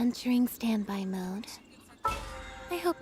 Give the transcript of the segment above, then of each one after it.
Entering standby mode. I hope...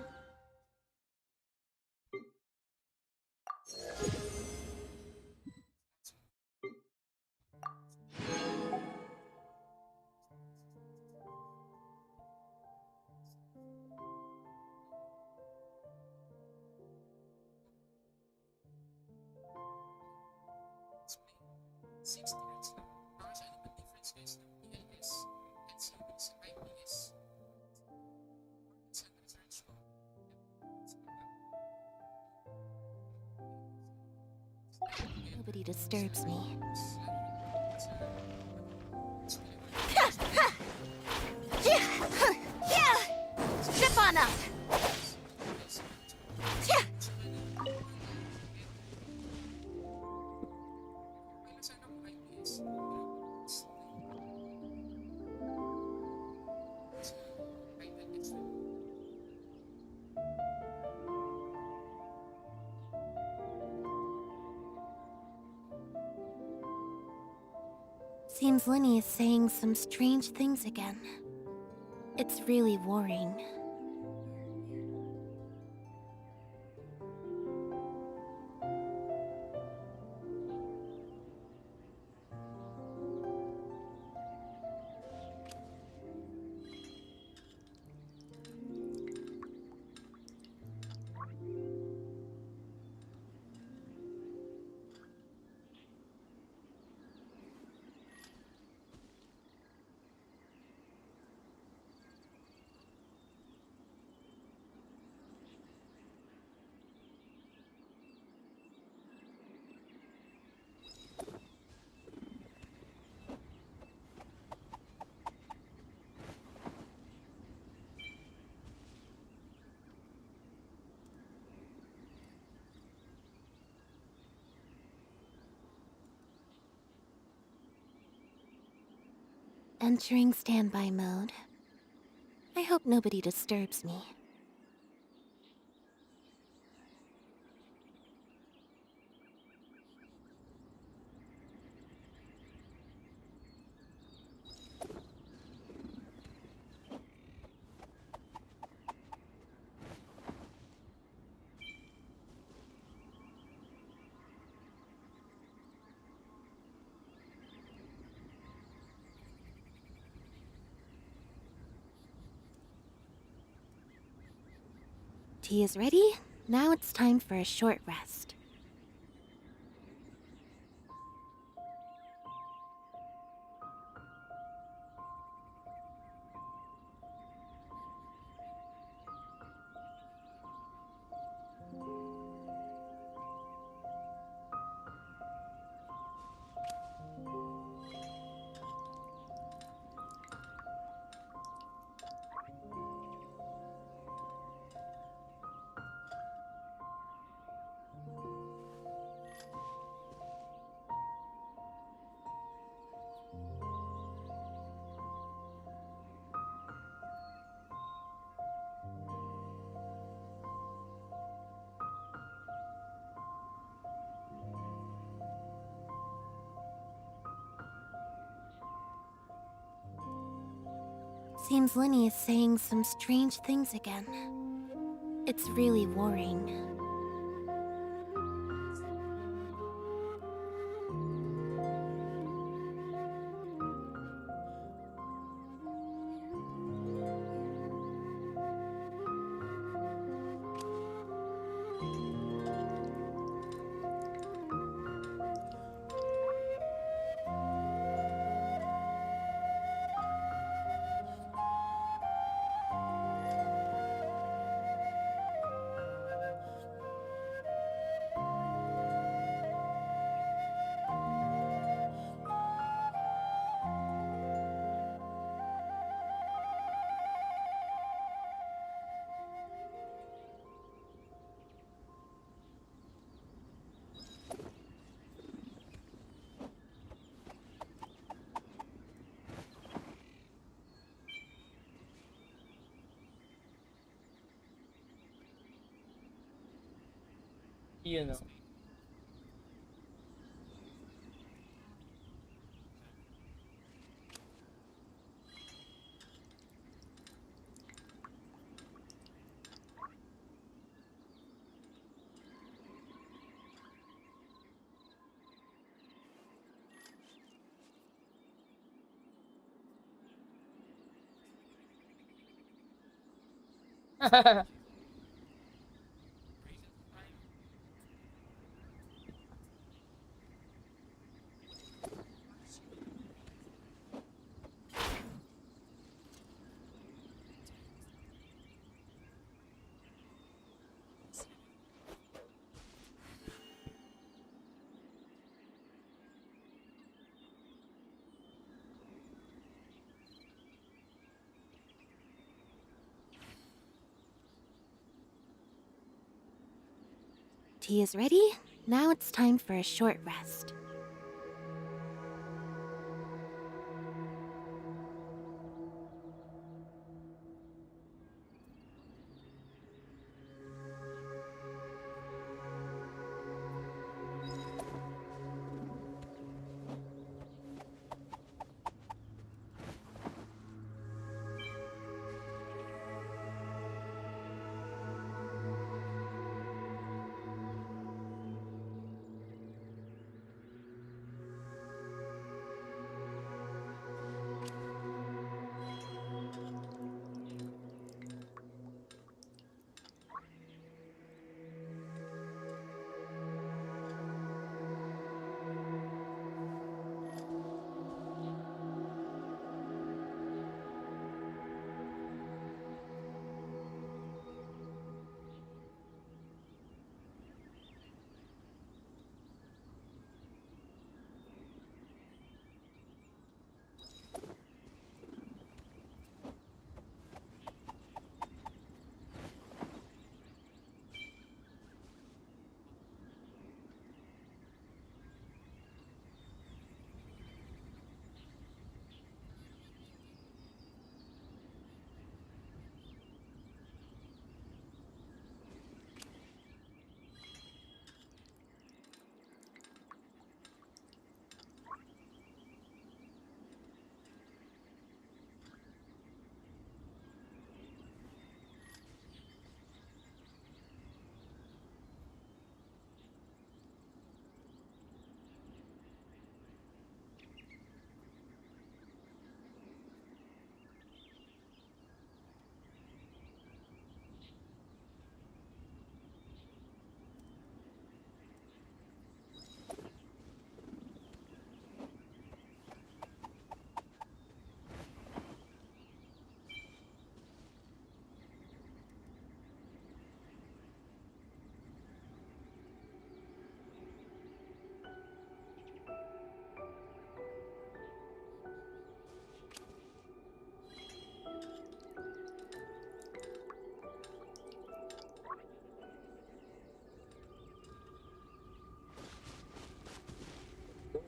Nobody disturbs me. Zip on up! Seems Linny is saying some strange things again. It's really worrying. Entering standby mode. I hope nobody disturbs me. Tea is ready. Now it's time for a short rest. Seems Linny is saying some strange things again. It's really worrying. You know. Tea is ready. Now it's time for a short rest.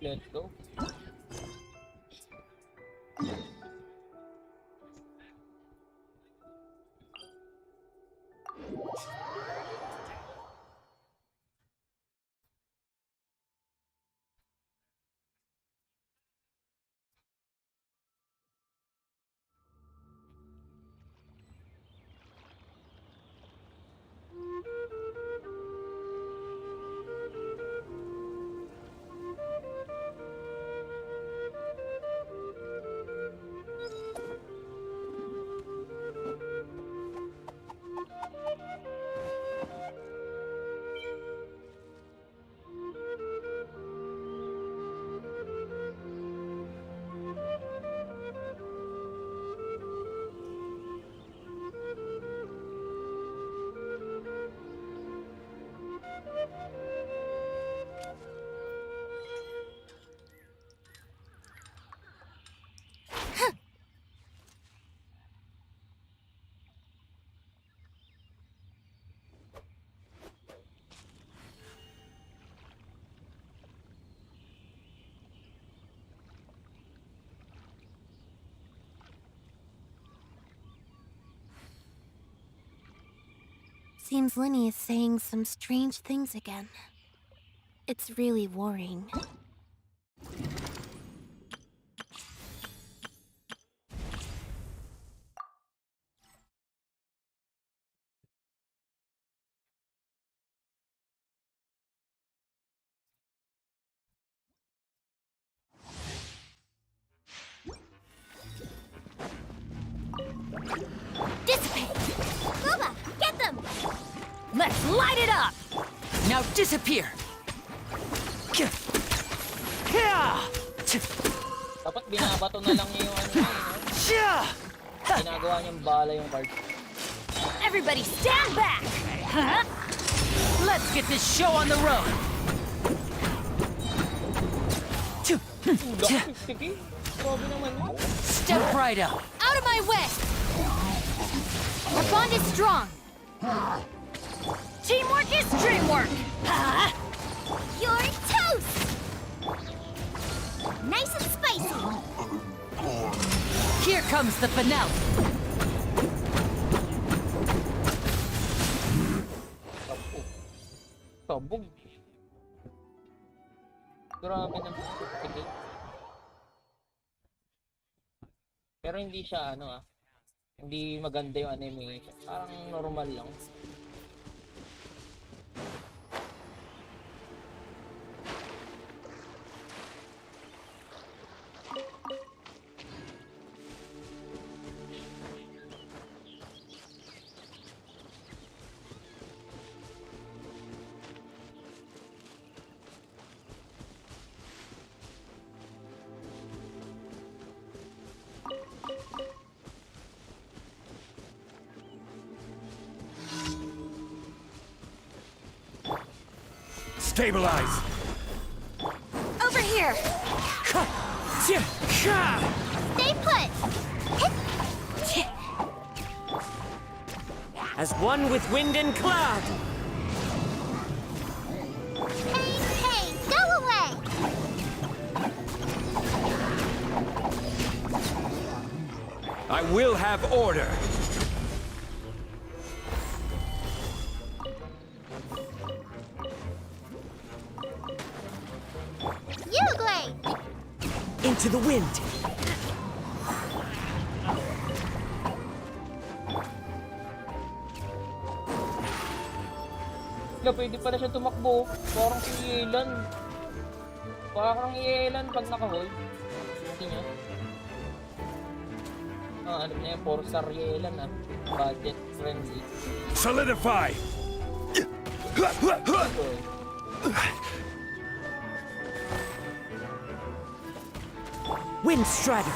Let's go. Seems Linny is saying some strange things again. It's really worrying. Dissipate! Boba! Let's light it up! Now disappear! Dapat binabato na lang niya yung ano niya, no? Ginagawa niyang bala yung card. Everybody stand back! Huh? Let's get this show on the road! Sige, grabe naman yun. Step right up! Out of my way! Our bond is strong. Teamwork is dreamwork! You're toast! Nice and spicy. Here comes the finale! Sabog. Grabe naman. Sige. Pero hindi siya hindi maganda yung animation. Parang normal lang. Stabilize! Over here. Stay put. As one with wind and cloud! Hey, go away. I will have order! You Glade. Into the wind! Pwede pala siya tumakbo. Parang si Yelan. Parang Yelan pag naka-hold. Hindi niya. Alam niya yung 4-star Yelan Budget friendly. Solidify! Wind Strider!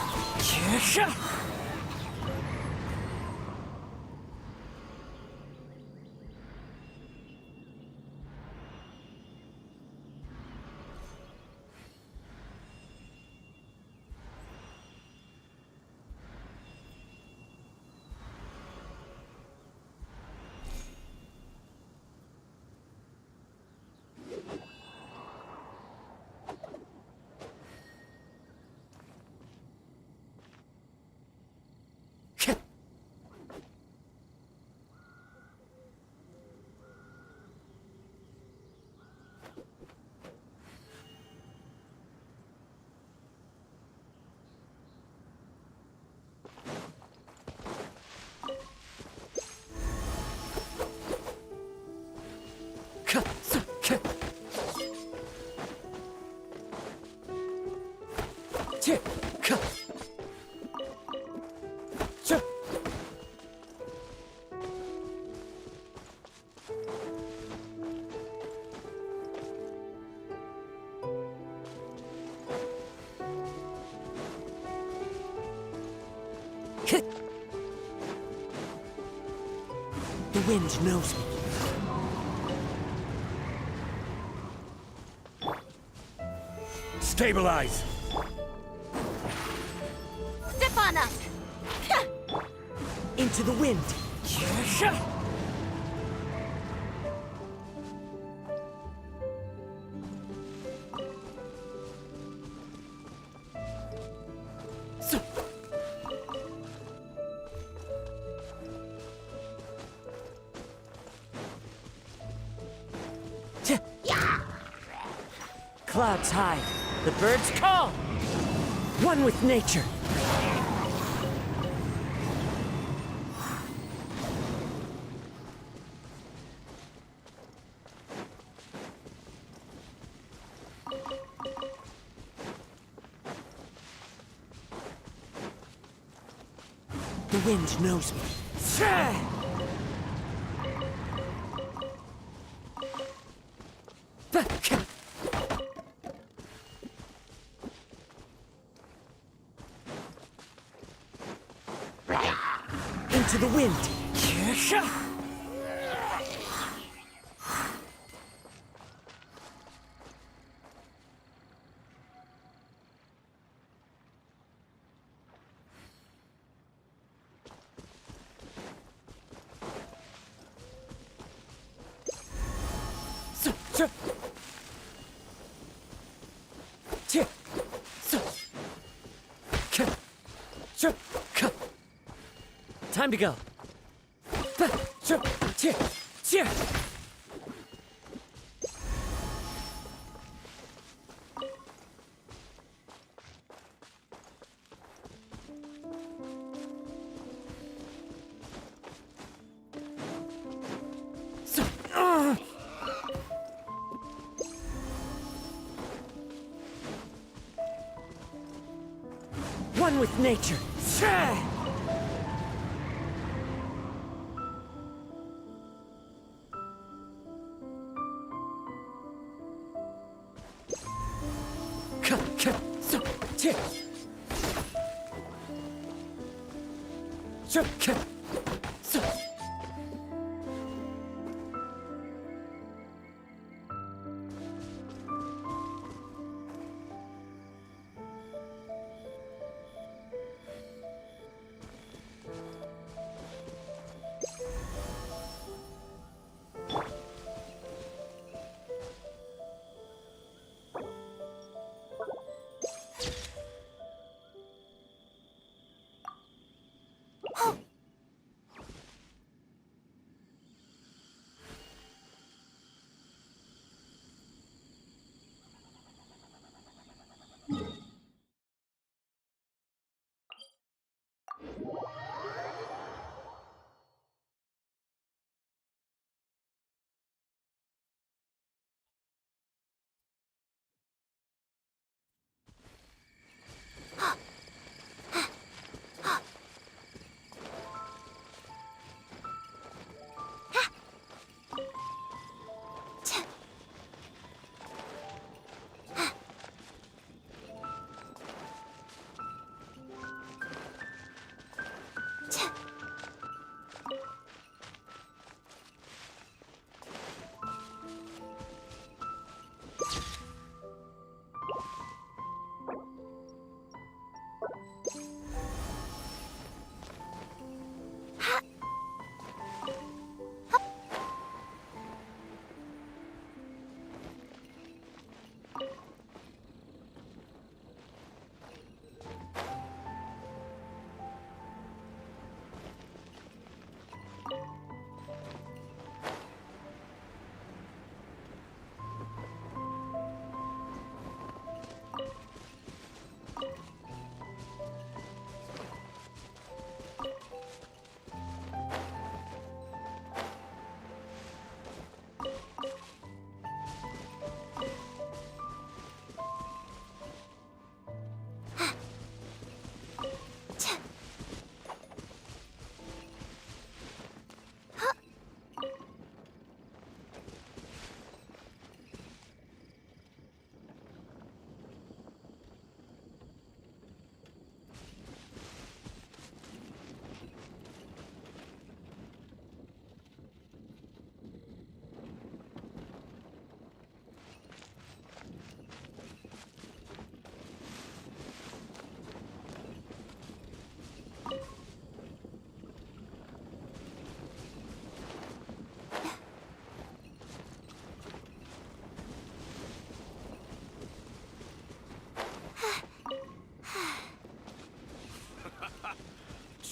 The wind knows me. Stabilize! Step on up. Into the wind! Clouds high, the birds call! One with nature! The wind knows me. into the wind. Time to go. One with nature.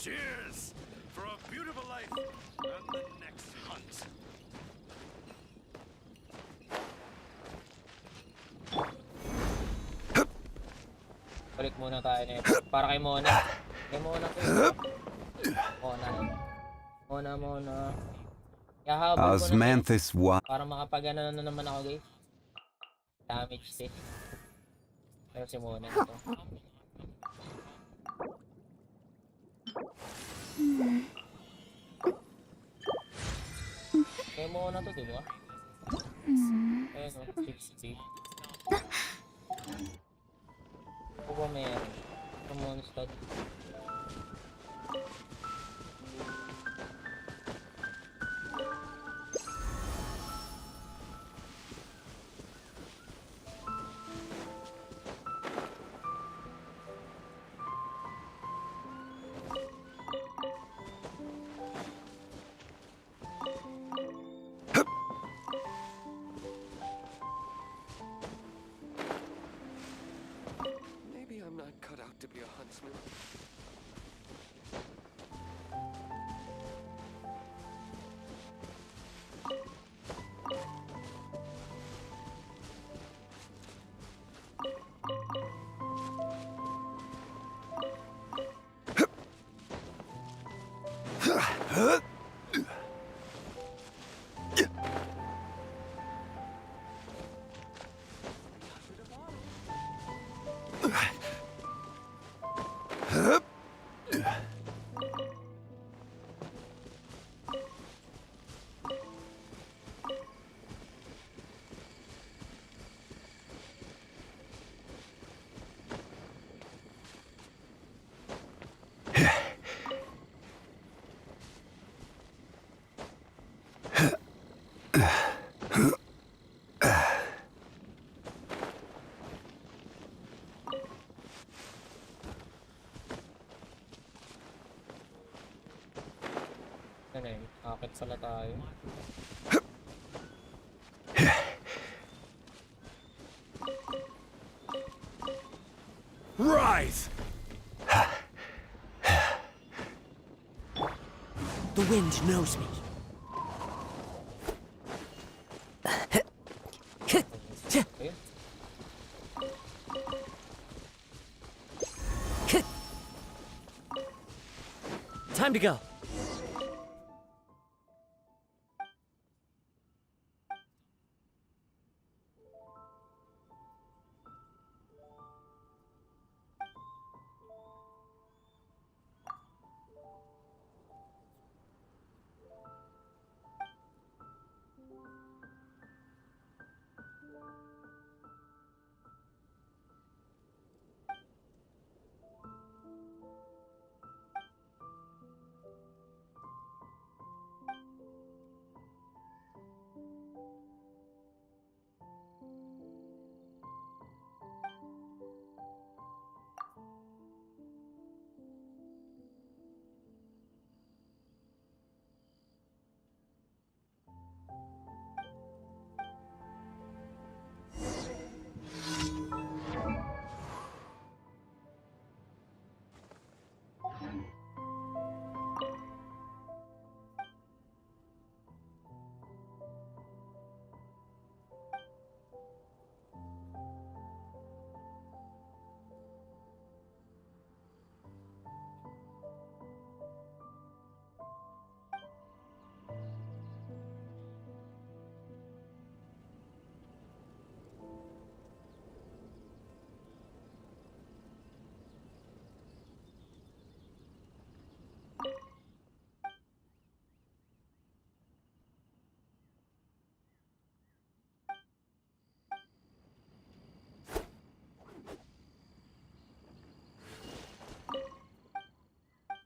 Cheers for a beautiful life and the next hunt. Balik muna tayo nito. Para kay Mona. Kay Mona ko. Mona. Mona. Yahabol ko na. Osmanthus one. Para makapagana na naman ako, guys. Damage test. Pero si Mona ito. Kaya Mona to, diba? Ayun o, 60. Ako ba meron? Sa Mondstadt. smoke. Ano yun? Akit sala tayo. Rise! The wind knows me. Ayun. Time to go.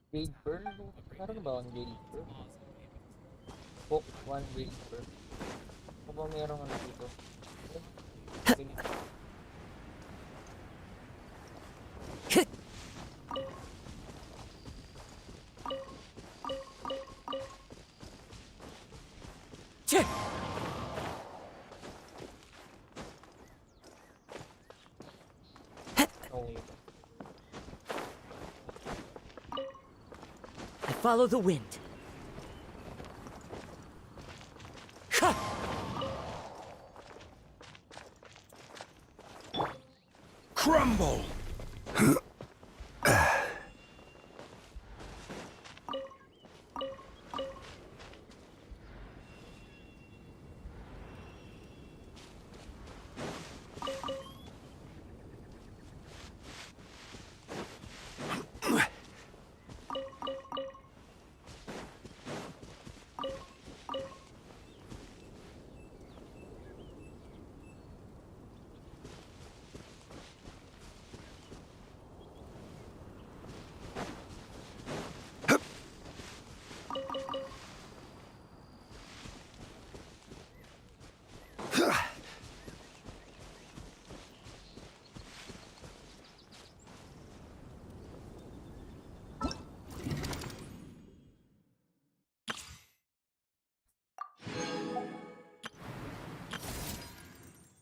Jade Pearl? Meron ba akong Jade Pearl? Book 1 Jade Pearl. Ano ba merong ano dito? Jade Check. Okay. I follow the wind. Ha! Crumble!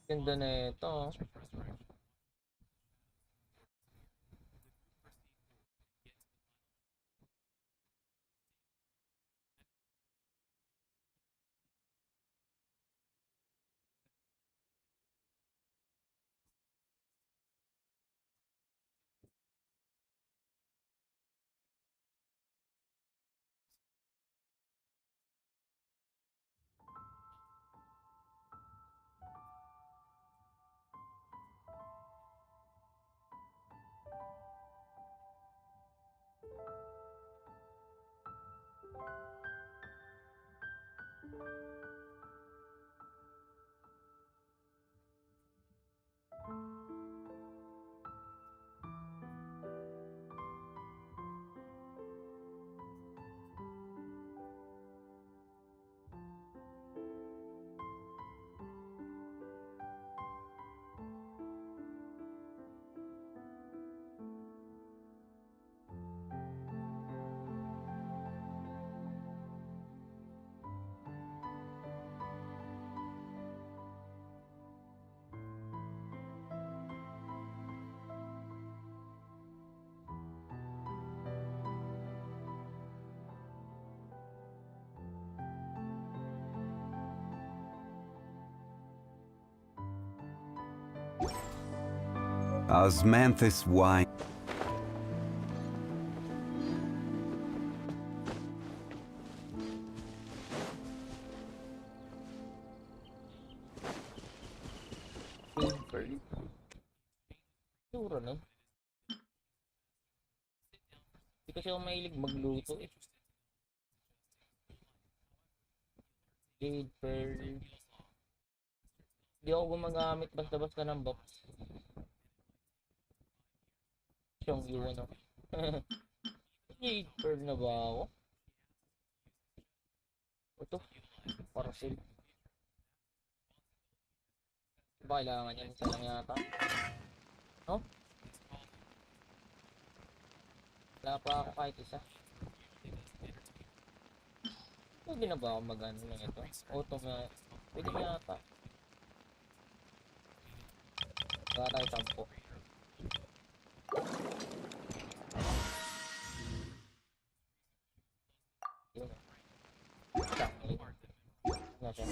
Ganda na ito. Osmanthus wine. Paper. Sura na. Hindi kasi ako mahilig magluto eh. Jade pearl. Hindi ako gumagamit basta-basta ng box. Siyang iwan ako. Jade pearl na ba ako? Ito. Para silk. Ba kailangan yan? Isa lang yata. No? Wala pa ako kahit isa. Pwede na ba ako mag-ano na ito? Auto nga. Pwede na yata. Wala tayo 10. Yun. Na siya.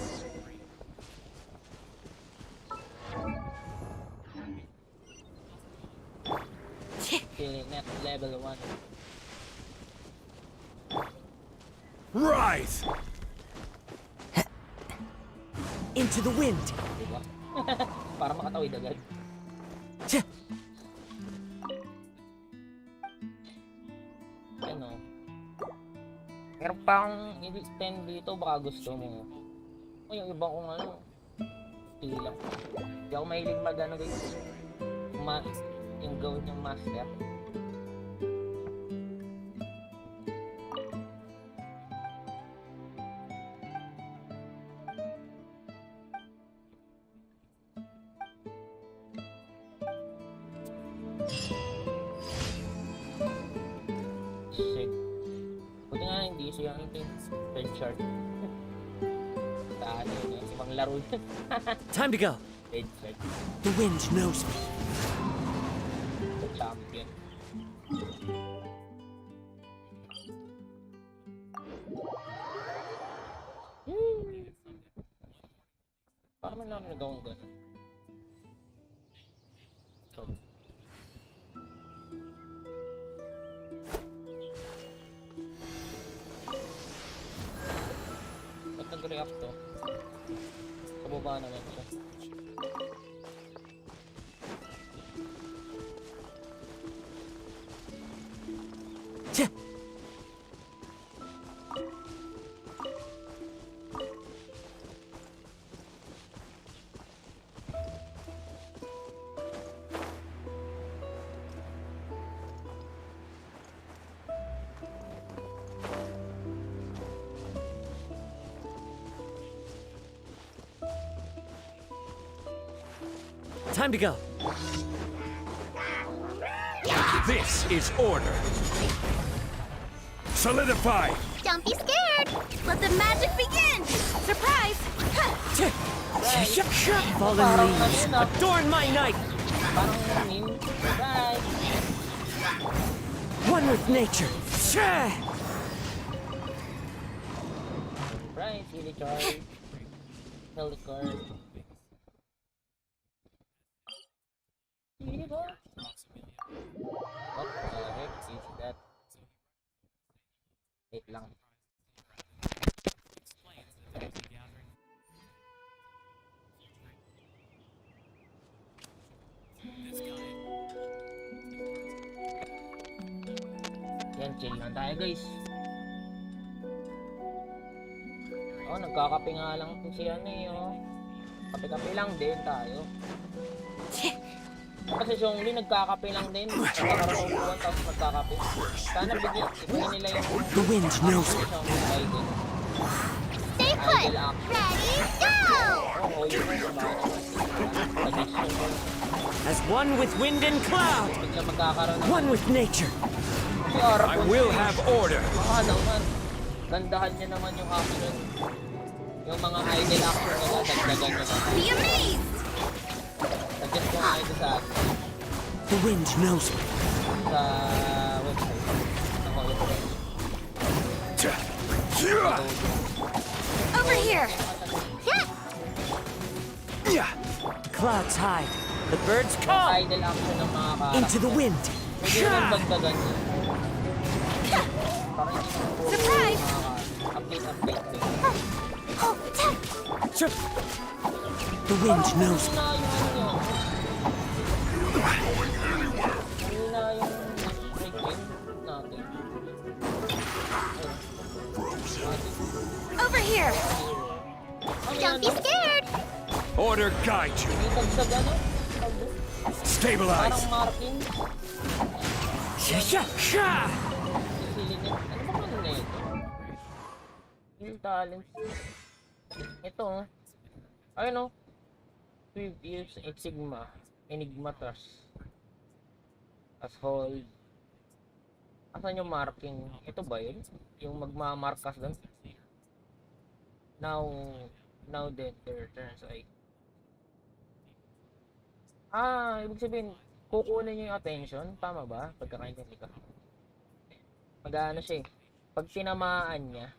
Net level 1. Rise! Into the wind. Diba? Para makatawid agad. Tch! Ano? Meron pa akong i-extend dito, baka gusto mo. O yung iba kong ano, hindi lang. Hindi ako mahilig mag-ano guys. Yung gawin yung master. Shit. Buti nga hindi siya ang pen chart. Saan yun yung ibang laro yun. Time to go. Pen chart. The wind knows me. The champion. Parang man lang nagawang gano'n. So, ba't nag-react to? Sa baba naman siya. Tch! Time to go. This is order. Solidify! Don't be scared! Let the magic begin! Surprise! Tch! Fallen leaves, adorn my night. Parang namin. Right! One with nature. Tch! Right, Silly Card. Silly Card. Silly Card? What the heck is that? Wait lang. Yan, chill lang tayo guys. Oh, nagkakape nga lang si ano eh, oh. Kape-kape lang din tayo. Kasi si Zhongli nagkakape lang din. Nagkakaroon tapos nagkakape. Sana ibigay nila yung The wind knows me. idol. Stay put! Idol act. Ready, go! Oo, yun yung suggestion ko. As one with wind and cloud. Bigla magkakaroon ng One with nature. si Ara I will have order. Baka naman. Gandahan niya naman yung action. Yung mga idol action nila, dagdagan niya naman. Be amazed! Suggest ko nga ito sa The wind knows me. website. Ako, Over here! Clouds hide. The birds call. Idle action ng mga character. Into the wind. Pwede naman dagdagan yun. Parang hindi naman puro Surprise! update din. Oh, attack! The wind knows. Hina yung ano nyo. Hina yung break natin. Over here! Ano Don't be yan, no? scared! Order guide you. Hindi dagdag ano? Stabilize. Parang marking. Sha! Sisilingin. Ano ba ano na ito? Yung talent. Ito, oh. Ayun, oh. 12 years Enigma Trust. As hold. Asan yung marking? Ito ba yun? Yung magmamarkas doon? Now then, their turns ay... ibig sabihin, kukunin niyo yung attention. Tama ba? Pagkakaintindi ka. Mag-ano siya eh. Pag tinamaan niya,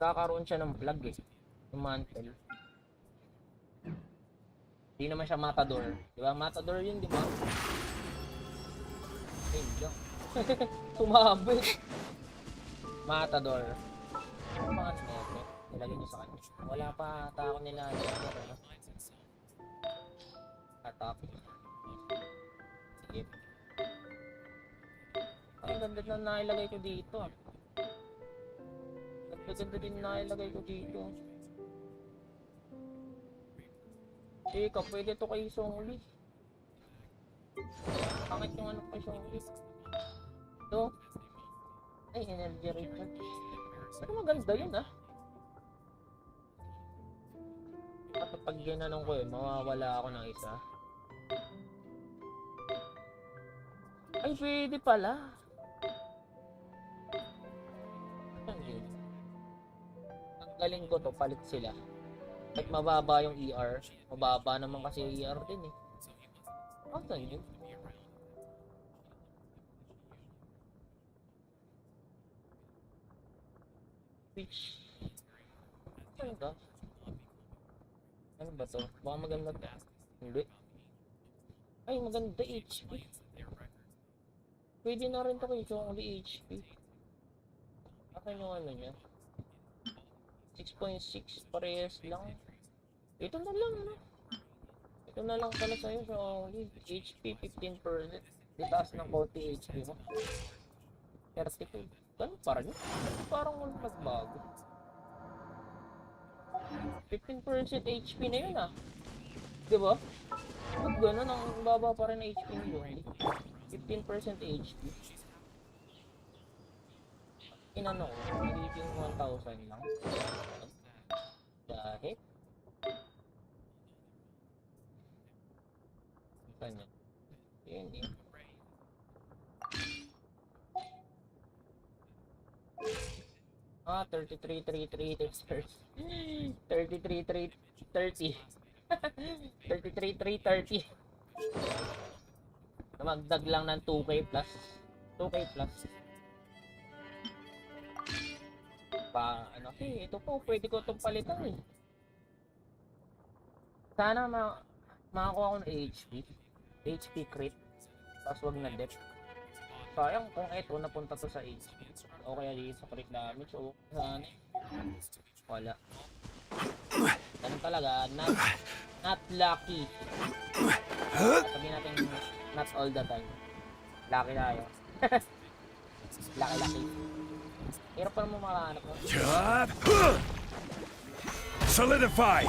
kakaroon siya ng plug eh. Yung mantle. Hindi naman siya matador. Diba? Matador yun, diba? Ayun lang. Tumabit. Matador. Ano mga nito? Nilagay niyo sa kanya. Wala pa ata ako nilagay. Ano? Attack. Sige. Ang ganda na nailagay ko dito ah. Ganda din nailagay ko dito. Teka, pwede to kay Songli. Pangit yung ano kay Songli. Ito. Ay, energy recharge. Pero maganda yun ah. At pag ginanong ko yun, mawawala ako ng isa. Ay, pwede pala. Ang galing ko to, palit sila. Kahit mababa yung ER, mababa naman kasi yung ER din eh. Asan yun? Switch. Ano ba? Ano ba to? Baka maganda to. Hindi. Ay, maganda HP. Pwede na rin to kayo kung only HP. Akin yung ano niya. 6.6 parehas lang. Ito na lang, no? Ito na lang pala sa'yo. So, only HP 15%. Ditaas ng konti HP mo. 32. Ganun pa rin. Parang walang nagbago. 15% HP na yun ah. Diba? Ba't gano'n? Ang baba pa rin na HP nyo. 15% HP. Inano ko, nagiging 1,000 lang. Dahil saan yun? Yun yun. Ah, 33,330. 33,330. 33,330. Magdag lang ng 2K plus. 2K plus. Ano ito po, pwede ko itong palitan eh. Sana makakuha ko ng HP crit. Tapos wag na depth. Sayang kung ito napunta to sa HP. O kaya dito sa crit damage. O sana. Wala. Ganun talaga. Not lucky. Sabihin natin not all the time. Lucky tayo. Lucky. Hirap pa naman makahanap mo. Solidify.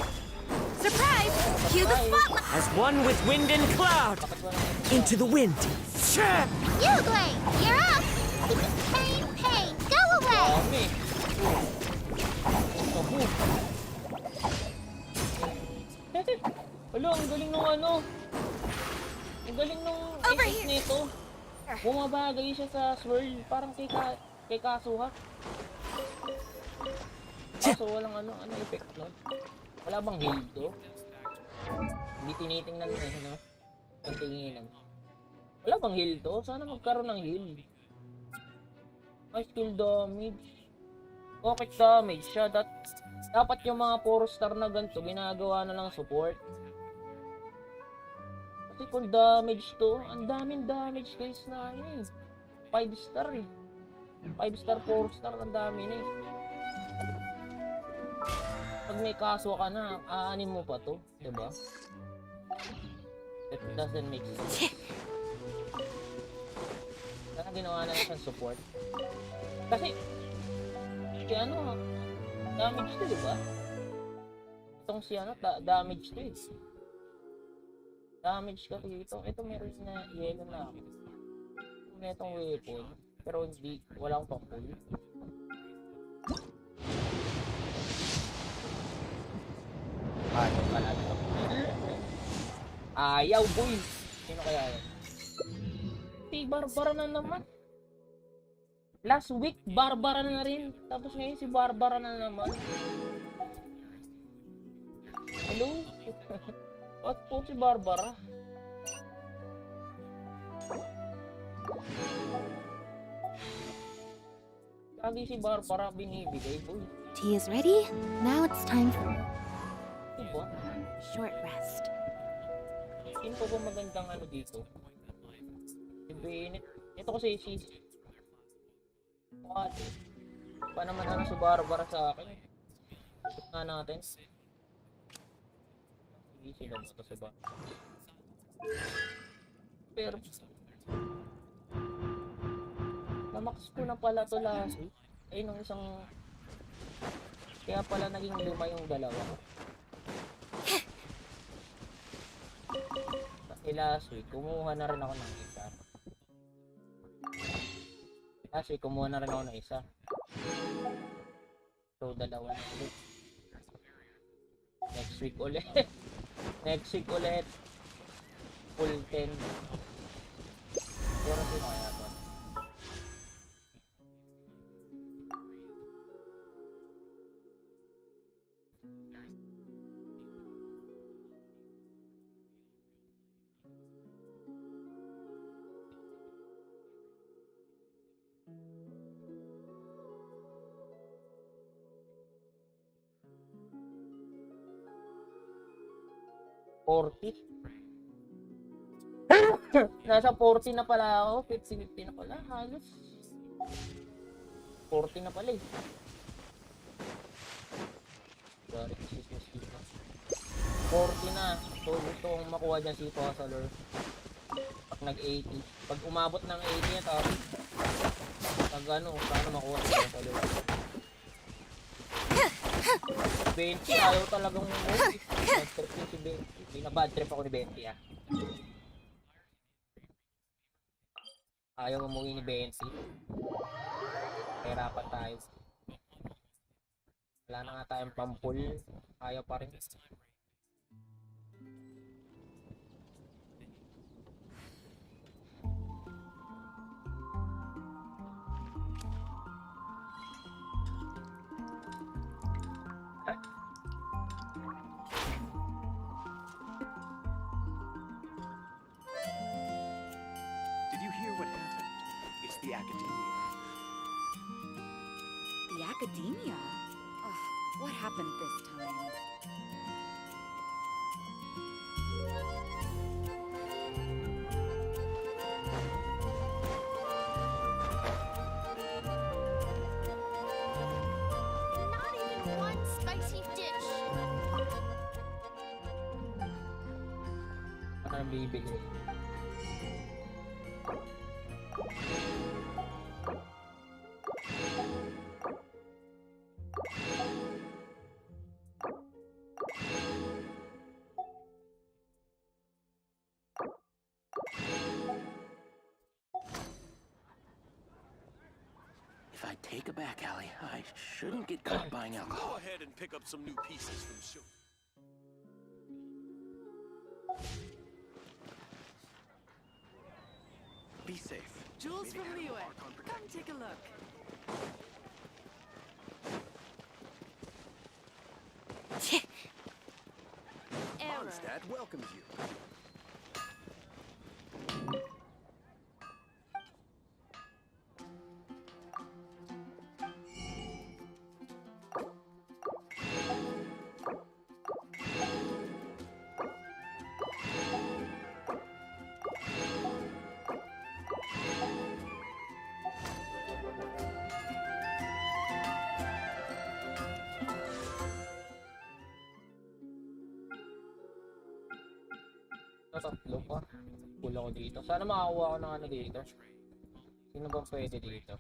Surprise! Cue the spotlight! As one with wind and cloud. Into the wind. You, Blade! You're up! Pain! Go away! Dami. Wala, ang galing nung ano. Ang galing nung Over effect here. nito. Bumabagay siya sa swirl. Parang kay Kasuha. Kaso walang ano effect nun. Wala bang heal to? Hindi tinitingnan na eh, no? Ang tinginan. Wala bang heal to? Sana magkaroon ng heal. Ay, skill damage. Pocket damage siya. Dapat yung mga 4 star na ganito, ginagawa na lang support. Kasi kung damage to, ang daming damage guys na ano eh. 5 star eh. 5 star, 4 star, ang dami na eh. Pag may kaso ka na, aanin mo pa to, diba? It doesn't make sense. Kaya ginawa na lang siyang support. Kasi, ano, damage to, diba? Itong si ano, damage to eh. Damage ka dito. Ito meron na yellow na ako. May itong weapon. Pero hindi, wala akong pang-pull. Ayaw pala ito. Ayaw boy! Sino kaya yun? Si Barbara na naman. Last week, Barbara na rin. Tapos ngayon si Barbara na naman. Hello? What po si Barbara? Lagi si Barbara binibigay, boy. Tea is ready. Now it's time for Diba? short rest. Sino po ba magandang ano dito? Si Bennett. Ito kasi si... What? Pa naman ano si Barbara sa akin. Shoot nga natin. Sige, sila mo ito sa ba? Pero... Namax ko na pala to last week. Ay, nung isang... Kaya pala naging 5 yung dalawa. Kasi last week, kumuha na rin ako ng isa. Last week, kumuha na rin ako ng isa. So, dalawa na ulit. Next week ulit. Next week ulit. Full 10. Pero sino kaya to? Nasa 40 na pala ako, 50-50 na pala, halos 40 na pala eh. Sorry, 40 na. So gusto kong makuha dyan si Puzzler. Pag nag-80, pag umabot ng 80 na tapos pag ano, paano makuha si Puzzler. 20, ayaw talagang move. Bad trip yung si 20. Hindi na bad trip ako ni 20 ah. Ayaw umuwi ni 20. Hirapan tayo. Wala na nga tayong pampul. Ayaw pa rin. Did you hear what happened? It's the academia. The academia? Ugh, what happened this time? Not even one spicy dish. Ano ang bibili? If I take a back alley, I shouldn't get caught buying Go alcohol. ahead and pick up some new pieces from the show. Be safe. Jules Maybe from have a Liyue. mark on Come protect- take a look. Error. Mondstadt welcomes you. Tatlo pa. Cool ako dito. Sana makakuha ako ng ano dito. Sino bang pwede dito?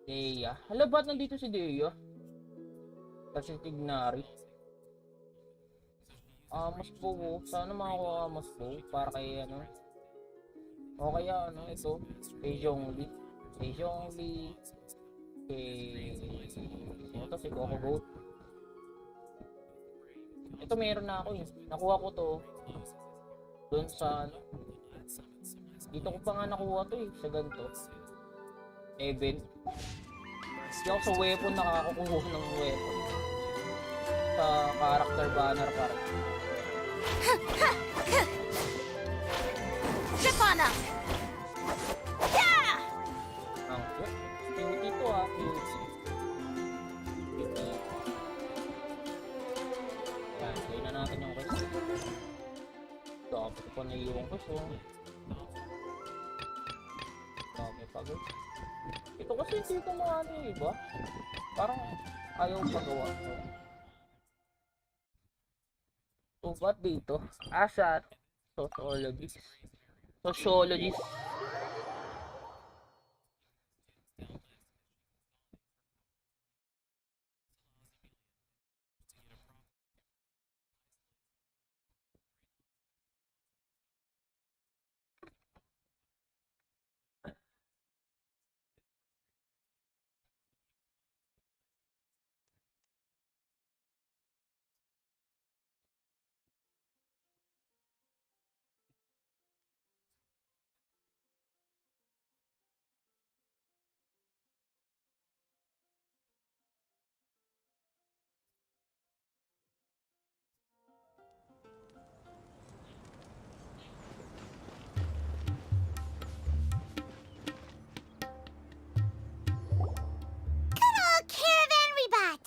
Deya. Hala, ba't nandito si Deya? Kasi Tignari. Amos po. Sana makakuha Amos po. Para kay ano. O kaya ano, ito. Kay Zhongli. Kay Zhongli. Kay... Sino to? Si Coco Goat. Ito meron na ako eh. Nakuha ko to. Doon sa ano. Dito ko pa nga nakuha to eh. Sa ganito. Event. Hindi ako sa weapon nakakakuha ng weapon. Sa character banner para. Trip on them! Yeah! Ang cute. Cute ito ah. Cute. Cute. Yan. Gawin na natin yung quest. Dapat ko pa naiiwang quest oh. Dami pagod. Ito kasi hindi ko maano eh, ba? Parang ayaw pagawa. So, ba't dito? Asat. Sociologist. Sociologist. Good old caravan rebut!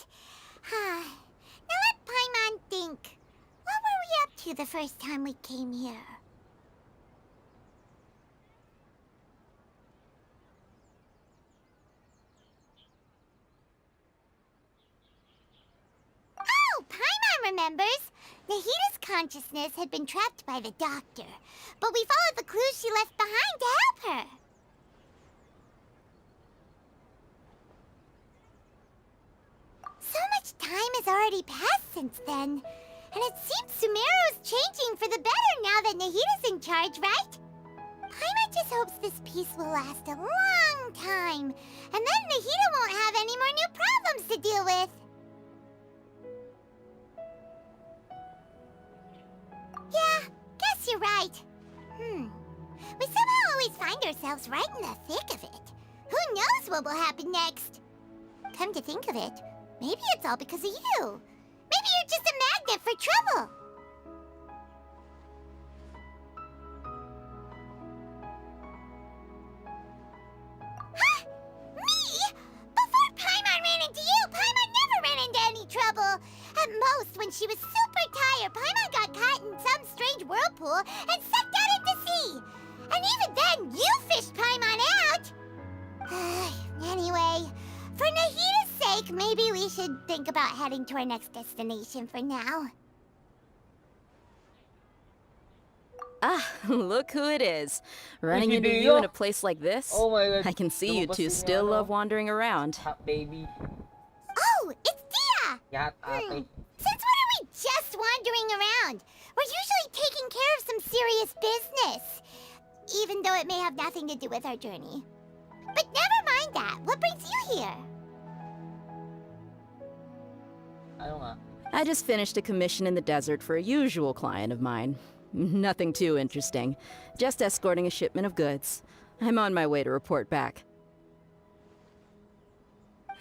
Now let Paimon think. What were we up to the first time we came here? Oh, Paimon remembers! Nahita's consciousness had been trapped by the doctor, but we followed the clues she left behind to help her. So much time has already passed since then, and it seems Sumeru's changing for the better now that Nahita's in charge, right? Paimon just hopes this peace will last a long time, and then Nahita won't have any more new problems to deal with. Yeah, guess you're right. We somehow always find ourselves right in the thick of it. Who knows what will happen next? Come to think of it, maybe it's all because of you. Maybe you're just a magnet for trouble. Huh? Me? Before Paimon ran into you, Paimon never ran into any trouble. At most, when she was super tired, Paimon got caught in some strange whirlpool and sucked out into sea. And even then, you fished Paimon out. Anyway, for Nahita's sake, maybe we should think about heading to our next destination for now. Ah, look who it is. Running Is it into you Dio? in a place like this? Oh my god. I can see you Lumabas two yung still ano, love wandering around. hot baby. Oh, it's Dia! Yahat ate. Since when are we just wandering around? We're usually taking care of some serious business. Even though it may have nothing to do with our journey. But never mind that. What brings you here? Ano nga? I just finished a commission in the desert for a usual client of mine. Nothing too interesting. Just escorting a shipment of goods. I'm on my way to report back.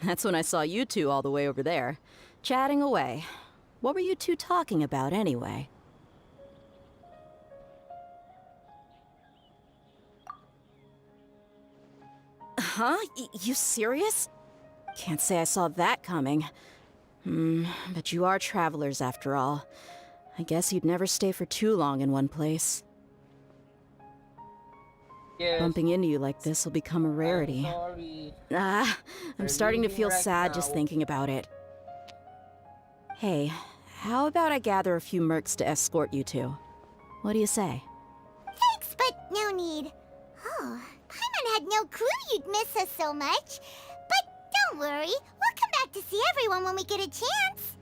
That's when I saw you two all the way over there, chatting away. What were you two talking about anyway? Huh? You serious? Can't say I saw that coming. But you are travelers after all. I guess you'd never stay for too long in one place. Yes. Bumping into you like this will become a rarity. Sorry. I'm starting to feel leaving right sad just now. thinking about it. Hey, how about I gather a few mercs to escort you two? What do you say? Thanks, but no need. Oh, Paimon had no clue you'd miss us so much. But don't worry, we'll come back to see everyone when we get a chance.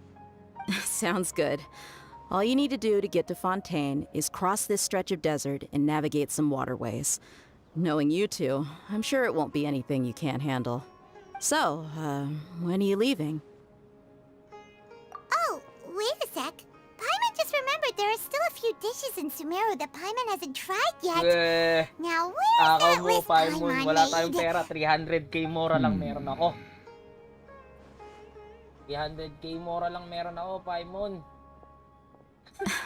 Sounds good. All you need to do to get to Fontaine is cross this stretch of desert and navigate some waterways. Knowing you two, I'm sure it won't be anything you can't handle. So, when are you leaving? Oh, wait a sec. Paimon just remembered there are still a few dishes in Sumeru that Paimon hasn't tried yet. Eh, Now, where's takaw that mo, list Paimon. Paimon Wala tayong made? pera. 300k mora lang meron ako. 300k mora lang meron ako, Paimon.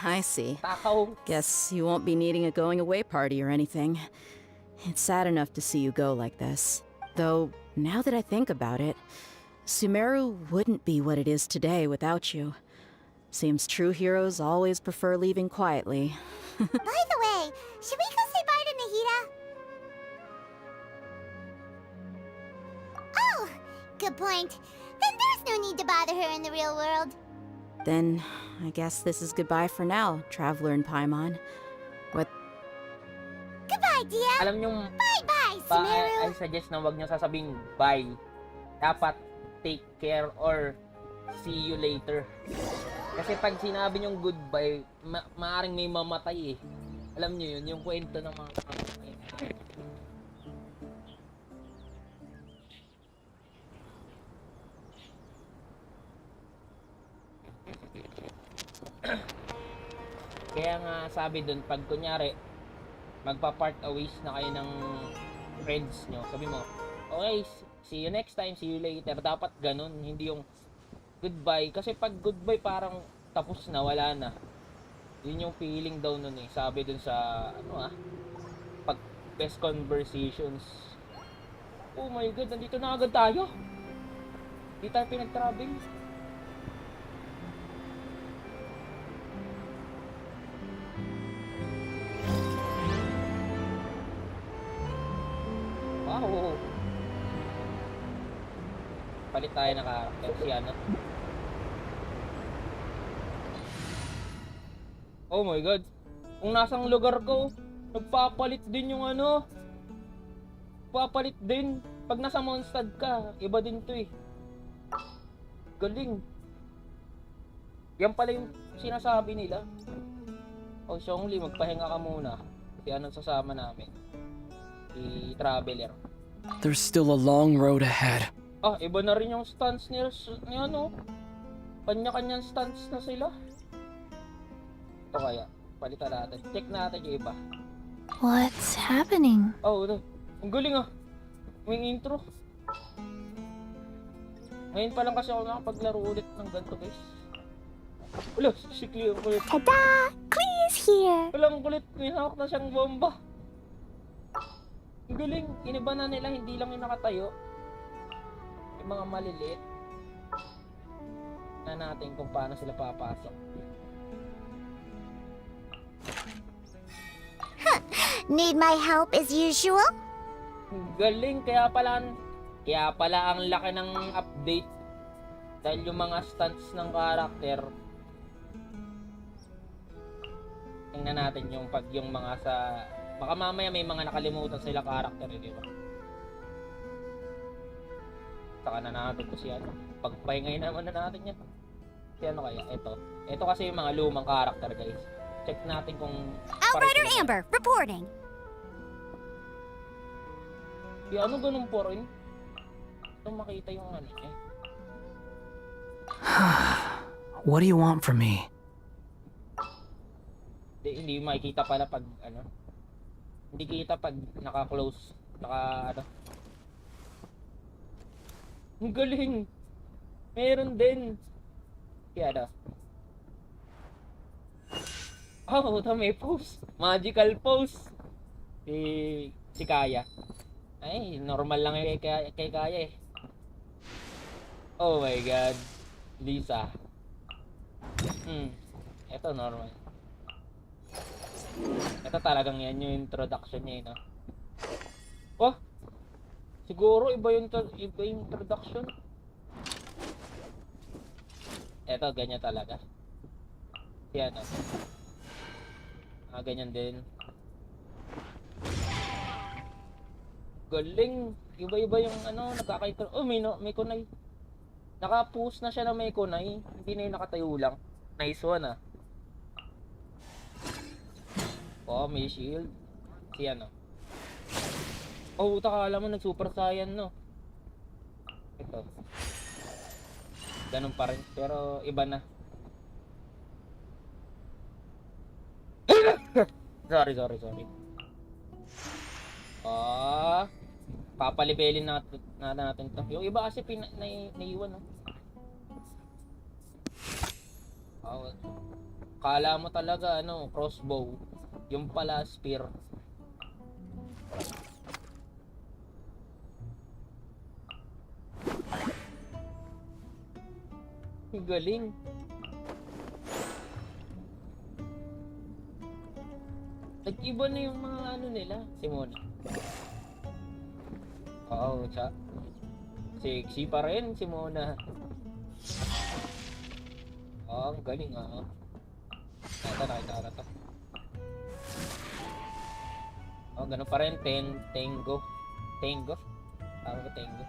I see. Takaw. Guess you won't be needing a going away party or anything. It's sad enough to see you go like this. Though, now that I think about it, Sumeru wouldn't be what it is today without you. Seems true heroes always prefer leaving quietly. By the way, should we go say bye to Nahida? Oh, good point. Then there's no need to bother her in the real world. Then, I guess this is goodbye for now, Traveler and Paimon. What? Goodbye, dear. Alam nyo, Bye-bye, Sumeru. I suggest na wag nyo sasabing bye. Dapat take care or see you later. Kasi pag sinabi nyong goodbye, maaring may mamatay eh. Alam nyo yun, yung kwento ng mga Kaya nga sabi dun, pag kunyari magpa-part ways na kayo ng friends nyo, sabi mo, okay, see you next time, see you later. Dapat ganun, hindi yung goodbye. Kasi pag goodbye parang tapos na, wala na. Yun yung feeling daw nun eh. Sabi dun sa, pag best conversations. Oh my god, nandito na agad tayo. Hindi tayo pinag-travel. Wow. Palit tayo na karakter. Si ano? Oh my god. Kung nasang lugar ko, nagpapalit din yung ano. Papalit din. Pag nasa Mondstadt ka, iba din to eh. Galing. Yan pala yung sinasabi nila. Oh, Xiongli, magpahinga ka muna. Si anong sasama namin? Si Traveler. There's still a long road ahead. Ah, iba na rin yung stance ni ano. Kanya-kanyang stance na sila. Ito kaya, palitan natin. Check natin yung iba. What's happening? Oh, ito. Ang galing ah. May intro. Ngayon pa lang kasi ako nakapaglaro ulit ng ganito guys. Wala, si Cleo ang kulit. Ta-da! Clee's here! Walang kulit, may hawak na siyang bomba. Ang galing, iniba na nila, hindi lang yung nakatayo. Yung mga maliliit. Na natin kung paano sila papasok. Need my help as usual? Ang galing, kaya pala ang laki ng update. Dahil yung mga stunts ng karakter. Tingnan natin yung pag yung mga sa... Baka mamaya may mga nakalimutan sila karakter, di ba? Saka na natin ko si ano. Pagpahingay naman na natin yan. Si ano kaya? Ito kasi yung mga lumang karakter, guys. Check natin kung... Outrider Amber, reporting. Di ano ganun po rin? Ito makita yung ano eh. What do you want from me? Hindi makikita pala pag ano. Hindi kita pag naka-close, ano. Ang galing. Meron din. Kaya ano. Oh, ito may pose. Magical pose. Si Kaya. Ay, normal lang yung kay Kaya eh. Oh my god. Lisa. Ito normal. Ito talagang yan yung introduction niya, no? Oh! Siguro iba yung introduction. Ito, ganyan talaga. Yan, ganyan din. Galing. Iba-iba yung ano, nagkakaito. Oh, may kunay. Naka-post na siya na may kunay. Hindi na yung nakatayo lang. Nice one, Oh, may shield. Si ano. Oh, akala mo nag-super saiyan, no? Ito. Ganun pa rin. Pero iba na. sorry. Papalibelin natin to. Yung iba kasi naiwan, no? Kala mo talaga, ano, crossbow. Yung pala, spear. Galing. Nag-iba na yung mga ano nila, Simona. Oo, sexy pa rin, Simona. Ang galing, Nakita na to. Ganun pa rin, Tengo. Tawag ko Tengo.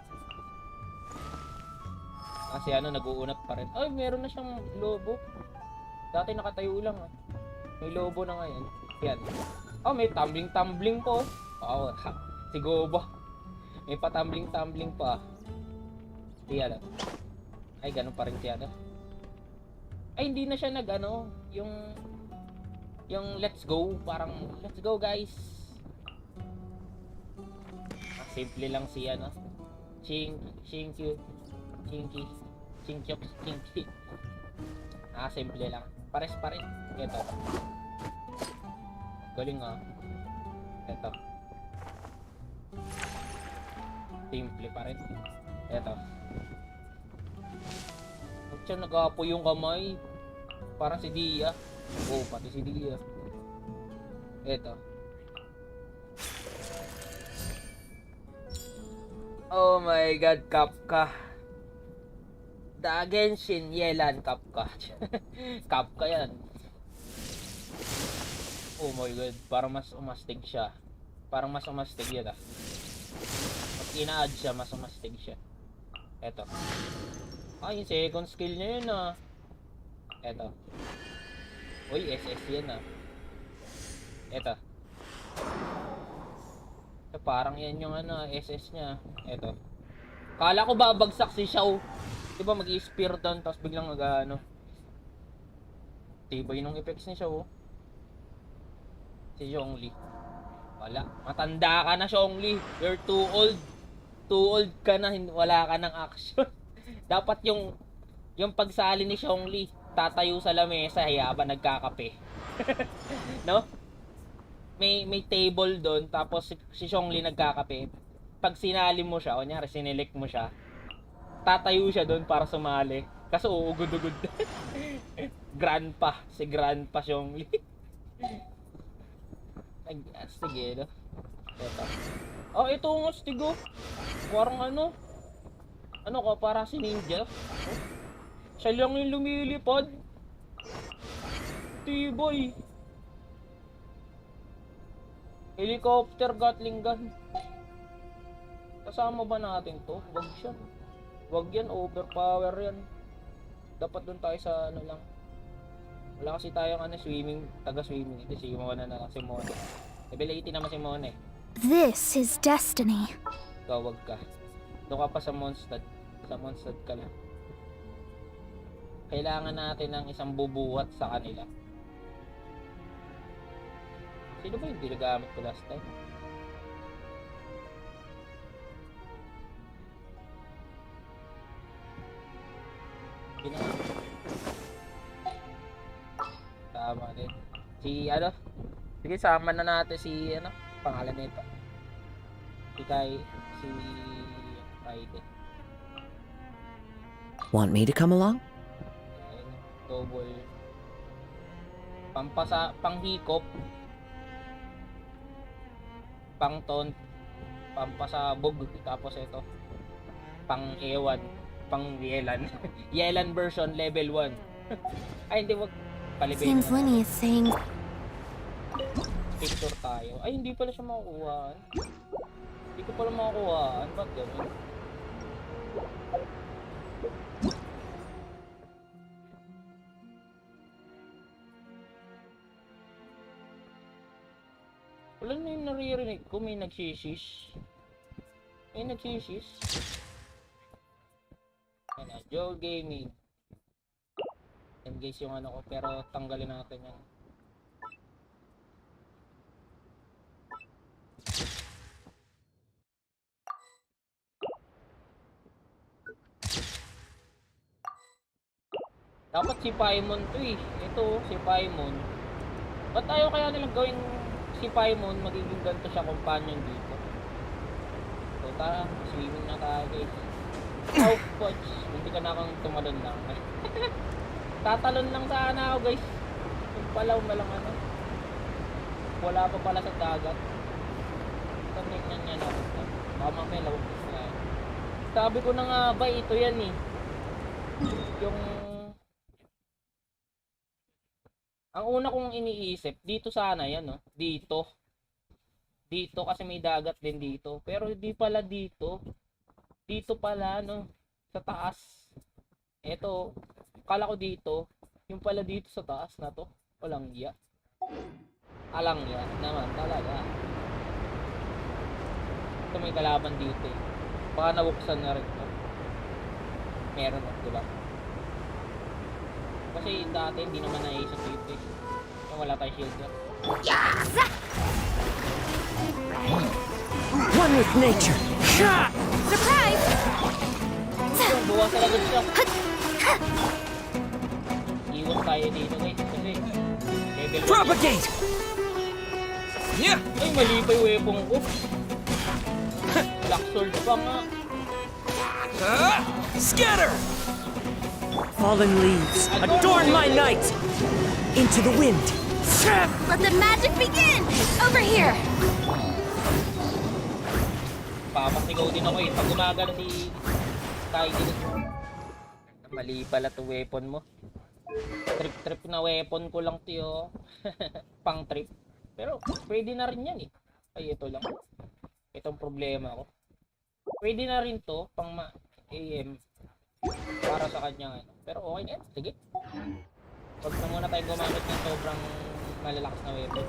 Kasi ano, nag-uunat pa rin. Ay, meron na siyang lobo. Dati nakatayo lang, May lobo na ngayon. Yan. May tumbling po. Si Goba. May pa-tumbling pa. Yan. Ay, ganun pa rin siya, Ay, hindi na siya yung let's go. Parang, let's go, guys. Simple lang siya, Chinky. Simple lang. Pares. Ito. Galing, Ito. Simple pa rin. Ito. Huwag siya nag-apo yung kamay. Parang si Dia. Pati si Dia. Ito. Oh my god, Kapka. The Genshin Yelan Kapka. Kapka yan. Oh my god, parang mas umastig siya. Parang mas umastig yan, Pag ina-add siya, mas umastig siya. Eto. Yung second skill niya yun, Eto. Uy, SS yan, Eto. So, parang yan yung SS niya. Eto. Kala ko babagsak si Xiao. Diba mag-i-spear down, tapos biglang diba yun yung effects ni Xiao, Si Zhongli. Wala. Matanda ka na, Zhongli. You're too old. Too old ka na. Wala ka ng action. Dapat yung pagsali ni Zhongli, tatayo sa lamesa habang nagkakape. No? May table doon, tapos si Zhongli nagkakape. Pag sinali mo siya, kunyari sinelect mo siya, tatayo siya doon para sumali. Kasi uugod-ugod. Si Grandpa Zhongli. Sige, Ito. Ito ang astigo. Parang ano ka, para si Ninja. Siya lang yung lumilipad. Tiboy. Helicopter Gatling gun. Kasama ba natin to? Wag siya. Wag yan, overpower yan. Dapat dun tayo sa lang. Wala kasi tayong swimming, taga-swimming. Ito si Mona na lang, si Mona. Level 80 naman si Mona, This is destiny. Wag ka. Doon ka pa sa Mondstadt. Sa Mondstadt ka lang. Kailangan natin ng isang bubuhat sa kanila. Sino ba yung ginagamit ko last time? Tama din. Sige, sama na natin si pangalan nito. Si Friday. Want me to come along? Double. Panghikop. Pang-taunt. Pampasabog. Tapos ito. Pang-ewan. Pang-yelan. Yelan version level 1. Ay, hindi, wag. Palibay Seems na Lenny is saying picture tayo. Ay, hindi pala siya makukuhaan. Hindi ko pala makukuhaan. Ba't ganun? Wala na yung naririnig ko. May nagsishish. May nagsishish. Yan na, Joe Gaming. Yan guys yung ano ko. Pero tanggalin natin yan. Dapat si Paimon to eh. Ito, si Paimon. Ba't tayo kaya nilang gawing si Paimon magiging ganito siya companion dito? So tara, swimming na tayo guys. Oh, coach. Hindi ka na akong tumalon lang. Tatalon lang sana ako guys. Yung palaw na lang ano. Wala pa pala sa dagat. Tingnan niya na. Baka mamaya lawag na. Sabi ko na nga ba, ito yan eh. Yung ang una kong iniisip, dito sana yan, no? Dito. Dito kasi may dagat din dito. Pero hindi pala dito. Dito pala, no? Sa taas. Eto, kala ko dito. Yung pala dito sa taas na to. Walang ya. Alang ya naman talaga. Ito may kalaban dito eh. Baka nabuksan na rin to. Meron na, diba? Kasi dati hindi naman naisip dito eh. Yung wala tayong shield na. One with nature. Surprise! Yung buwas talaga siya. Iwas tayo dito guys. Kasi level 1. Propagate! Yeah! Ay, mali pa yung weapon ko. Black sword pa nga. Scatter! Fallen leaves, adorn my night! Into the wind! Let the magic begin! Over here! Papasigaw din ako eh. Pag gumagano si Kai din. Mali pala to weapon mo. Trip na weapon ko lang tiyo. Pang trip. Pero pwede na rin yan eh. Ay, ito lang. Itong problema ko. Pwede na rin to pang AM para sa kanya ano. Pero okay na yan. Sige. Huwag na muna tayo gumamit ng sobrang malalakas na weapon.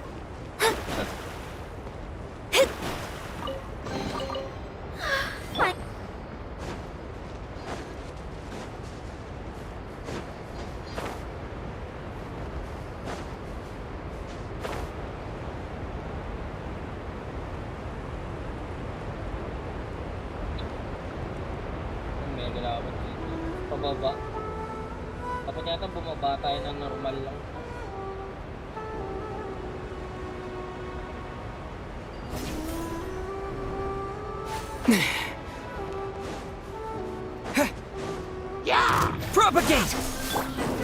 May galawan dito. Pababa. Dapat yata bumaba tayo ng normal lang. Propagate!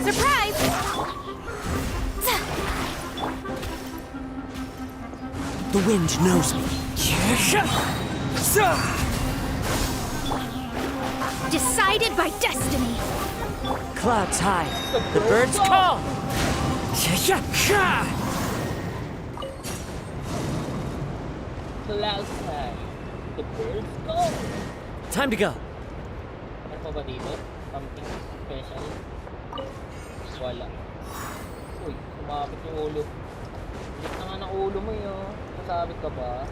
Surprise! The wind knows me. Decided by destiny! Clouds high, the birds call. Clouds high. The birds go. Time to go. Ano pa ba dito? Something special? Wala. Uy, sumabit yung ulo. Ulit na nga ng ulo mo yun. Nasabit ka ba?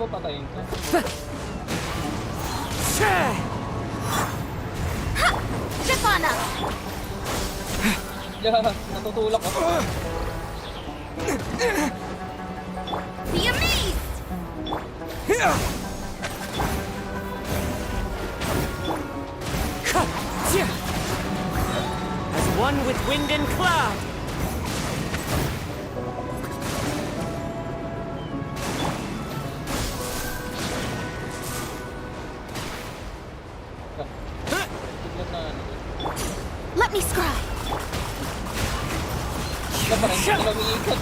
ba patayin ko? Zip on up! Natutulak ako. Be amazed! As one with wind and cloud. Tignan na ano. Let me scry! Ika pa rin, hindi na umiikot.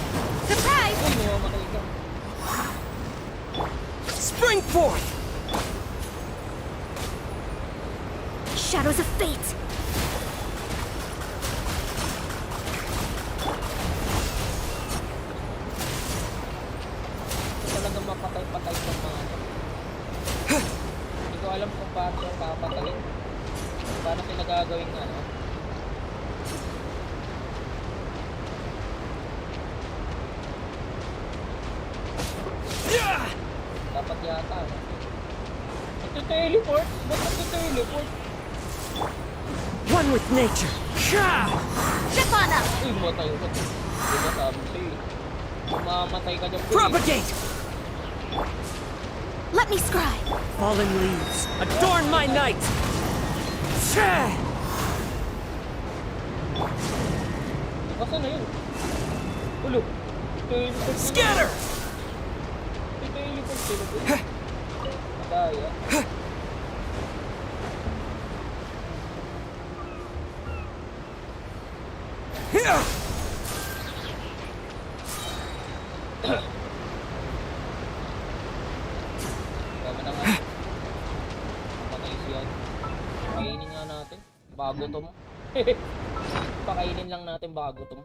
Surprise! Uy, mamamatay ka. Spring forth! Shadows of fate. Talagang mapatay-patay sa mga ano. Hindi ko alam kung paano siya papatayin. Paano sila gagawin na, no? Dapat yata, no? Nagte-teleport? Ba't nagte-teleport? One with nature. Zip on up! Uy, matay ko. Hindi na sabi sa'yo. Mamamatay ka dyan, Propagate! Let me scry! Fallen leaves, adorn my night! Basta na yun. Ulo. Teleport. Scatter! Teleport sila. Madaya. Tama na nga. Patay siya. Pakainin nga natin. Bago to mo. Pakainin lang natin bago to mo.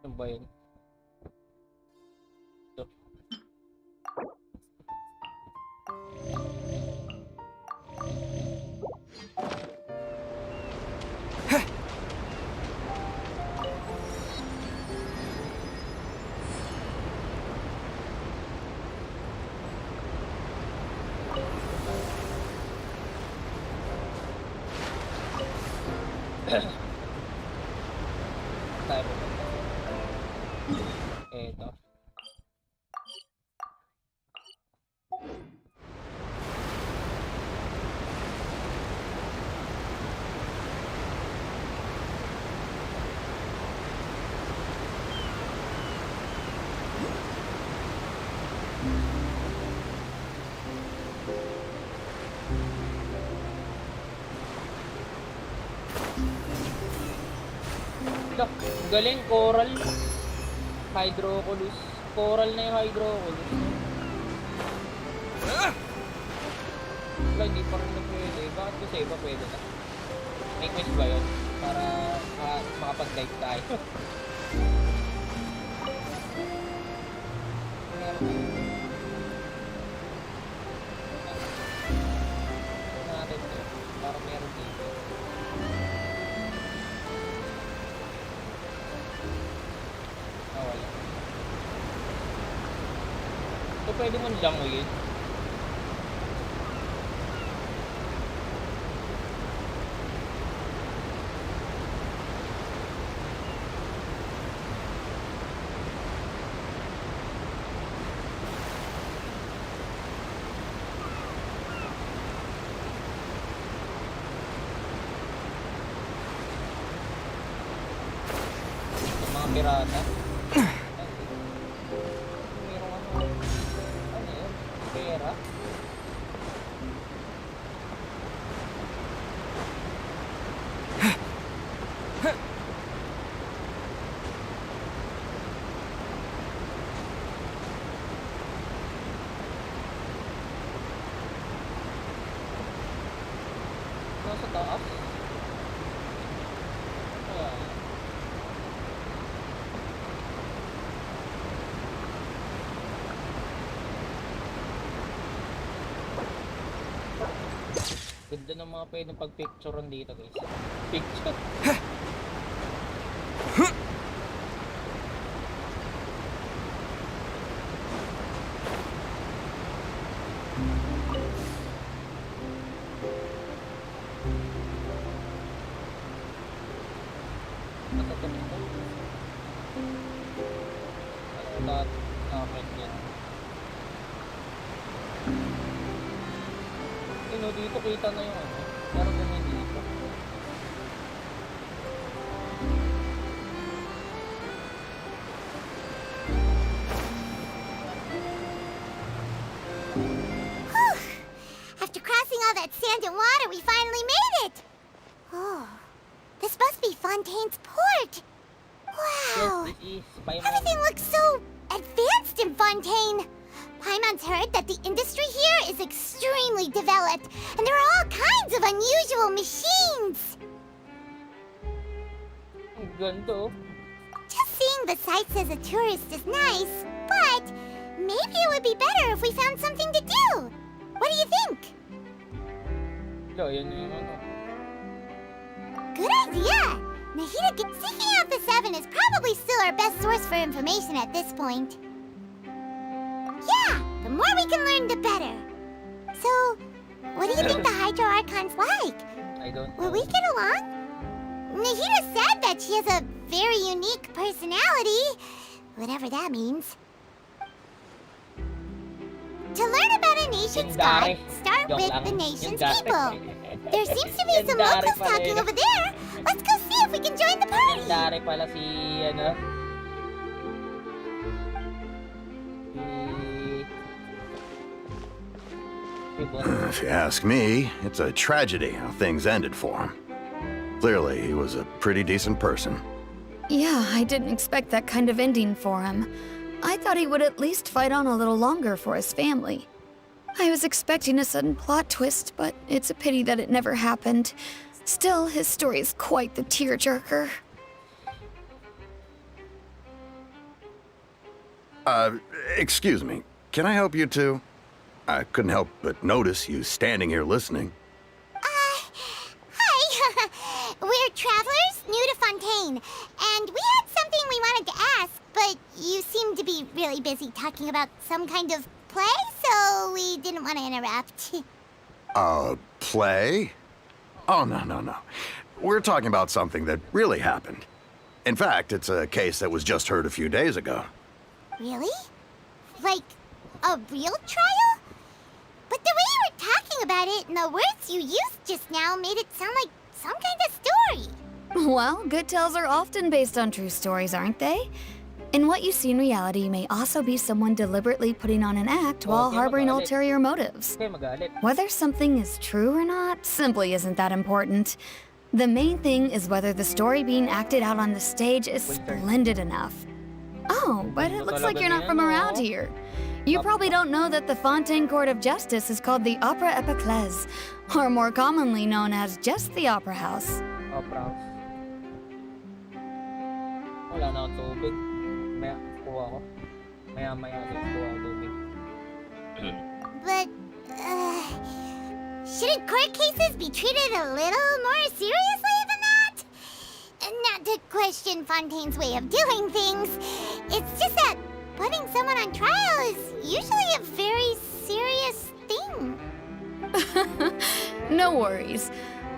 Ano ba yun? Ito. Tayo po. Eto. Galing, coral. Hydroculus. Coral na yung hydroculus. Wala, hindi pa rin na pwede. Bakit ko sa iba pwede na? May quest ba yun? Para makapag-dive tayo. Natin to. Para meron dito. Wala. So, pwede mo languyin. Sa mga pirata. Pera. Nasa taas. Ayan. Ganda ng mga pwedeng pagpicturean dito guys. Picture. Natutulog ko. Lahat nakakit yan. Dito kita na yung ano. Meron ganyan dito. After crossing all that sand and water, we finally made it! Oh, this must be Fontaine's port! Wow! Yes, this is Paimon. Everything looks so advanced in Fontaine! Paimon's heard that the industry here is extremely developed, and there are all kinds of unusual machines! Ang ganda oh. Just seeing the sights as a tourist is nice, but maybe it would be better if we found something to do! What do you think? Wala, yan yung ano. Good idea! Seeking out the Seven is probably still our best source for information at this point. Yeah, the more we can learn, the better. So, what do you think the Hydro Archon's like? I don't know. Will we get along? Nahida said that she has a very unique personality, whatever that means. To learn about a nation's god, start Joke with lang. the nation's Yung people. There seems to be some Yung locals pala talking yun. over there. Let's go see if we can join the party. Legendary pala si ano. Si Boss. If you ask me, it's a tragedy how things ended for him. Clearly, he was a pretty decent person. Yeah, I didn't expect that kind of ending for him. I thought he would at least fight on a little longer for his family. I was expecting a sudden plot twist, but it's a pity that it never happened. Still, his story is quite the tearjerker. Excuse me. Can I help you two? I couldn't help but notice you standing here listening. Hi. We're travelers new to Fontaine, and we had something we wanted to ask, but you seemed to be really busy talking about some kind of play, so we didn't want to interrupt. Play? Oh, no. We're talking about something that really happened. In fact, it's a case that was just heard a few days ago. Really? Like, a real trial? But the way you were talking about it and the words you used just now made it sound like some kind of story. Well, good tales are often based on true stories, aren't they? And what you see in reality may also be someone deliberately putting on an act while Okay, harboring magalit. ulterior motives. Okay, magalit. Whether something is true or not simply isn't that important. The main thing is whether the story being acted out on the stage is splendid enough. Oh, but it looks like you're not from around here. You probably don't know that the Fontaine Court of Justice is called the Opera Epiclese, or more commonly known as just the Opera House. Opera House. Wala na akong tubig. Maya, kuha ko. Maya, guys, kuha ko tubig. But, shouldn't court cases be treated a little more seriously than that? Not to question Fontaine's way of doing things. It's just that putting someone on trial is usually a very serious thing. No worries.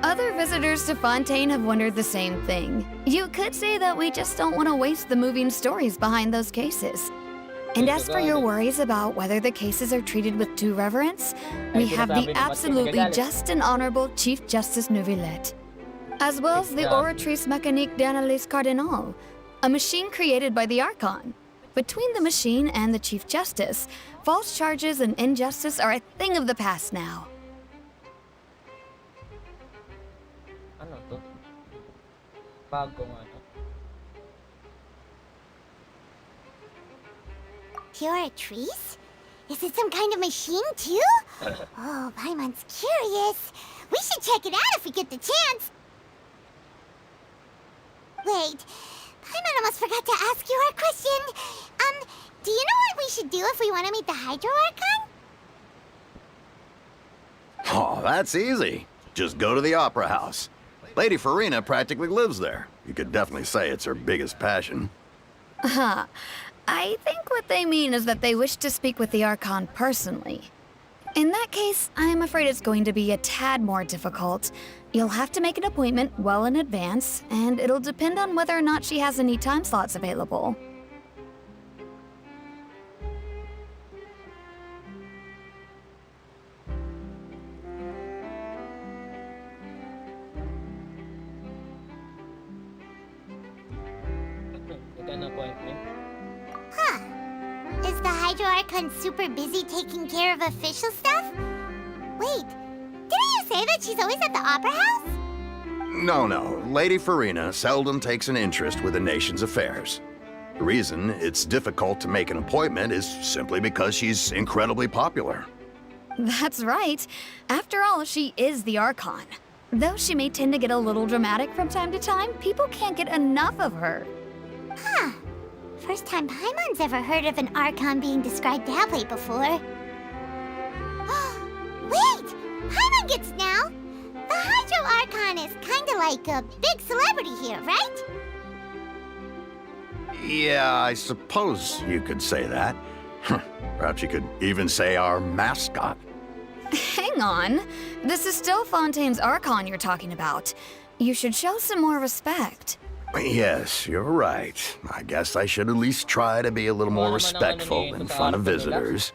Other visitors to Fontaine have wondered the same thing. You could say that we just don't want to waste the moving stories behind those cases. And as for your worries about whether the cases are treated with due reverence, we have the absolutely just and honorable Chief Justice Neuvillette, as well as the Oratrice Mécanique d'Analyse Cardinal, a machine created by the Archon. Between the machine and the Chief Justice, false charges and injustice are a thing of the past now. Ano to? Bago nga to. Oratrice? Is it some kind of machine, too? Oh, Paimon's curious. We should check it out if we get the chance. Wait, Paimon almost forgot to ask you our question. Do you know what we should do if we want to meet the Hydro Archon? Oh, that's easy. just go to the Opera House. Lady Farina practically lives there. You could definitely say it's her biggest passion. Huh. I think what they mean is that they wish to speak with the Archon personally. In that case, I'm afraid it's going to be a tad more difficult. You'll have to make an appointment well in advance, and it'll depend on whether or not she has any time slots available. Make an appointment. Huh. Is the Hydro Archon super busy taking care of official stuff? Wait, didn't you say that she's always at the Opera House? No. Lady Farina seldom takes an interest with the nation's affairs. The reason it's difficult to make an appointment is simply because she's incredibly popular. That's right. After all, she is the Archon. Though she may tend to get a little dramatic from time to time, people can't get enough of her. Huh. First time Paimon's ever heard of an Archon being described that way before. Wait! Paimon gets now! The Hydro Archon is kinda like a big celebrity here, right? Yeah, I suppose you could say that. Perhaps you could even say our mascot. Hang on. This is still Fontaine's Archon you're talking about. You should show some more respect. Yes, you're right. I guess I should at least try to be a little more respectful in front of visitors.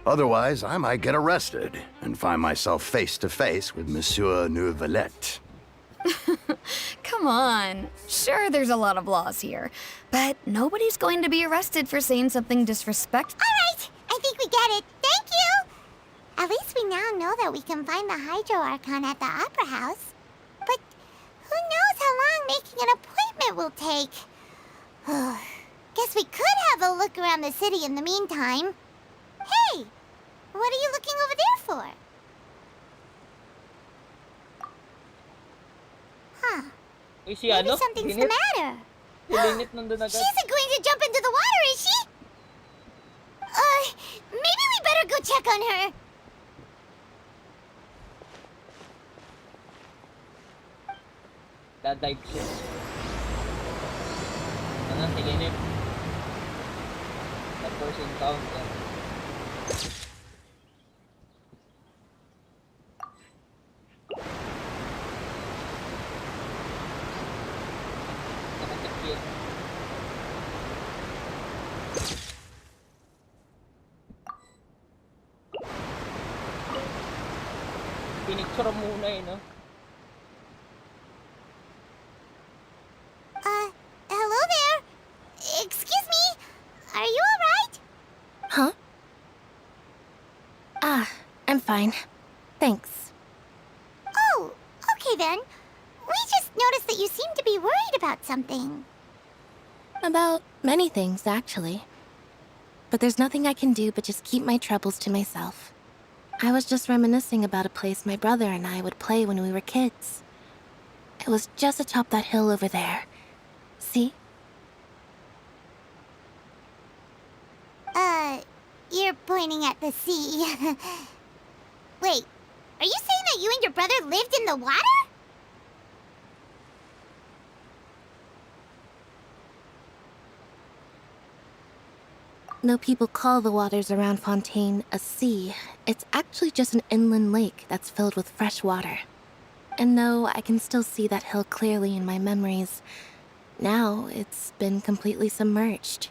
Otherwise, I might get arrested and find myself face to face with Monsieur Neuvillette. Come on. Sure, there's a lot of laws here, but nobody's going to be arrested for saying something disrespectful. All right, I think we get it. Thank you! At least we now know that we can find the Hydro Archon at the Opera House. But who knows how long making an appointment will take? Guess we could have a look around the city in the meantime. Hey! What are you looking over there for? Huh. Uy, si Maybe ano? something's the Linit? matter. Si Linit nandun She agad. isn't going to jump into the water, is she? Maybe we better go check on her. Dadive siya. Ano, si Linit. That person counter. Nakatikit. Pinicture muna eh, no? Hello there. Excuse me. Are you alright? Huh? I'm fine. Thanks. Oh, okay then. We just noticed that you seem to be worried about something. About many things, actually. But there's nothing I can do but just keep my troubles to myself. I was just reminiscing about a place my brother and I would play when we were kids. It was just atop that hill over there. See? You're pointing at the sea. Wait, are you saying that you and your brother lived in the water? Though people call the waters around Fontaine a sea, it's actually just an inland lake that's filled with fresh water. And though I can still see that hill clearly in my memories, now it's been completely submerged.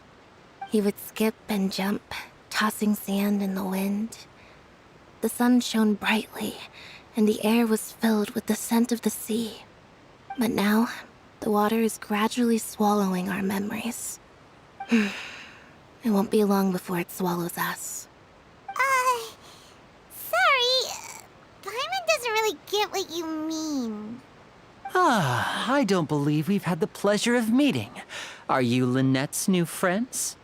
He would skip and jump, tossing sand in the wind. The sun shone brightly, and the air was filled with the scent of the sea. But now, the water is gradually swallowing our memories. It won't be long before it swallows us. Sorry. Paimon doesn't really get what you mean. I don't believe we've had the pleasure of meeting. Are you Lynette's new friends?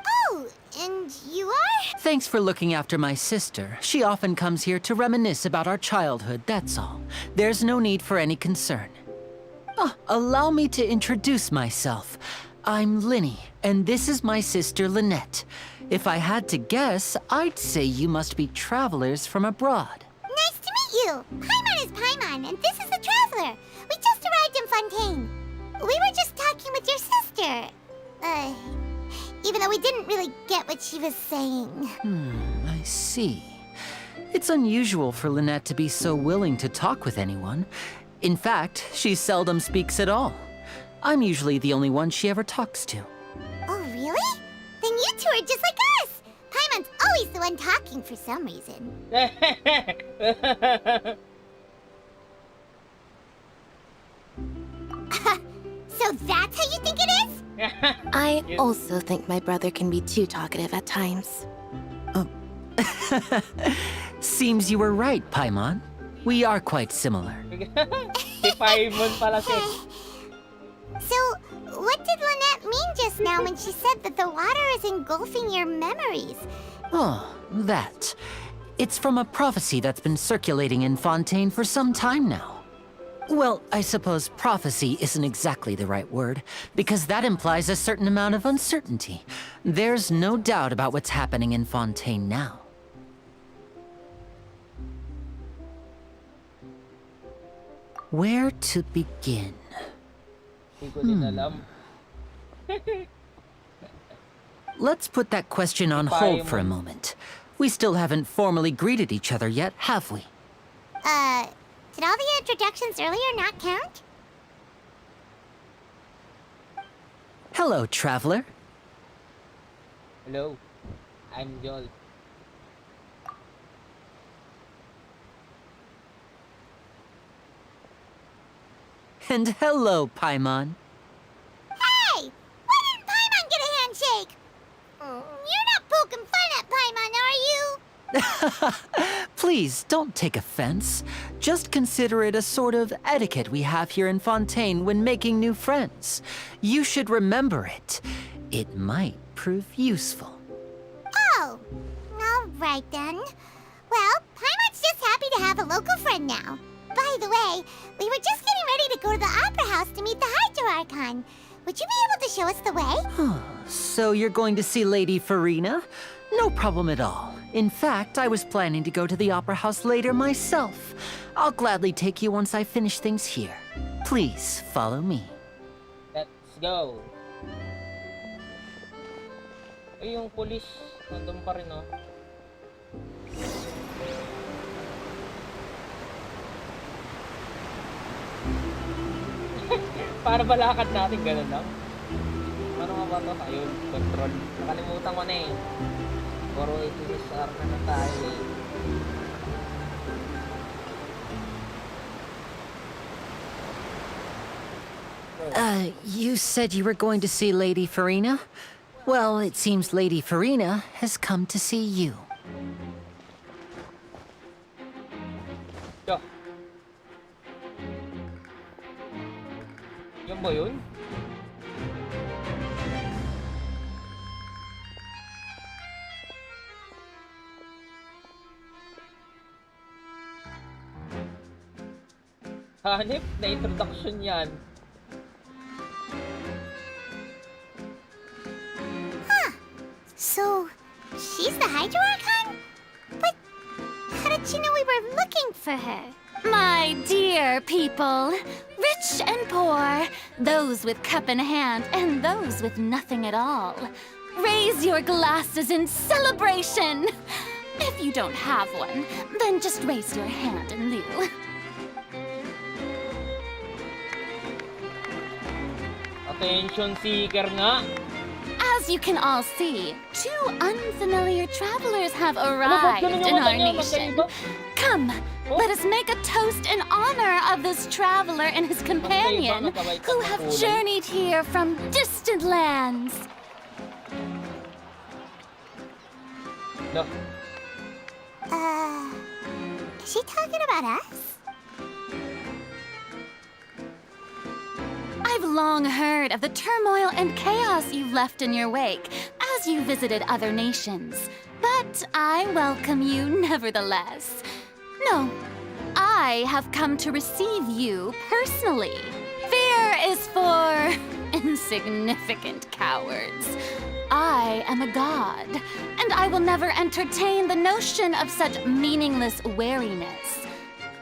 Oh, and you are? Thanks for looking after my sister. She often comes here to reminisce about our childhood, that's all. There's no need for any concern. Allow me to introduce myself. I'm Linny, and this is my sister Lynette. If I had to guess, I'd say you must be travelers from abroad. Nice to meet you. Paimon is Paimon, and this is the Traveler. We just arrived in Fontaine. We were just talking with your sister. Even though we didn't really get what she was saying. I see. It's unusual for Lynette to be so willing to talk with anyone. In fact, she seldom speaks at all. I'm usually the only one she ever talks to. Oh, really? Then you two are just like us! Paimon's always the one talking for some reason. So that's how you think it is? I also think my brother can be too talkative at times. Seems you were right, Paimon. We are quite similar. Si Paimon pala si... So, what did Lynette mean just now when she said that the water is engulfing your memories? Oh, that. It's from a prophecy that's been circulating in Fontaine for some time now. Well, I suppose prophecy isn't exactly the right word, because that implies a certain amount of uncertainty. There's no doubt about what's happening in Fontaine now. Where to begin? Hindi ko din alam. Let's put that question on hold for a moment. We still haven't formally greeted each other yet, have we? Did all the introductions earlier not count? Hello, traveler. Hello, I'm Joel. And hello, Paimon. Hey! Why didn't Paimon get a handshake? You're not poking fun at Paimon, are you? Please, don't take offense. Just consider it a sort of etiquette we have here in Fontaine when making new friends. You should remember it. It might prove useful. Oh, all right then. Well, Paimon's just happy to have a local friend now. By the way, we were just getting ready to go to the Opera House to meet the Hydro Archon. Would you be able to show us the way? So you're going to see Lady Farina? No problem at all. In fact, I was planning to go to the Opera House later myself. I'll gladly take you once I finish things here. Please, follow me. Let's go. Ay, yung police, nandun pa rin, oh. Para balakad natin, ganun lang. Ano nga ba ito? Ayun, control. Nakalimutan ko na eh. Puro HSR na tayo eh. You said you were going to see Lady Farina? Well, it seems Lady Farina has come to see you. Yo. Yan ba yun? Hanip na introduction yan. So, she's the Hydro Archon? But how did she know we were looking for her? My dear people, rich and poor, those with cup in hand and those with nothing at all, raise your glasses in celebration. If you don't have one, then just raise your hand in lieu. Attention seeker nga. As you can all see, two unfamiliar travelers have arrived in our nation. Come, let us make a toast in honor of this traveler and his companion who have journeyed here from distant lands. No. Is she talking about us? I've long heard of the turmoil and chaos you've left in your wake as you visited other nations. But I welcome you nevertheless. No, I have come to receive you personally. Fear is for insignificant cowards. I am a god, and I will never entertain the notion of such meaningless wariness.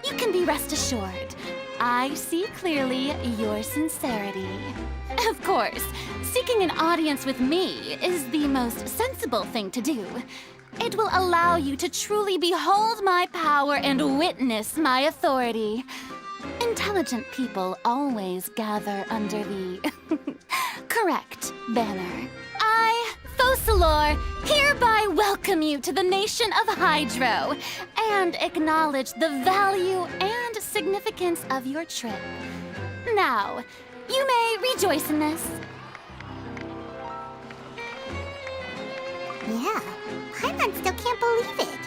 You you can be rest assured. I see clearly your sincerity. Of course, seeking an audience with me is the most sensible thing to do. It will allow you to truly behold my power and witness my authority. Intelligent people always gather under the correct banner. I, Focalor, hereby welcome you to the nation of Hydro and acknowledge the value and significance of your trip. Now, you may rejoice in this. Yeah, Paimon still can't believe it.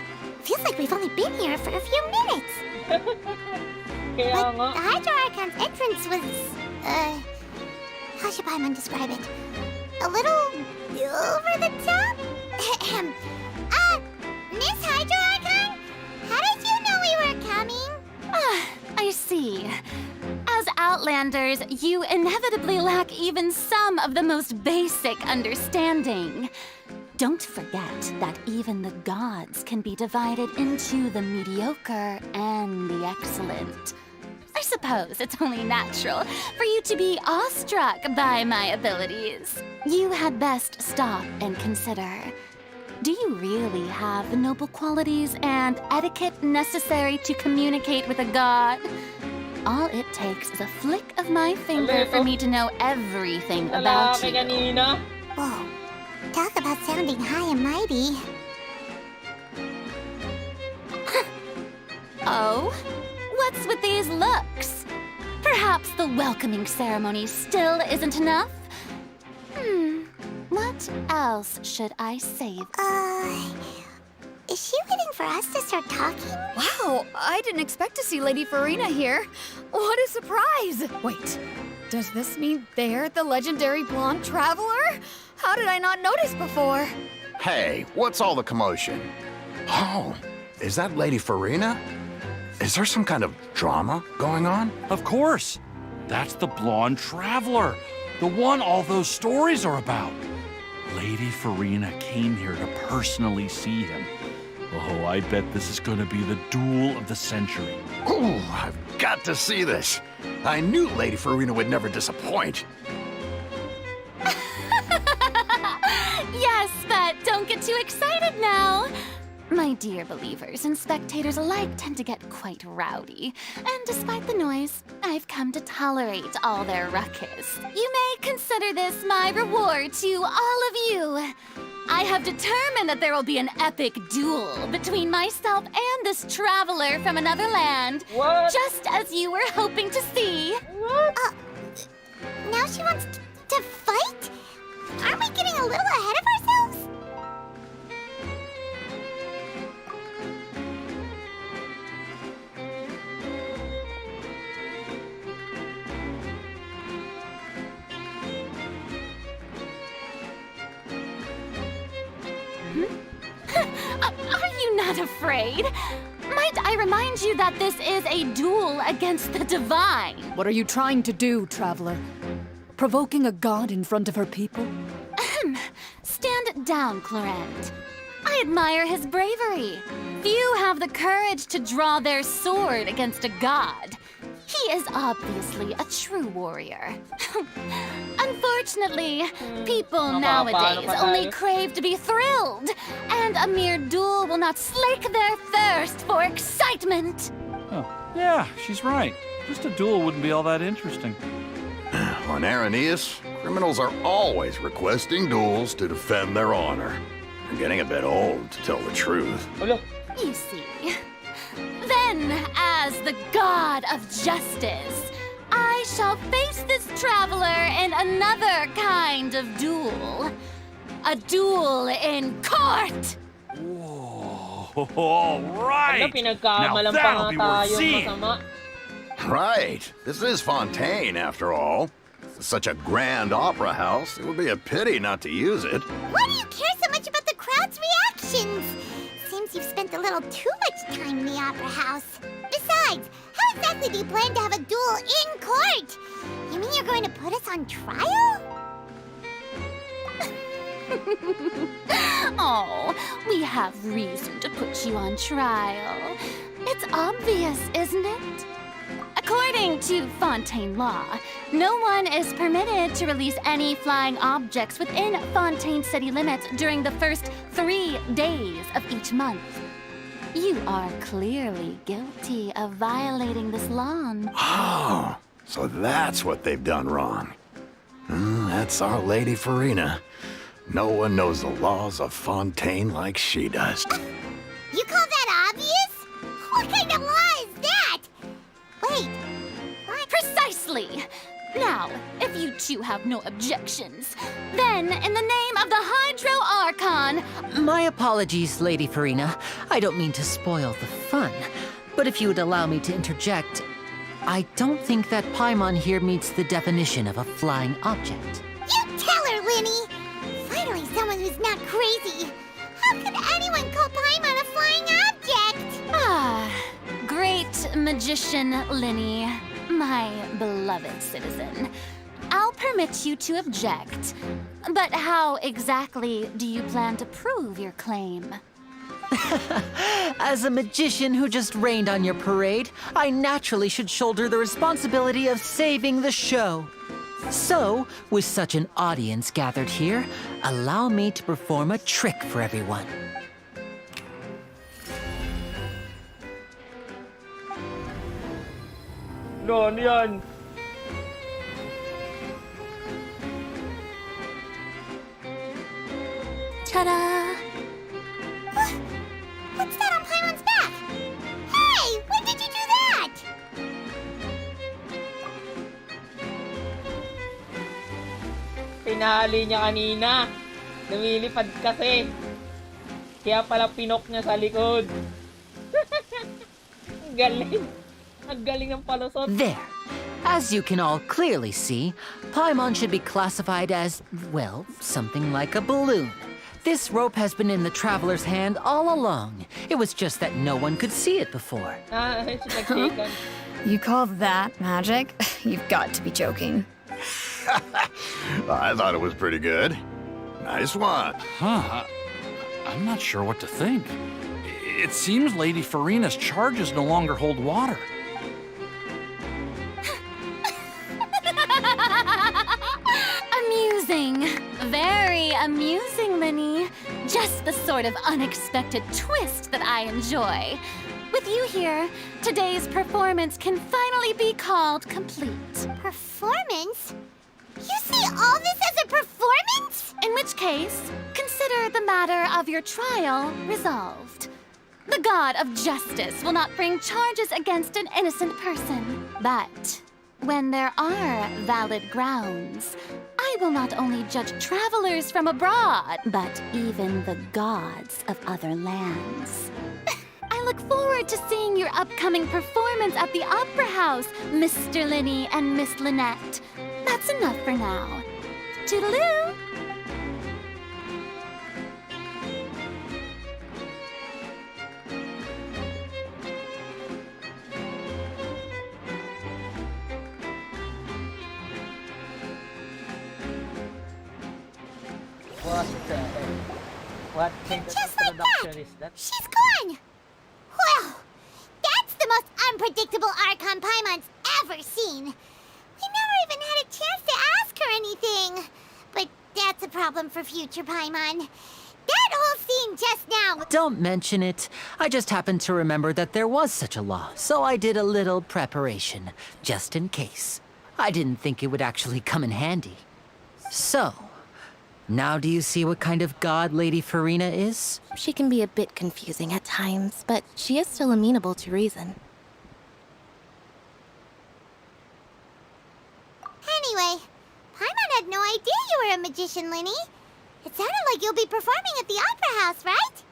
Feels like we've only been here for a few minutes. Kaya But nga. the Hydro Archon's entrance was, how should Paimon describe it? A little over the top? Miss Hydro Archon? How did you know we were coming? I see. As Outlanders, you inevitably lack even some of the most basic understanding. Don't forget that even the gods can be divided into the mediocre and the excellent. I suppose it's only natural for you to be awestruck by my abilities. You had best stop and consider. Do you really have the noble qualities and etiquette necessary to communicate with a god? All it takes is a flick of my finger for me to know everything about Lalaki you. kanina. Whoa, talk about sounding high and mighty. Oh? What's with these looks? Perhaps the welcoming ceremony still isn't enough? What else should I save? Is she waiting for us to start talking? Wow, I didn't expect to see Lady Farina here. What a surprise! Wait, does this mean they're the legendary blonde traveler? How did I not notice before? Hey, what's all the commotion? Oh, is that Lady Farina? Is there some kind of drama going on? Of course. That's the blonde traveler. The one all those stories are about. Lady Farina came here to personally see him. Oh, I bet this is going to be the duel of the century. Ooh, I've got to see this. I knew Lady Farina would never disappoint. Yes, but don't get too excited now. My dear believers and spectators alike tend to get quite rowdy, and despite the noise, I've come to tolerate all their ruckus. You may consider this my reward to all of you. I have determined that there will be an epic duel between myself and this traveler from another land, What? just as you were hoping to see. Now she wants to fight? Aren't we getting a little ahead of ourselves? Are you not afraid? Might I remind you that this is a duel against the divine? What are you trying to do, traveler? Provoking a god in front of her people? Stand down, Clorent. I admire his bravery. Few have the courage to draw their sword against a god. He is obviously a true warrior. Unfortunately, people nowadays only crave to be thrilled, and a mere duel will not slake their thirst for excitement. Oh, yeah, she's right. Just a duel wouldn't be all that interesting. On Araneus, criminals are always requesting duels to defend their honor. They're getting a bit old, to tell the truth. Ulo. You see. Then, as the god of justice, I shall face this traveler in another kind of duel. A duel in court! Whoa, all right. Ano, pinagkamalan pa that'll nga be worth tayo seeing. masama. Right. This is Fontaine, after all. Such a grand opera house, it would be a pity not to use it. Why do you care so much about the crowd's reactions? Seems you've spent a little too much time in the opera house. Besides, how exactly do you plan to have a duel in court? You mean you're going to put us on trial? Oh, we have reason to put you on trial. It's obvious, isn't it? According to Fontaine law, no one is permitted to release any flying objects within Fontaine city limits during the first 3 days of each month. You are clearly guilty of violating this law. Oh, so that's what they've done wrong. That's our Lady Farina. No one knows the laws of Fontaine like she does. You call that obvious? What kind of law is that? Wait, what? Precisely! Now, if you two have no objections, then in the name of the Hydro Archon, My apologies, Lady Farina. I don't mean to spoil the fun, but if you would allow me to interject, I don't think that Paimon here meets the definition of a flying object. You tell her, Linny! Finally, someone who's not crazy. How could anyone call Paimon a flying object? Ah, great magician Linny, my beloved citizen. I'll permit you to object, but how exactly do you plan to prove your claim? As a magician who just rained on your parade, I naturally should shoulder the responsibility of saving the show. So, with such an audience gathered here, allow me to perform a trick for everyone. Ano yan? Ta-da! What's that on Paimon's back? Hey, when did you do that? Pinali niya kanina. Lumilipad kasi. Kaya pala pinok niya sa likod. Ang galing. Ang galing ng palusot. There. As you can all clearly see, Paimon should be classified as, well, something like a balloon. This rope has been in the traveler's hand all along. It was just that no one could see it before. She's like, You call that magic? You've got to be joking. I thought it was pretty good. Nice one. Huh. I'm not sure what to think. It seems Lady Farina's charges no longer hold water. Amusing. Very amusing, Linny. Just the sort of unexpected twist that I enjoy. With you here, today's performance can finally be called complete. Performance? You see all this as a performance? In which case, consider the matter of your trial resolved. The god of justice will not bring charges against an innocent person. But when there are valid grounds, I will not only judge travelers from abroad, but even the gods of other lands. I look forward to seeing your upcoming performance at the Opera House, Mr. Linny and Miss Lynette. That's enough for now. Toodaloo! What kind of Just like introduction that. is that? She's gone! Well, that's the most unpredictable Archon Paimon's ever seen. We never even had a chance to ask her anything. But that's a problem for future Paimon. That whole scene just now... Don't mention it. I just happened to remember that there was such a law, so I did a little preparation, just in case. I didn't think it would actually come in handy. So, now do you see what kind of god Lady Farina is? She can be a bit confusing at times, but she is still amenable to reason. Anyway, Paimon had no idea you were a magician, Linny. It sounded like you'll be performing at the Opera House, right?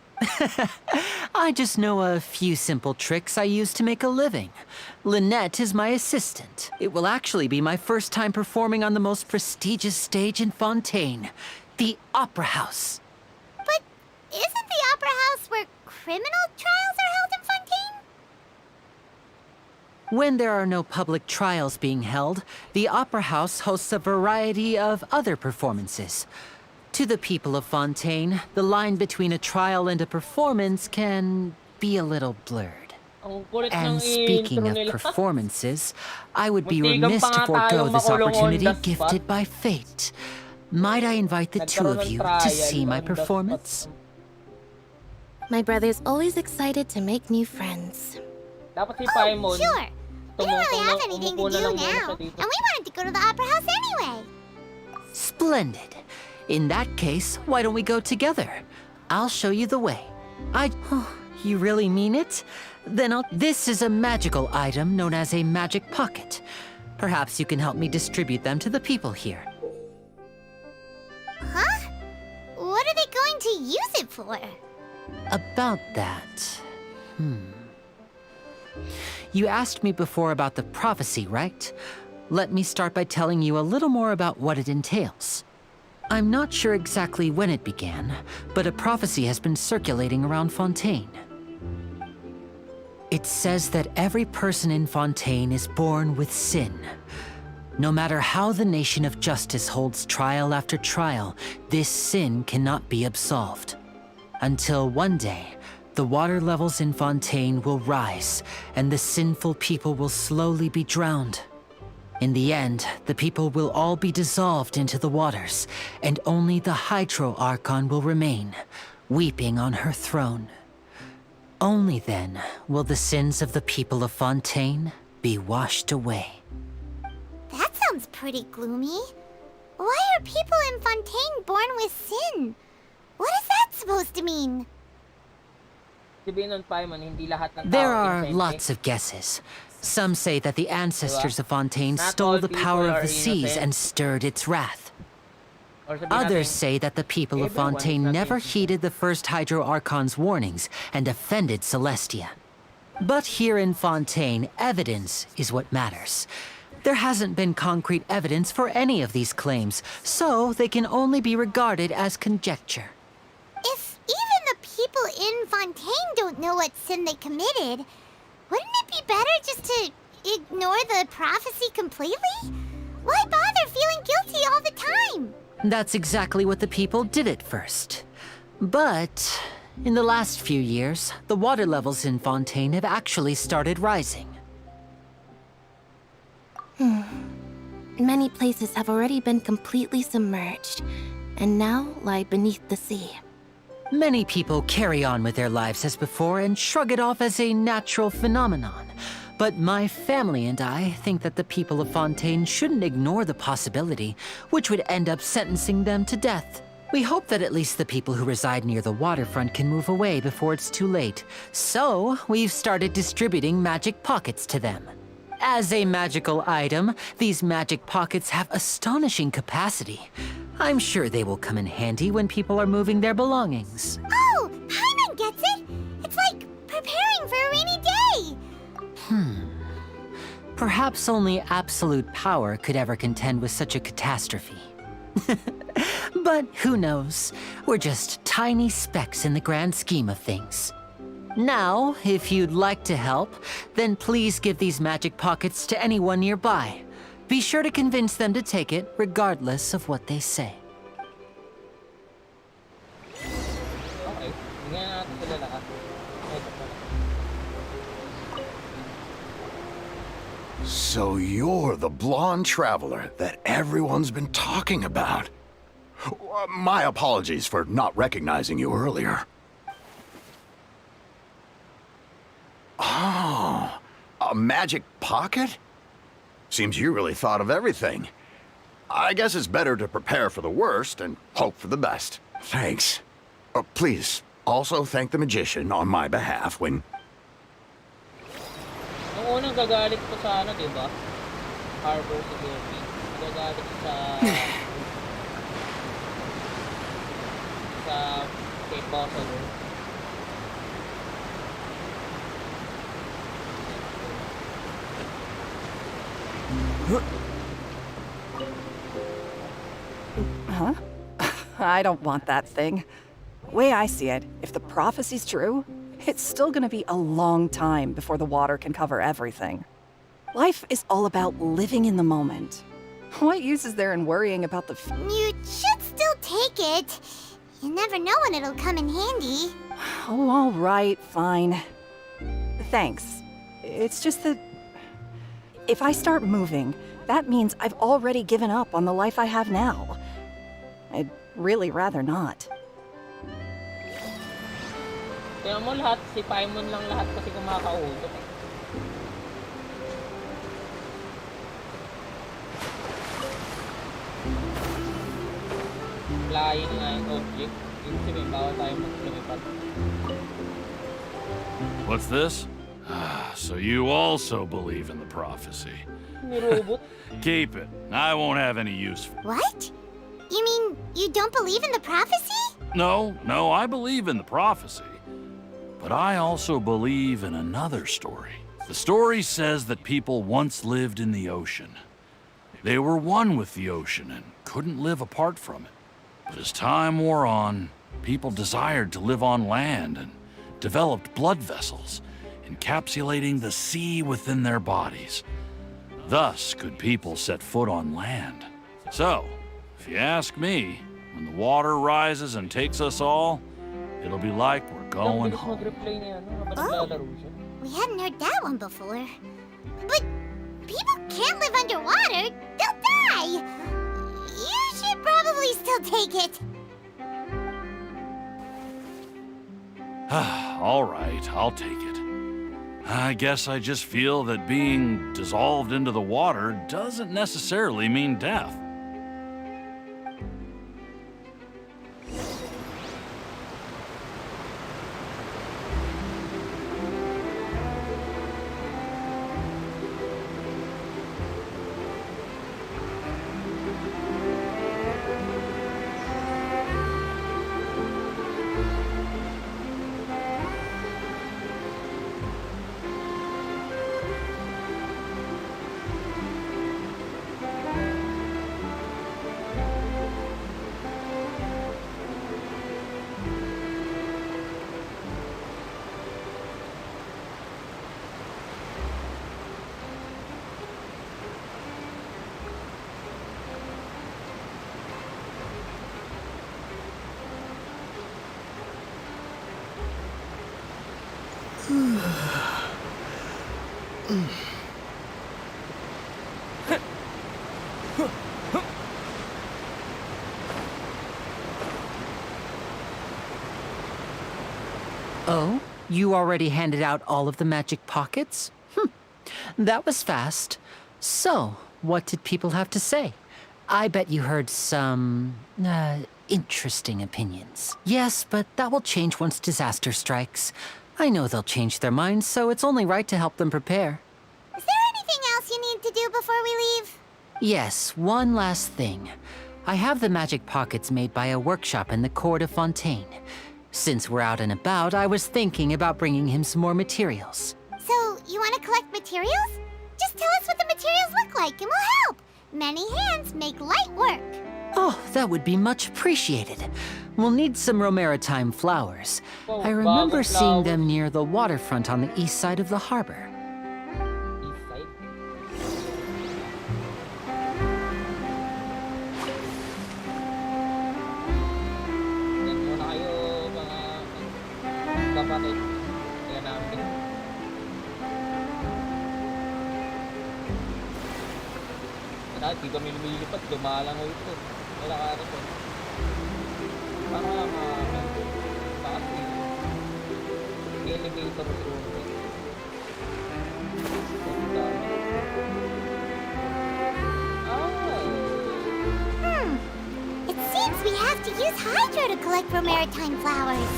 I just know a few simple tricks I use to make a living. Lynette is my assistant. It will actually be my first time performing on the most prestigious stage in Fontaine, the Opera House. But isn't the Opera House where criminal trials are held in Fontaine? When there are no public trials being held, the Opera House hosts a variety of other performances. To the people of Fontaine, the line between a trial and a performance can be a little blurred. Ang kulit And ng speaking intro of nila. performances, I would be Muntikan remiss pa to nga forego tayong this makulong on opportunity the spot. gifted by fate. Might I invite the two Nagkaroon of ng you to trial see my on the spot. performance? My brother's always excited to make new friends. Dapat si Paimon. Sure. We don't really have Umupo anything to na do lang muna now, siya dito. and we wanted to go to the opera house anyway. Splendid. In that case, why don't we go together? I'll show you the way. Oh, you really mean it? Then this is a magical item known as a magic pocket. Perhaps you can help me distribute them to the people here. Huh? What are they going to use it for? About that. You asked me before about the prophecy, right? Let me start by telling you a little more about what it entails. I'm not sure exactly when it began, but a prophecy has been circulating around Fontaine. It says that every person in Fontaine is born with sin. No matter how the nation of justice holds trial after trial, this sin cannot be absolved. Until one day, the water levels in Fontaine will rise, and the sinful people will slowly be drowned. In the end, the people will all be dissolved into the waters, and only the Hydro Archon will remain, weeping on her throne. Only then will the sins of the people of Fontaine be washed away. That sounds pretty gloomy. Why are people in Fontaine born with sin? What is that supposed to mean? Sabihin nun, Paimon, hindi lahat ng tao There are innocent. lots of guesses. Some say that the ancestors of Fontaine Not stole all the people power of are the seas innocent. and stirred its wrath. Or sabihin Others natin, say that the people of everyone is Fontaine not never innocent. heeded the first Hydro Archon's warnings and offended Celestia. But here in Fontaine, evidence is what matters. There hasn't been concrete evidence for any of these claims, so they can only be regarded as conjecture. If even the people in Fontaine don't know what sin they committed, wouldn't it be better just to ignore the prophecy completely? Why bother feeling guilty all the time? That's exactly what the people did at first. But in the last few years, the water levels in Fontaine have actually started rising. Many places have already been completely submerged, and now lie beneath the sea. Many people carry on with their lives as before and shrug it off as a natural phenomenon. But my family and I think that the people of Fontaine shouldn't ignore the possibility, which would end up sentencing them to death. We hope that at least the people who reside near the waterfront can move away before it's too late. So, we've started distributing magic pockets to them. As a magical item, these magic pockets have astonishing capacity. I'm sure they will come in handy when people are moving their belongings. Oh, Paimon gets it! It's like preparing for a rainy day! Perhaps only absolute power could ever contend with such a catastrophe. But who knows? We're just tiny specks in the grand scheme of things. Now, if you'd like to help, then please give these magic pockets to anyone nearby. Be sure to convince them to take it, regardless of what they say. Okay, bigyan natin sila lahat. Ito pala. So you're the blonde traveler that everyone's been talking about. My apologies for not recognizing you earlier. Oh, a magic pocket? Seems you really thought of everything. I guess it's better to prepare for the worst and hope for the best. Thanks. Please, also thank the magician on my behalf when... Nung unang gagalit ko sa ano, diba? Harbor Security. Gagalit sa... sa... kay Possible. Huh? I don't want that thing. Way I see it, if the prophecy's true, it's still gonna be a long time before the water can cover everything. Life is all about living in the moment. What use is there in worrying about the You should still take it. You never know when it'll come in handy. Oh, all right, fine. Thanks. It's just that if I start moving, that means I've already given up on the life I have now. I'd really rather not. Kaya mo lahat, si Paimon lang lahat kasi kumakausap eh. Flying nga yung object. Yung sabihin, bawal tayo lumipad. What's this? So you also believe in the prophecy. May robot. Keep it. I won't have any use for it. What? You mean you don't believe in the prophecy? No, I believe in the prophecy. But I also believe in another story. The story says that people once lived in the ocean. They were one with the ocean and couldn't live apart from it. But as time wore on, people desired to live on land and developed blood vessels, encapsulating the sea within their bodies. Thus could people set foot on land. So, if you ask me, when the water rises and takes us all, it'll be like we're going home. We hadn't heard that one before. But people can't live underwater. They'll die. You should probably still take it. All right, I'll take it. I guess I just feel that being dissolved into the water doesn't necessarily mean death. Oh, you already handed out all of the magic pockets? That was fast. So, what did people have to say? I bet you heard some, interesting opinions. Yes, but that will change once disaster strikes. I know they'll change their minds, so it's only right to help them prepare. Is there anything else you need to do before we leave? Yes, one last thing. I have the magic pockets made by a workshop in the court of Fontaine. Since we're out and about, I was thinking about bringing him some more materials. So, you want to collect materials? Just tell us what the materials look like and we'll help. Many hands make light work. Oh, that would be much appreciated. We'll need some Romaritime flowers. I remember seeing them near the waterfront on the east side of the harbor. East side? Yan muna kayo mga kapatid. Kaya namin. Dahil di kami lumilipat, dumalang ko ito. Wala ka rin ito. Para kasi elevator room. It seems we have to use Hydro to collect Romaritime flowers.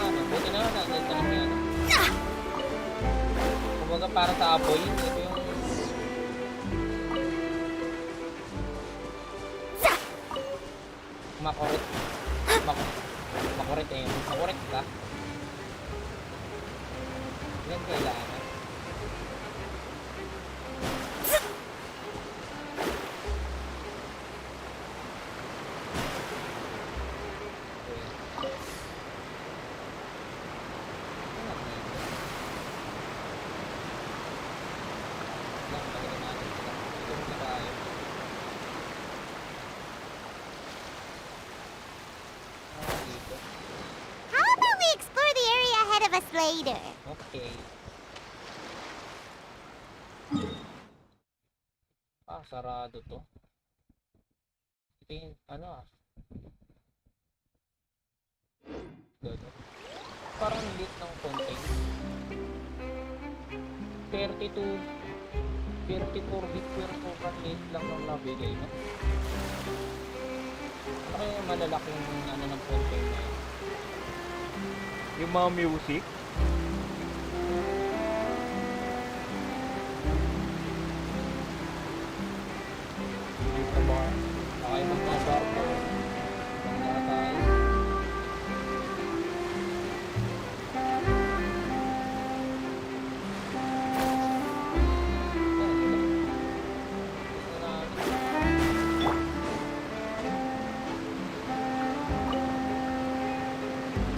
Mabuti na, nakita namin yan. Kumbaga para sa apoy, ito yung makurit eh, makurit ka. Yan kailangan. later. Okay. Sarado to. Ito yung, Gano. Parang lit ng konti. 32, 34 bit per sobrang lit lang ng nabigay, no? Ano kaya yung malalaking ng konti na yun? Yung mga music? Dito ba? Okay, magkabar po. Magkaka tayo.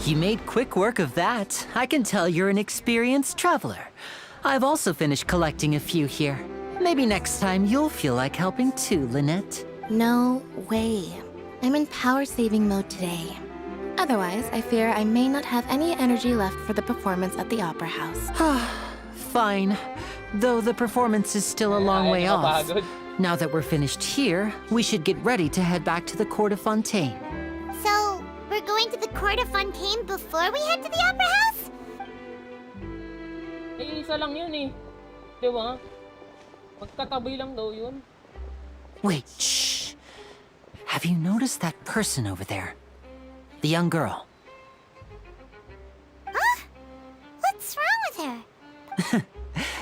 You made quick work of that. I can tell you're an experienced traveler. I've also finished collecting a few here. Maybe next time you'll feel like helping too, Lynette. No way. I'm in power-saving mode today. Otherwise, I fear I may not have any energy left for the performance at the Opera House. Fine. Though the performance is still a long way off. Now that we're finished here, we should get ready to head back to the Court of Fontaine. So, we're going to the Court of Fontaine before we head to the Opera House? Eh, isa lang yun eh. Diba? Magkatabi lang daw yun. Wait, shh. Have you noticed that person over there? The young girl. Huh? What's wrong with her?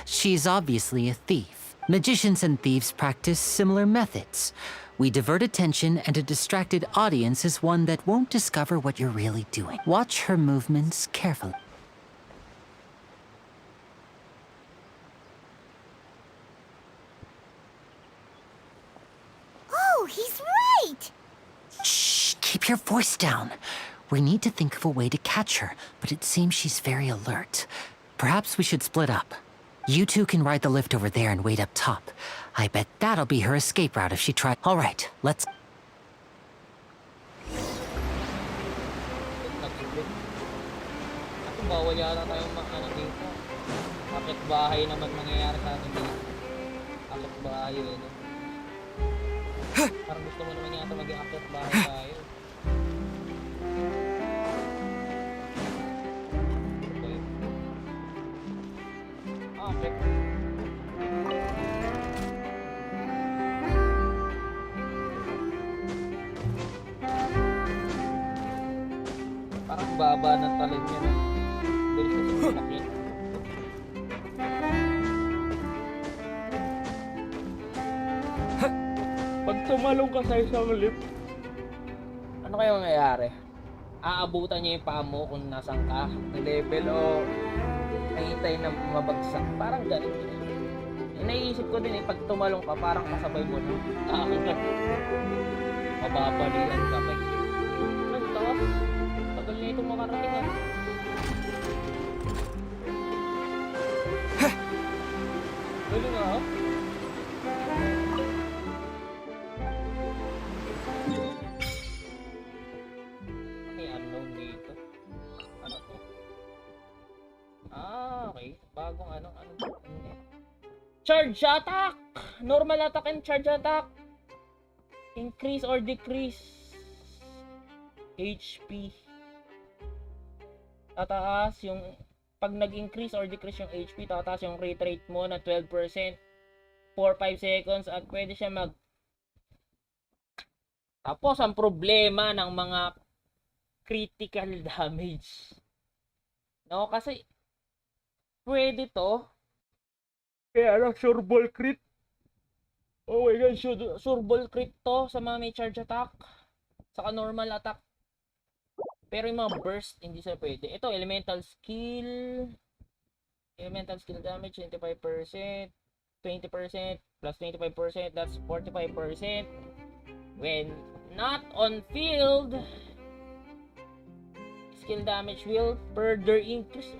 She's obviously a thief. Magicians and thieves practice similar methods. We divert attention, and a distracted audience is one that won't discover what you're really doing. Watch her movements carefully. Oh, he's right! Shh, keep your voice down. We need to think of a way to catch her, but it seems she's very alert. Perhaps we should split up. You two can ride the lift over there and wait up top. I bet that'll be her escape route if she tries. All right, let's... Ako bawal yata tayong dito. Akit bahay naman mangyayari sa atin dito. Akit bahay eh, no? Parang gusto mo naman yata maging akit bahay tayo. Okay. Parang baba ng talon niya, no? Bilis na siya malaki. Pag tumalong ka sa isang lift, ano kaya mangyayari? Aabutan niya yung paa mo kung nasan ka na level o nahintay na mabagsak. Parang ganun. Naiisip ko din pag tumalong ka, parang kasabay mo na. Kakakigat. Mababalian ka. Nagtawas. Tagal na itong makarating ah. Galing ah. May unknown dito. Ano to? Okay. Bagong ano. Charge attack! Normal attack and charge attack. Increase or decrease HP. Tataas yung pag nag-increase or decrease yung HP, tataas yung rate mo na 12% for 5 seconds at pwede siya mag... Tapos ang problema ng mga critical damage. No, kasi pwede to. Kaya lang, sure ball crit. Oh my god, sure ball crit to sa mga may charge attack. Saka normal attack. Pero yung mga burst, hindi siya pwede. Ito, elemental skill. Elemental skill damage, 25%. 20%, plus 25%, that's 45%. When not on field, skill damage will further increase.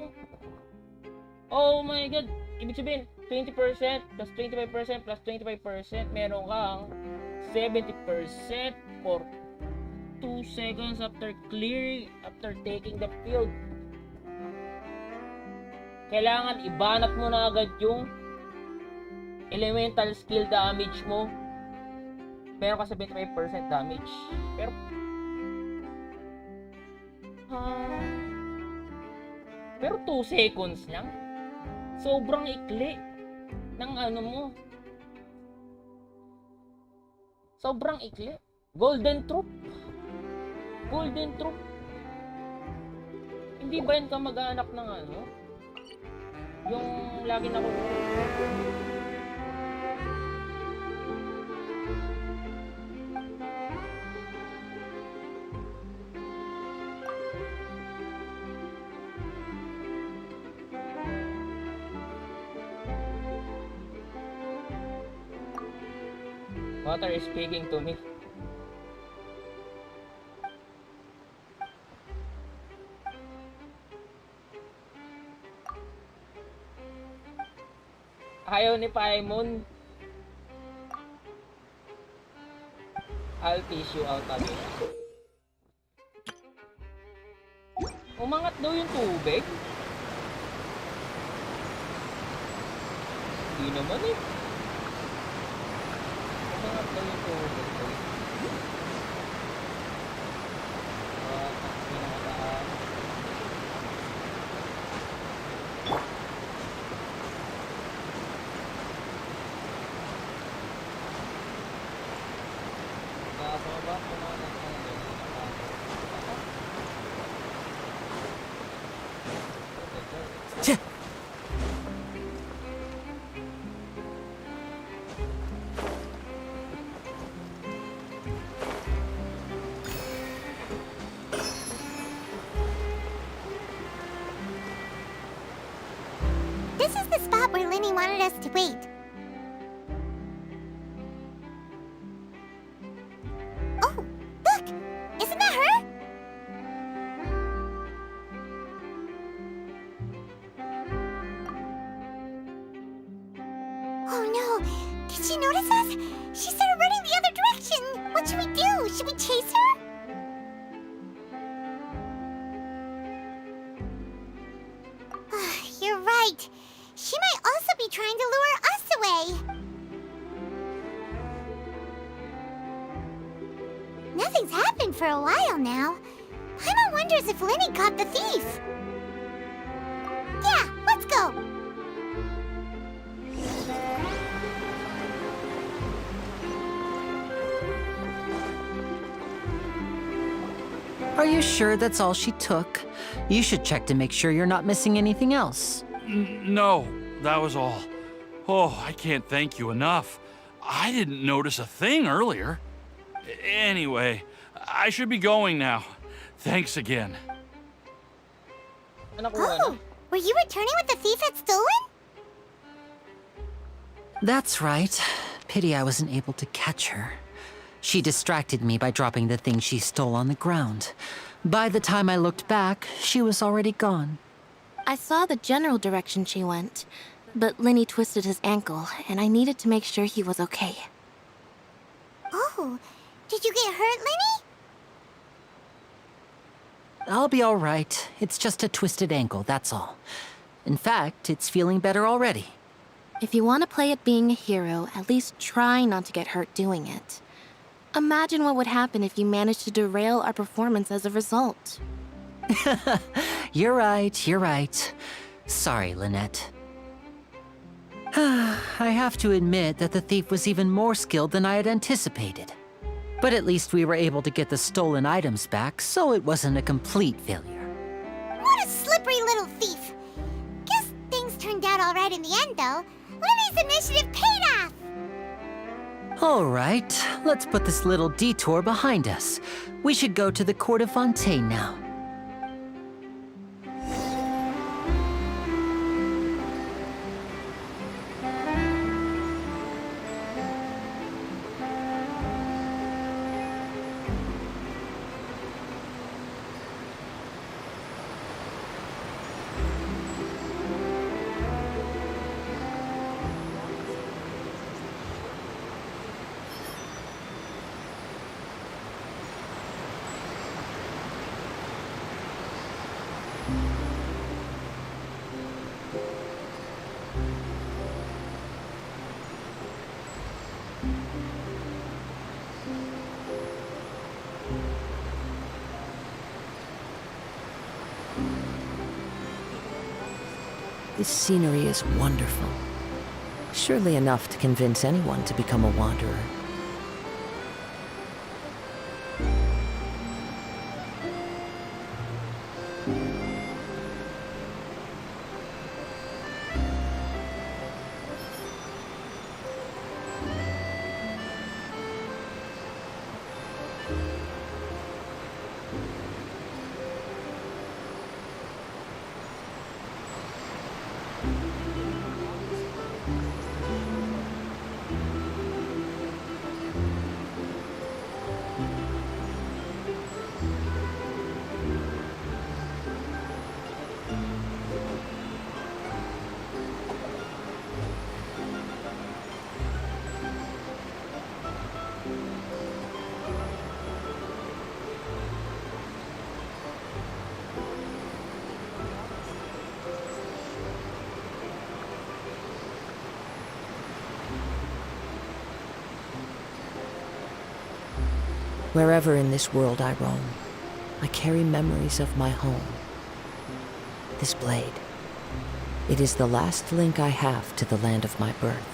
Oh my god, ibig sabihin, 20% plus 25% plus 25%, meron kang 70% for 2 seconds after taking the field. kailangan ibanat mo na agad yung elemental skill damage mo. Meron ka 75% damage. Pero 2 seconds lang. Sobrang ikli ng ano mo. Sobrang ikli. Golden Troop. Hindi ba yun kamag-anak ng ano? Yung lagi na Water is speaking to me. Ayaw ni Paimon. I'll fish you out again. Umangat daw yung tubig. Hindi naman eh. Umangat daw yung tubig. Pinakataan. This is the spot where Linny wanted us to wait. Oh, look! Isn't that her? Oh no! Did she notice us? She started running the other direction! What should we do? Should we chase her? You're right. She might also be trying to lure us away. Nothing's happened for a while now. Paimon wonders if Linny caught the thief. Yeah, let's go. Are you sure that's all she took? You should check to make sure you're not missing anything else. No, that was all. Oh, I can't thank you enough. I didn't notice a thing earlier. Anyway, I should be going now. Thanks again. Oh, were you returning what the thief had stolen? That's right. Pity I wasn't able to catch her. She distracted me by dropping the thing she stole on the ground. By the time I looked back, she was already gone. I saw the general direction she went, but Linny twisted his ankle, and I needed to make sure he was okay. Oh, did you get hurt, Linny? I'll be all right. It's just a twisted ankle, that's all. In fact, it's feeling better already. If you want to play at being a hero, at least try not to get hurt doing it. Imagine what would happen if you managed to derail our performance as a result. You're right. Sorry, Lynette. I have to admit that the thief was even more skilled than I had anticipated. But at least we were able to get the stolen items back, so it wasn't a complete failure. What a slippery little thief. Guess things turned out all right in the end, though. Linny's initiative paid off! All right, let's put this little detour behind us. We should go to the Court of Fontaine now. This scenery is wonderful. Surely enough to convince anyone to become a wanderer. Wherever in this world I roam, I carry memories of my home. This blade, it is the last link I have to the land of my birth.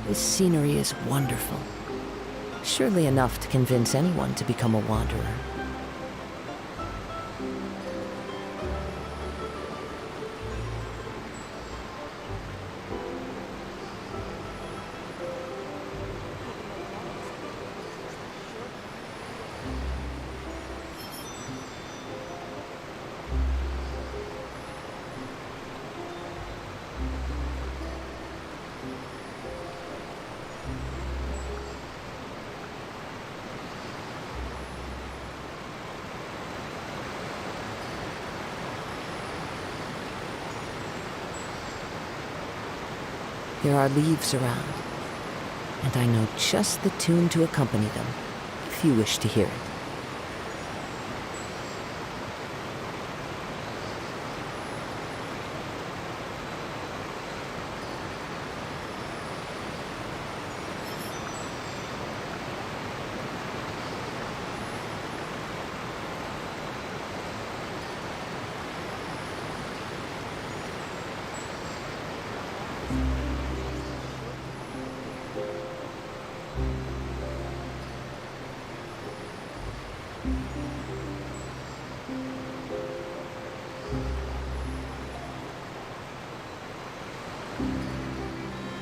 This scenery is wonderful. Surely enough to convince anyone to become a wanderer. There are leaves around, and I know just the tune to accompany them, if you wish to hear it.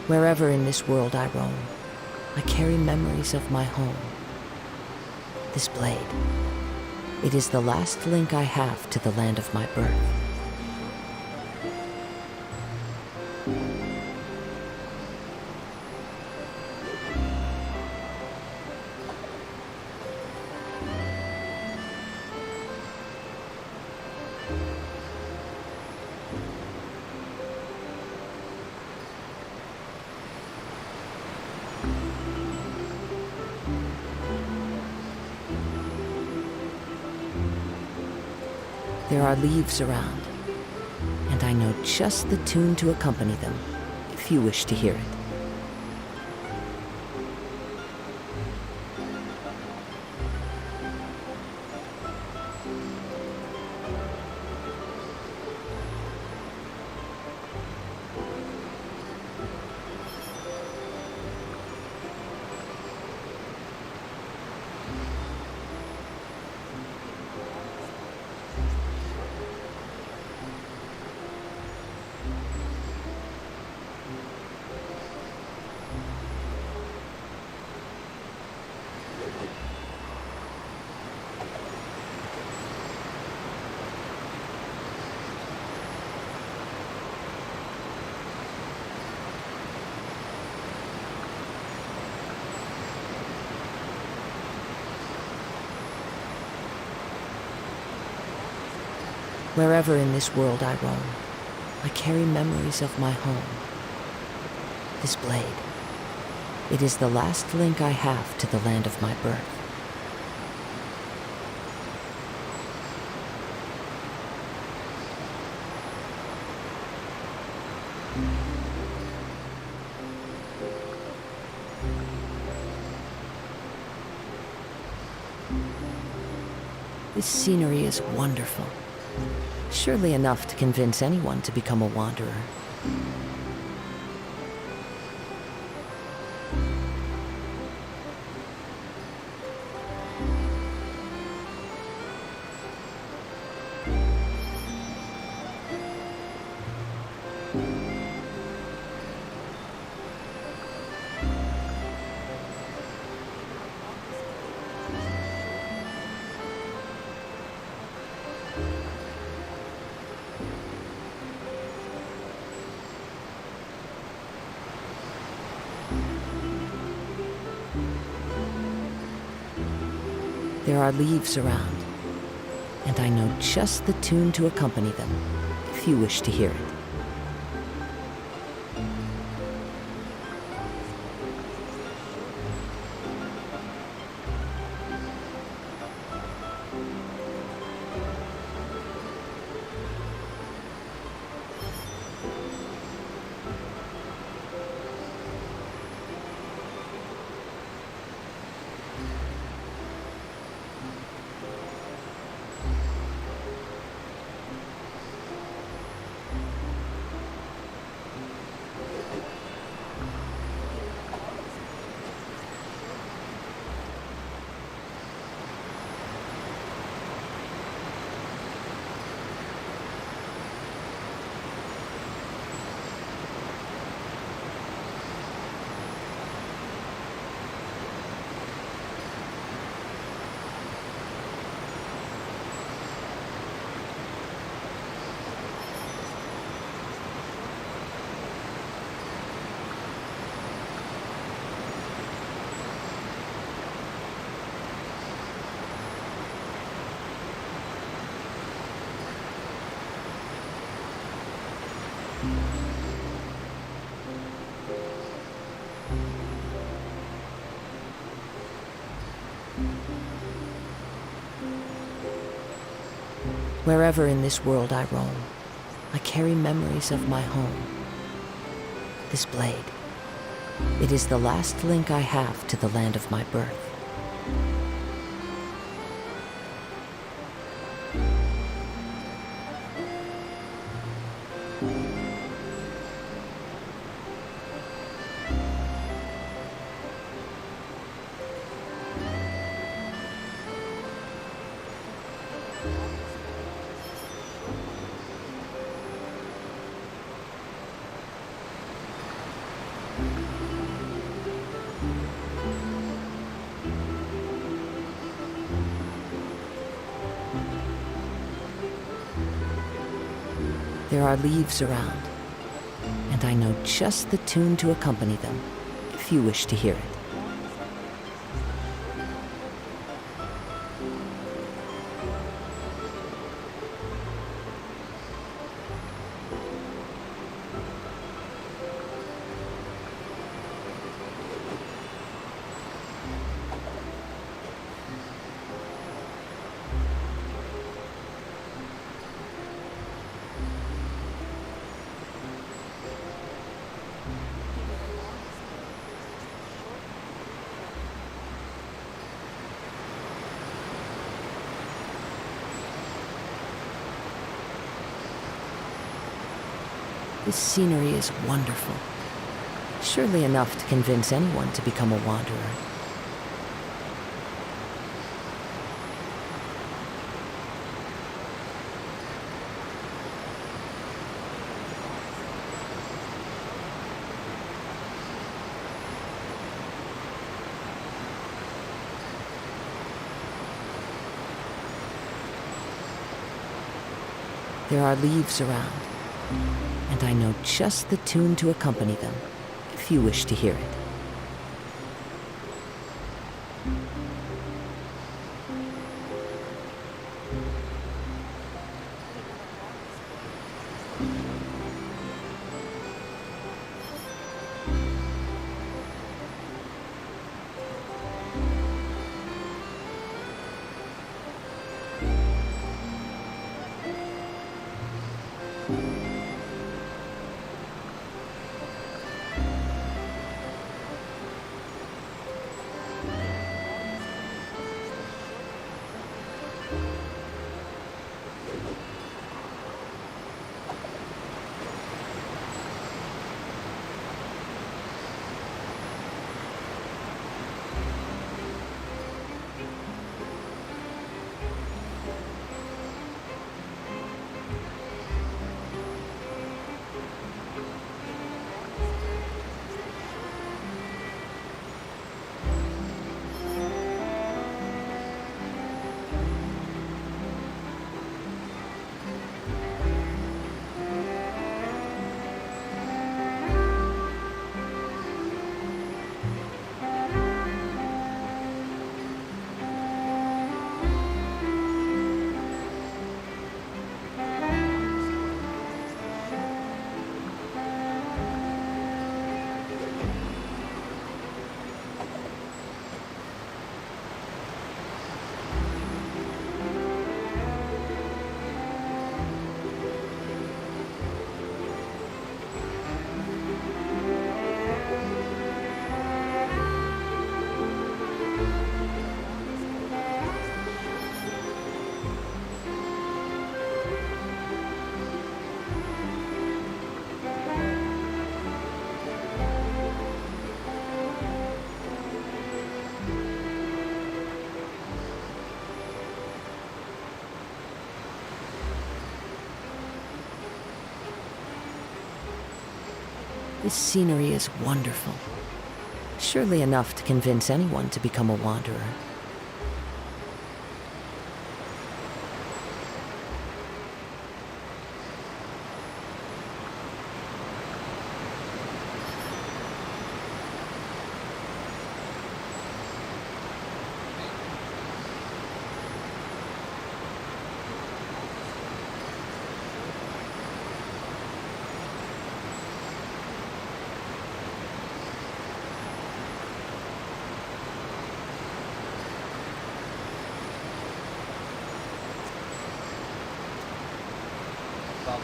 Wherever in this world I roam, I carry memories of my home. This blade, it is the last link I have to the land of my birth. There are leaves around, and I know just the tune to accompany them, if you wish to hear it. Wherever in this world I roam, I carry memories of my home. This blade, it is the last link I have to the land of my birth. This scenery is wonderful. Surely enough to convince anyone to become a wanderer. There are leaves around, and I know just the tune to accompany them, if you wish to hear it. Wherever in this world I roam, I carry memories of my home. This blade, it is the last link I have to the land of my birth. There are leaves around, and I know just the tune to accompany them, if you wish to hear it. This scenery is wonderful. Surely enough to convince anyone to become a wanderer. There are leaves around, and I know just the tune to accompany them, if you wish to hear it. This scenery is wonderful. Surely enough to convince anyone to become a wanderer.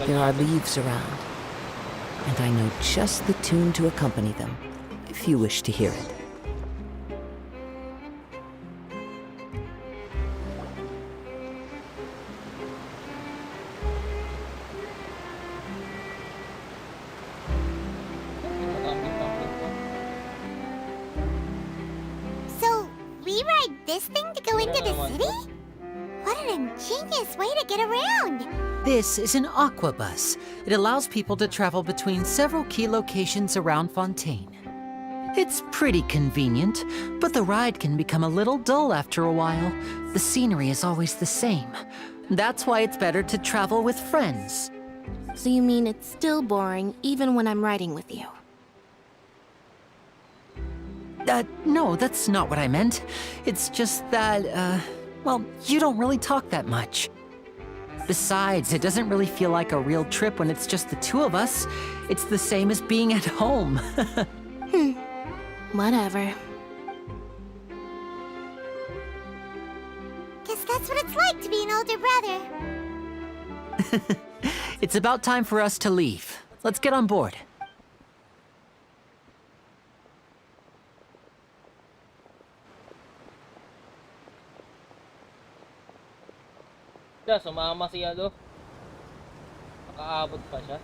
There are leaves around, and I know just the tune to accompany them, if you wish to hear it. So, we ride this thing to go into the city? What an ingenious way to get around! This is an aqua bus. It allows people to travel between several key locations around Fontaine. It's pretty convenient, but the ride can become a little dull after a while. The scenery is always the same. That's why it's better to travel with friends. So you mean it's still boring even when I'm riding with you? No, that's not what I meant. It's just that, well, you don't really talk that much. Besides, it doesn't really feel like a real trip when it's just the two of us. It's the same as being at home. Whatever. Guess that's what it's like to be an older brother. It's about time for us to leave. Let's get on board. Sumama siya do. Nakaabot pa siya.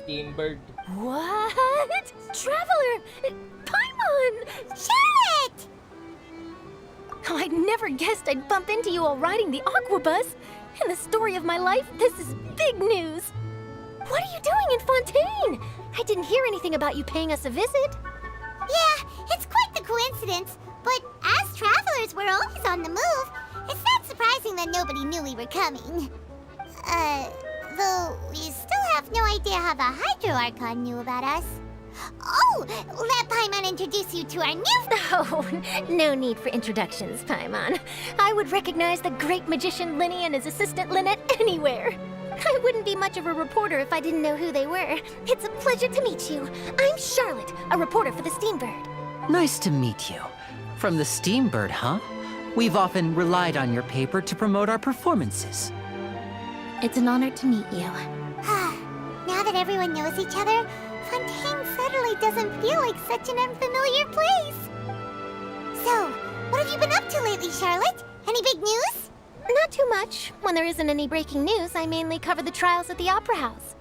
Steambird. What? Traveler! Paimon! Charlotte! Oh, I'd never guessed I'd bump into you while riding the Aqua Bus. In the story of my life, this is big news. What are you doing in Fontaine? I didn't hear anything about you paying us a visit. Yeah, it's quite the coincidence. But as travelers, we're always on the move. It's not surprising that nobody knew we were coming. Though we still have no idea how the Hydro Archon knew about us. Oh, let Paimon introduce you to our new... Oh, no need for introductions, Paimon. I would recognize the great magician Linny and his assistant Lynette anywhere. I wouldn't be much of a reporter if I didn't know who they were. It's a pleasure to meet you. I'm Charlotte, a reporter for the Steambird. Nice to meet you. From the Steambird, huh? We've often relied on your paper to promote our performances. It's an honor to meet you. Now that everyone knows each other, Fontaine suddenly doesn't feel like such an unfamiliar place. So, what have you been up to lately, Charlotte? Any big news? Not too much. When there isn't any breaking news, I mainly cover the trials at the Opera House.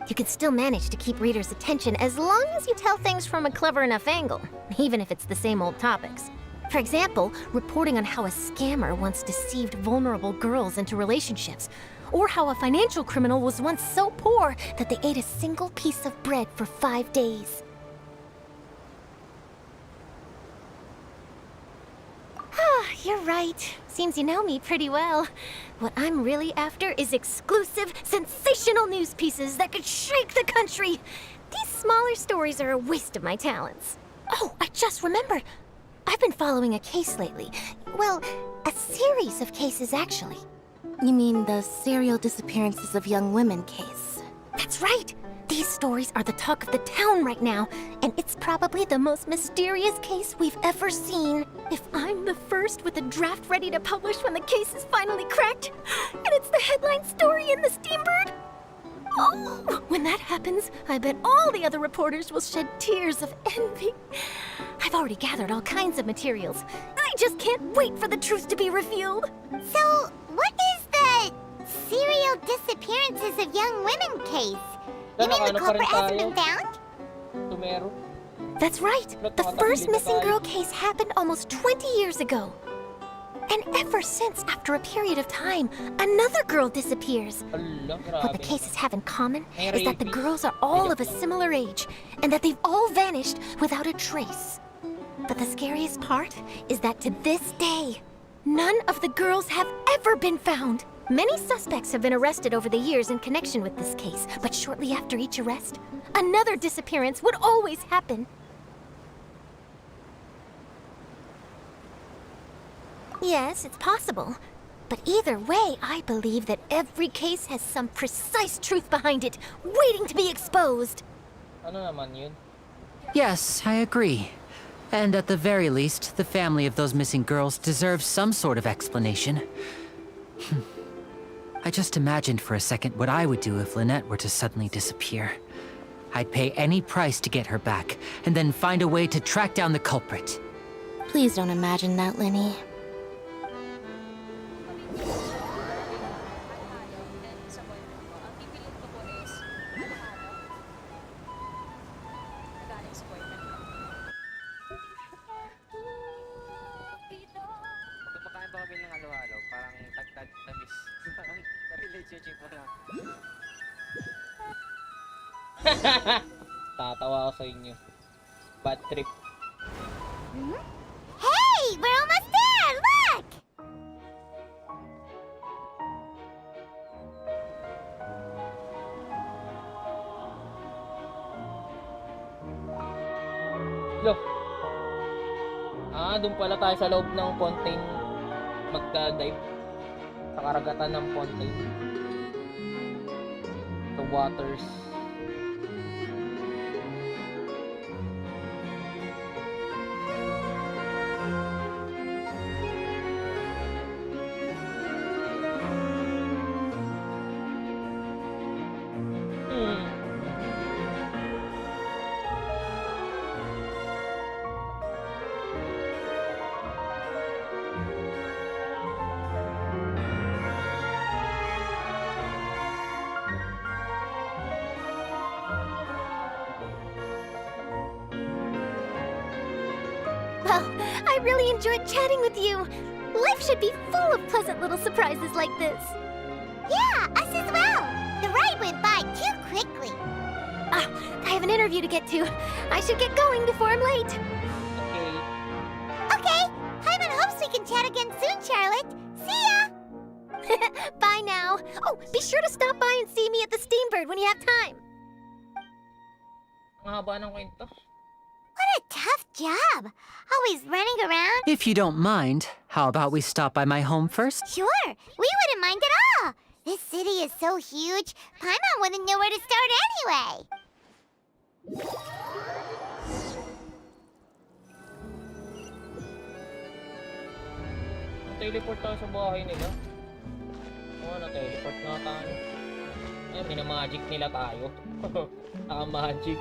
You can still manage to keep readers' attention as long as you tell things from a clever enough angle, even if it's the same old topics. For example, reporting on how a scammer once deceived vulnerable girls into relationships, or how a financial criminal was once so poor that they ate a single piece of bread for 5 days. You're right. Seems you know me pretty well. What I'm really after is exclusive, sensational news pieces that could shake the country. These smaller stories are a waste of my talents. Oh, I just remembered. I've been following a case lately. Well, a series of cases, actually. You mean the serial disappearances of young women case? That's right. These stories are the talk of the town right now, and it's probably the most mysterious case we've ever seen. If I'm the first with a draft ready to publish when the case is finally cracked, and it's the headline story in the Steambird, oh, when that happens, I bet all the other reporters will shed tears of envy. I've already gathered all kinds of materials. I just can't wait for the truth to be revealed. So, what is the serial disappearances of young women case? You mean the culprit hasn't been found? Tumero. That's right. The first missing girl case happened almost 20 years ago. And ever since, after a period of time, another girl disappears. What the cases have in common is that the girls are all of a similar age, and that they've all vanished without a trace. But the scariest part is that to this day, none of the girls have ever been found. Many suspects have been arrested over the years in connection with this case, but shortly after each arrest, another disappearance would always happen. Yes, it's possible. But either way, I believe that every case has some precise truth behind it, waiting to be exposed. Ano naman yun? Yes, I agree. And at the very least, the family of those missing girls deserves some sort of explanation. I just imagined for a second what I would do if Lynette were to suddenly disappear. I'd pay any price to get her back, and then find a way to track down the culprit. Please don't imagine that, Linny. Tatawa ako sa inyo. Bad trip. Hey, we're almost there! Look! Look. Doon pala tayo sa loob ng Fontaine magda-dive. Sa karagatan ng Fontaine. The waters. Well, I really enjoyed chatting with you. Life should be full of pleasant little surprises like this. Yeah, us as well. The ride went by too quickly. Ah, I have an interview to get to. I should get going before I'm late. Okay. Okay, Paimon hopes we can chat again soon, Charlotte. See ya! Bye now. Oh, be sure to stop by and see me at the Steambird when you have time. Ang haba ng kwento. What a tough job. Always running around. If you don't mind, how about we stop by my home first? Sure, we wouldn't mind at all. This city is so huge, Paimon wouldn't know where to start anyway. Teleport tayo sa bahay nila. Oo, na-teleport na tayo. Ay, minamagic nila tayo. Naka-magic.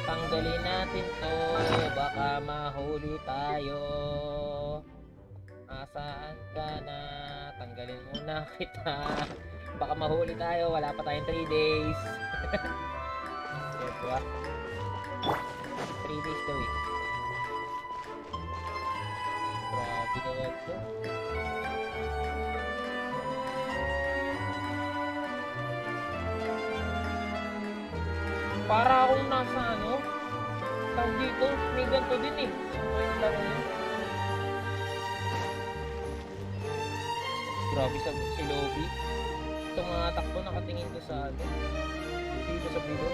Tanggalin natin to, baka mahuli tayo. Nasaan ka na? Tanggalin muna kita. Baka mahuli tayo, wala pa tayong 3 days. Diba? 3 days daw eh. Grabe naman to. Para akong nasa ano, tawag dito, may ganito din eh. So, yung laro yun. Grabe si Lobby. Itong mga takbo nakatingin ko sa ano, dito sa bilo.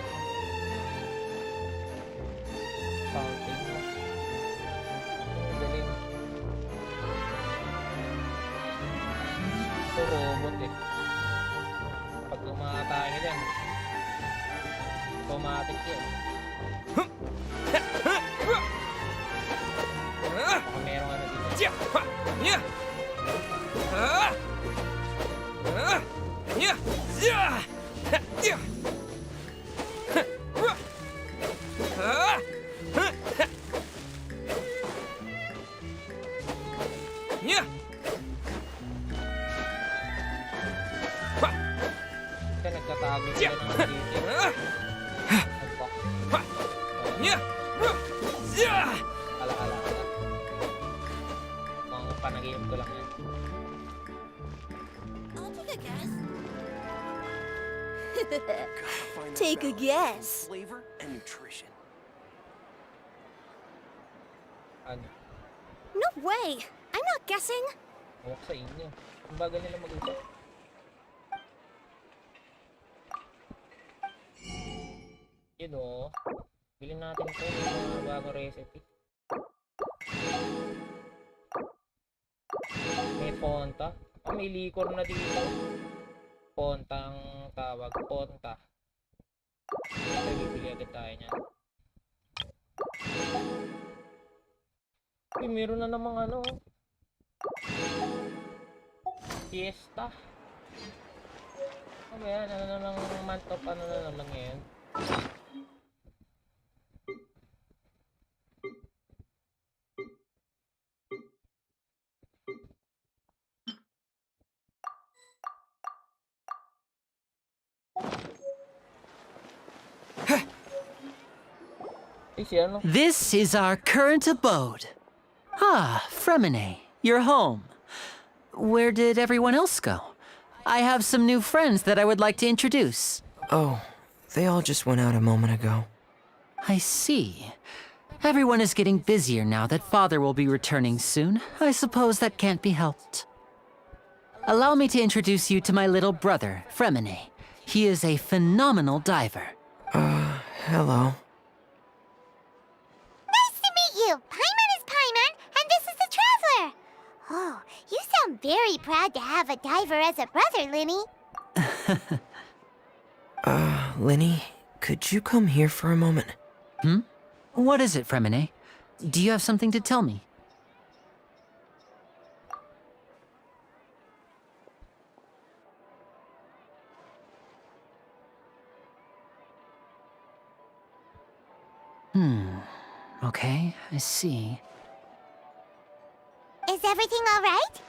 Fountain. Ang galing. Ito robot eh. Pag umatake ka dyan, automatic yan. Baka merong ano dito. Kasi nagtatago sila ng dito. Ala. Mga panaginip ko lang yan. I'll take a guess. Take a guess. Flavor and nutrition. Ano? No way! I'm not guessing. Huwag sa inyo. Ang bagal nila mag-usap. Yun o. Bilhin natin ito yung mga bagong recipe. May Ponta. Oh, may liquor na dito. Ponta ang tawag. Ponta. Ito, bibili agad tayo niyan. Uy, meron na namang ano. Fiesta. Ano ba yan? Ano na lang month of ano na naman ngayon? This is our current abode. Ah, Fremine, you're home. Where did everyone else go? I have some new friends that I would like to introduce. Oh, they all just went out a moment ago. I see. Everyone is getting busier now that Father will be returning soon. I suppose that can't be helped. Allow me to introduce you to my little brother, Fremine. He is a phenomenal diver. Hello. Nice to meet you! Paimon is Paimon, and this is the Traveler! Oh, you sound very proud to have a diver as a brother, Linny. Linny, could you come here for a moment? Hmm? What is it, Fremine? Do you have something to tell me? see. Is everything all right?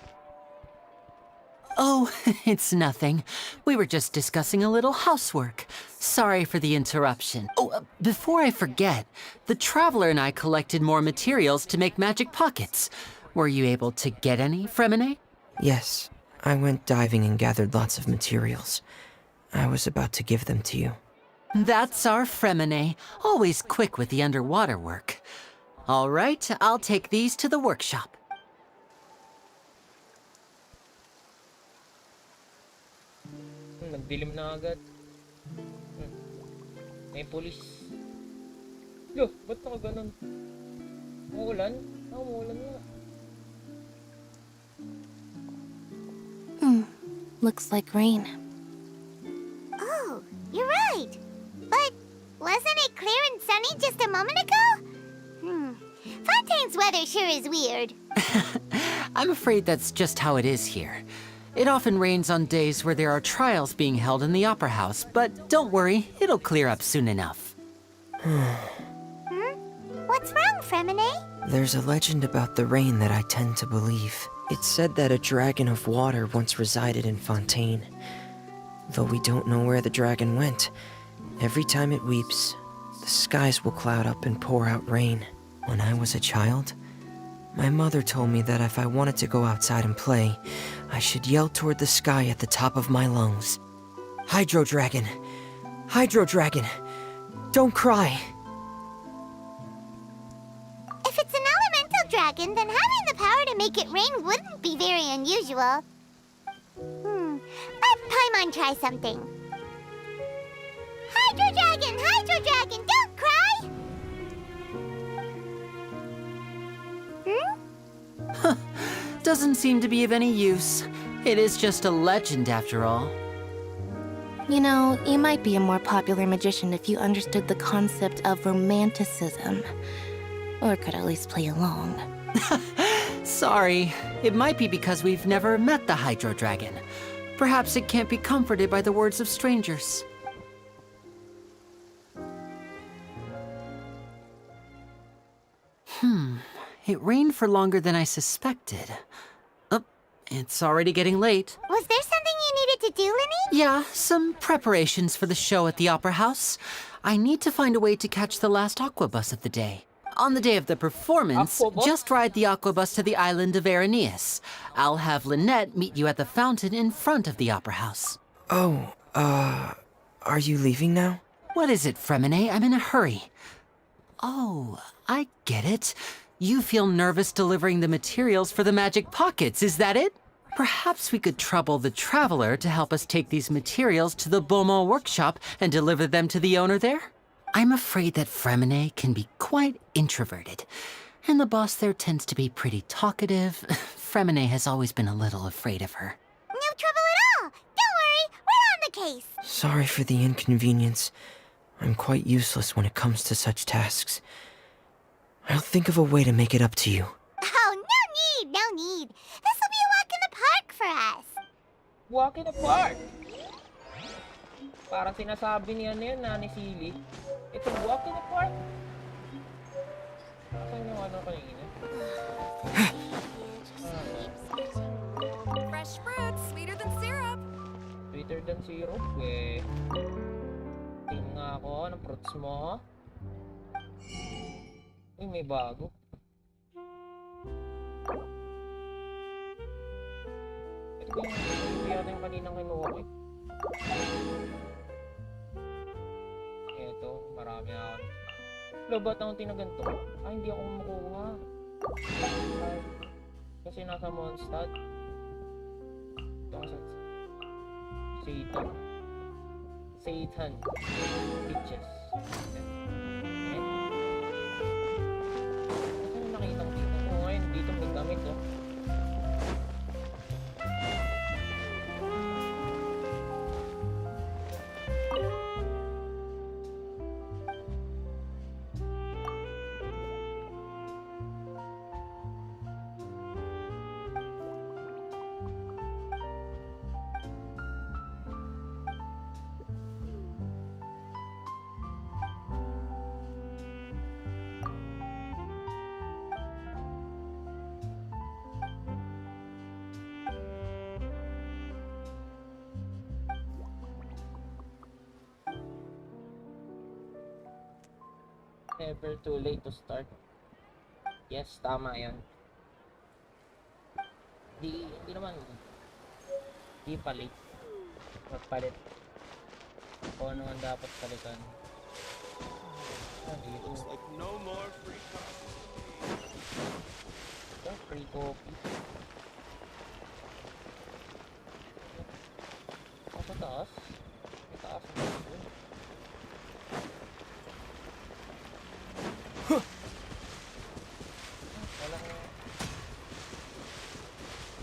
Oh, it's nothing. We were just discussing a little housework. Sorry for the interruption. Oh, before I forget, the Traveler and I collected more materials to make magic pockets. Were you able to get any, Fremine? Yes, I went diving and gathered lots of materials. I was about to give them to you. That's our Fremine, always quick with the underwater work. All right, I'll take these to the workshop. Nagdilim na agad. May pulis. Yo, ba't naka ganun? Umuulan? Umuulan nga. Looks like rain. Oh, you're right. But wasn't it clear and sunny just a moment ago? Fontaine's weather sure is weird. I'm afraid that's just how it is here. It often rains on days where there are trials being held in the Opera House, but don't worry, it'll clear up soon enough. What's wrong, Fremine? There's a legend about the rain that I tend to believe. It's said that a dragon of water once resided in Fontaine. Though we don't know where the dragon went, every time it weeps, the skies will cloud up and pour out rain. When I was a child, my mother told me that if I wanted to go outside and play, I should yell toward the sky at the top of my lungs. Hydro Dragon! Hydro Dragon! Don't cry! If it's an elemental dragon, then having the power to make it rain wouldn't be very unusual. Let Paimon try something. Hydro Dragon, don't cry! Doesn't seem to be of any use. It is just a legend after all. You know, you might be a more popular magician if you understood the concept of romanticism. Or could at least play along. Sorry, it might be because we've never met the Hydro Dragon. Perhaps it can't be comforted by the words of strangers. It rained for longer than I suspected. Oh, it's already getting late. Was there something you needed to do, Linny? Yeah, some preparations for the show at the Opera House. I need to find a way to catch the last aqua bus of the day. On the day of the performance, just ride the aqua bus to the island of Araneus. I'll have Lynette meet you at the fountain in front of the Opera House. Oh, are you leaving now? What is it, Fremine? I'm in a hurry. Oh, I get it. You feel nervous delivering the materials for the magic pockets, is that it? Perhaps we could trouble the Traveler to help us take these materials to the Beaumont workshop and deliver them to the owner there? I'm afraid that Fremine can be quite introverted, and the boss there tends to be pretty talkative. Fremine has always been a little afraid of her. No trouble at all. Don't worry, we're on the case. Sorry for the inconvenience. I'm quite useless when it comes to such tasks. I'll think of a way to make it up to you. Oh, no need. This will be a walk in the park for us. Walk in the park? Parang sinasabi niya na yun, ni Silly. It's a walk in the park? Asan yung ano kanina? Fresh fruit, sweeter than syrup. Sweeter than syrup, eh. Tingnan nga ako ng fruits mo. Uy, may bago. Ito yung yata yung kaninang kinuha ko. Ito, marami ako. Ba't akong tinaganto? Ay, hindi ako makuha. Kasi nasa Mondstadt. Ito kasi Satan. Peaches. Ano nakita ko dito? Oo, ngayon dito may gamit, oh. Never too late to start. Yes, tama yan. Hindi naman. Hindi pa late. Magpalit. Kung ano ang dapat palitan. Looks like no more free coffee. Free coffee. Sa taas? Sa taas na ito.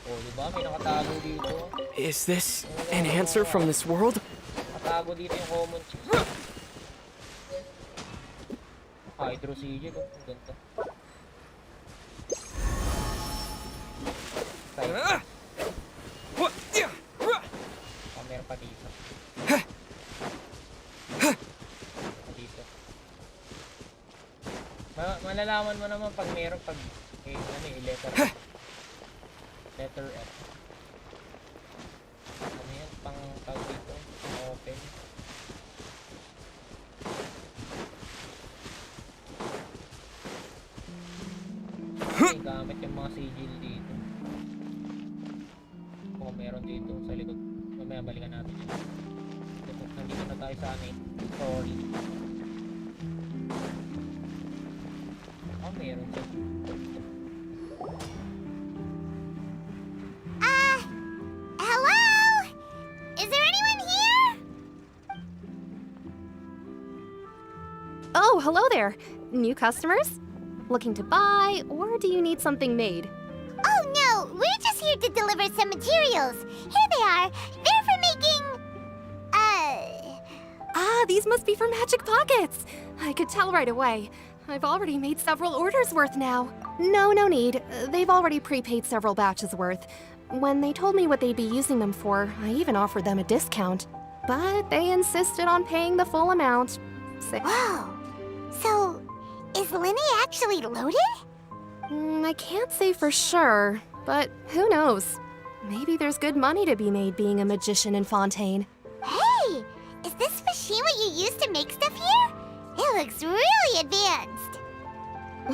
Oh, diba? May nakatago dito. Is this an answer from this world? Nakatago dito yung common chest. Hydro CJ ko. Ang ganda. Meron pa dito. Malalaman mo naman pag meron pag letter F. Ano yan? Pang tawag dito. Open. May gamit yung mga sigil dito. Kung meron dito sa likod. Mamaya balikan natin yun. Nandito na tayo sa ano. Sorry. Meron siya. Hello? Is there anyone here? Oh, hello there. New customers? Looking to buy, or do you need something made? Oh no, we're just here to deliver some materials. Here they are. They're for making... Ah, these must be for Magic Pockets. I could tell right away. I've already made several orders worth now. No need. They've already prepaid several batches worth. When they told me what they'd be using them for, I even offered them a discount. But they insisted on paying the full amount. Whoa. So, is Linny actually loaded? I can't say for sure, but who knows? Maybe there's good money to be made being a magician in Fontaine. Hey! Is this machine what you use to make stuff here? It looks really advanced.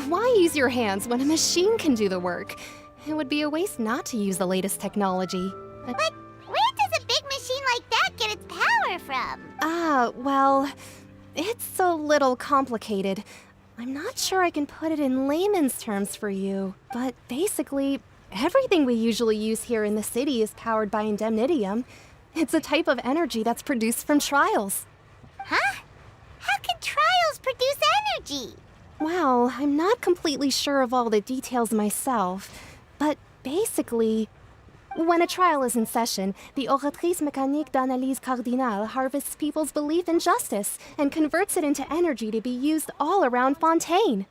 Why use your hands when a machine can do the work? It would be a waste not to use the latest technology. But where does a big machine like that get its power from? Well, it's a little complicated. I'm not sure I can put it in layman's terms for you, but basically, everything we usually use here in the city is powered by indemnitium. It's a type of energy that's produced from trials. Huh? How can trials produce energy? Well, I'm not completely sure of all the details myself, but basically, when a trial is in session, the Oratrice Mécanique d'Analyse Cardinale harvests people's belief in justice and converts it into energy to be used all around Fontaine.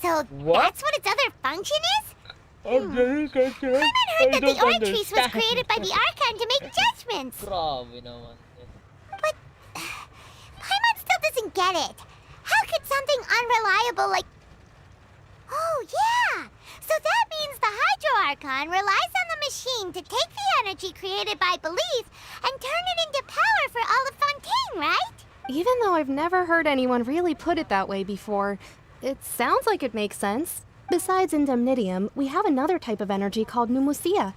So that's what its other function is? I had heard that the Oratrice was created by the Archon to make judgments. But Paimon still doesn't get it. How could something unreliable like... Oh, yeah! So that means the Hydro Archon relies on the machine to take the energy created by belief and turn it into power for all of Fontaine, right? Even though I've never heard anyone really put it that way before, it sounds like it makes sense. Besides indemnitium, we have another type of energy called pneumosia.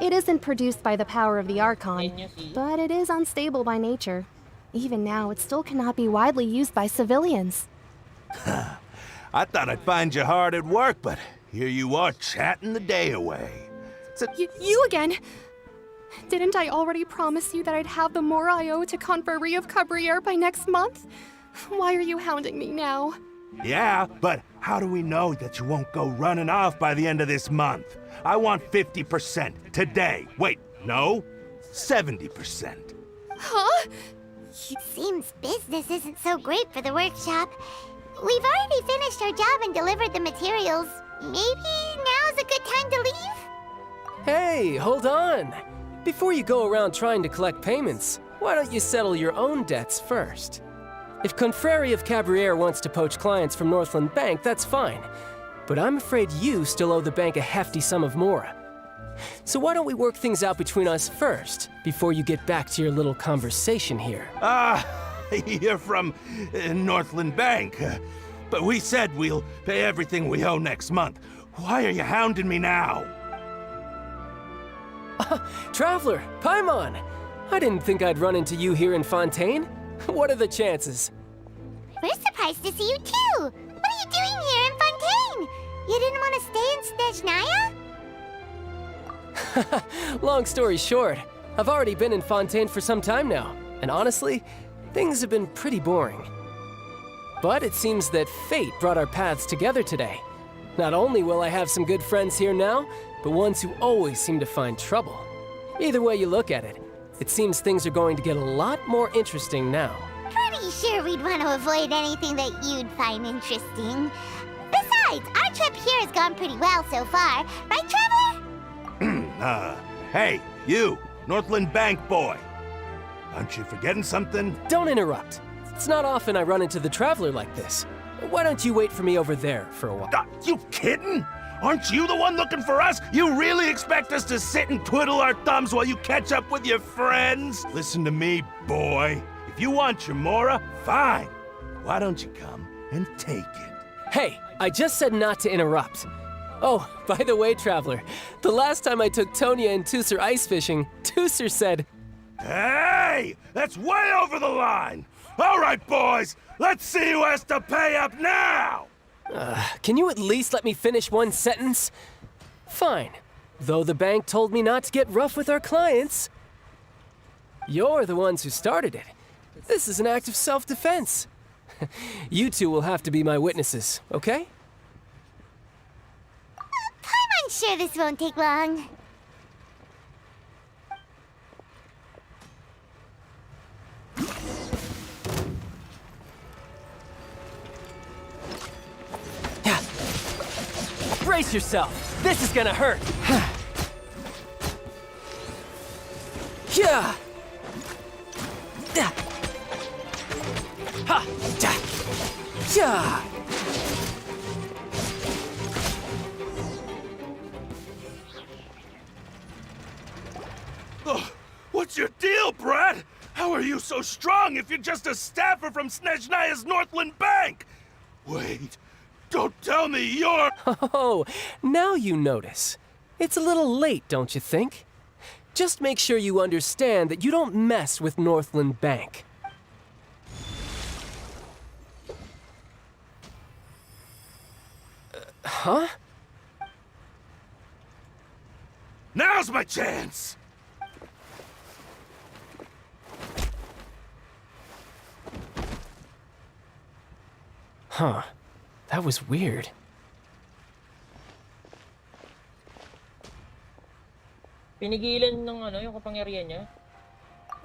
It isn't produced by the power of the Archon, but it is unstable by nature. Even now, it still cannot be widely used by civilians. I thought I'd find you hard at work, but here you are chatting the day away. You again? Didn't I already promise you that I'd have the more I owe to Confrérie of Cabriere by next month? Why are you hounding me now? Yeah, but how do we know that you won't go running off by the end of this month? I want 50% today. Wait, no, 70%. Huh? It seems business isn't so great for the workshop. We've already finished our job and delivered the materials. Maybe now's a good time to leave? Hey, hold on. Before you go around trying to collect payments, why don't you settle your own debts first? If Confrérie of Cabriere wants to poach clients from Northland Bank, that's fine. But I'm afraid you still owe the bank a hefty sum of mora. So why don't we work things out between us first, before you get back to your little conversation here? You're from Northland Bank. But we said we'll pay everything we owe next month. Why are you hounding me now? Traveler, Paimon! I didn't think I'd run into you here in Fontaine. What are the chances? We're surprised to see you too! What are you doing here in Fontaine? You didn't want to stay in Snezhnaya? Long story short, I've already been in Fontaine for some time now, and honestly, things have been pretty boring. But it seems that fate brought our paths together today. Not only will I have some good friends here now, but ones who always seem to find trouble. Either way you look at it, it seems things are going to get a lot more interesting now. Pretty sure we'd want to avoid anything that you'd find interesting. Besides, our trip here has gone pretty well so far. Right, Traveler? Hey, you, Northland Bank boy. Aren't you forgetting something? Don't interrupt. It's not often I run into the Traveler like this. Why don't you wait for me over there for a while? You kidding? Aren't you the one looking for us? You really expect us to sit and twiddle our thumbs while you catch up with your friends? Listen to me, boy. If you want your Mora, fine. Why don't you come and take it? Hey, I just said not to interrupt. Oh, by the way, Traveler, the last time I took Tonya and Tusser ice fishing, Tusser said, "Hey, that's way over the line! All right, boys, let's see who has to pay up now!" Can you at least let me finish one sentence? Fine. Though the bank told me not to get rough with our clients. You're the ones who started it. This is an act of self-defense. You two will have to be my witnesses, okay? I'm sure this won't take long. Brace yourself! This is gonna hurt! Yeah! Ha! Yeah! Oh, what's your deal, Brad? How are you so strong if you're just a staffer from Snezhnaya's Northland Bank? Wait, don't tell me you're... Oh, now you notice. It's a little late, don't you think? Just make sure you understand that you don't mess with Northland Bank. Huh? Now's my chance! Huh. That was weird. Pinigilan ng yung kapangyarihan niya?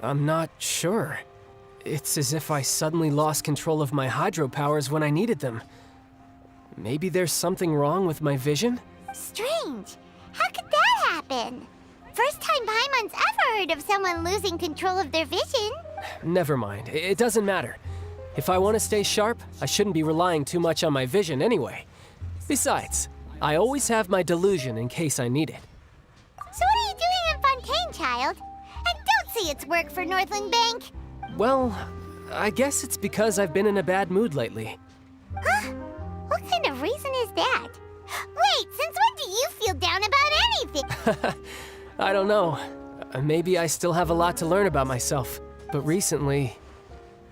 I'm not sure. It's as if I suddenly lost control of my hydro powers when I needed them. Maybe there's something wrong with my vision? Strange. How could that happen? First time Paimon's ever heard of someone losing control of their vision. Never mind. It doesn't matter. If I want to stay sharp, I shouldn't be relying too much on my vision anyway. Besides, I always have my delusion in case I need it. So what are you doing in Fontaine, child? And don't say it's work for Northland Bank. Well, I guess it's because I've been in a bad mood lately. Huh? What kind of reason is that? Wait, since when do you feel down about anything? I don't know. Maybe I still have a lot to learn about myself. But recently,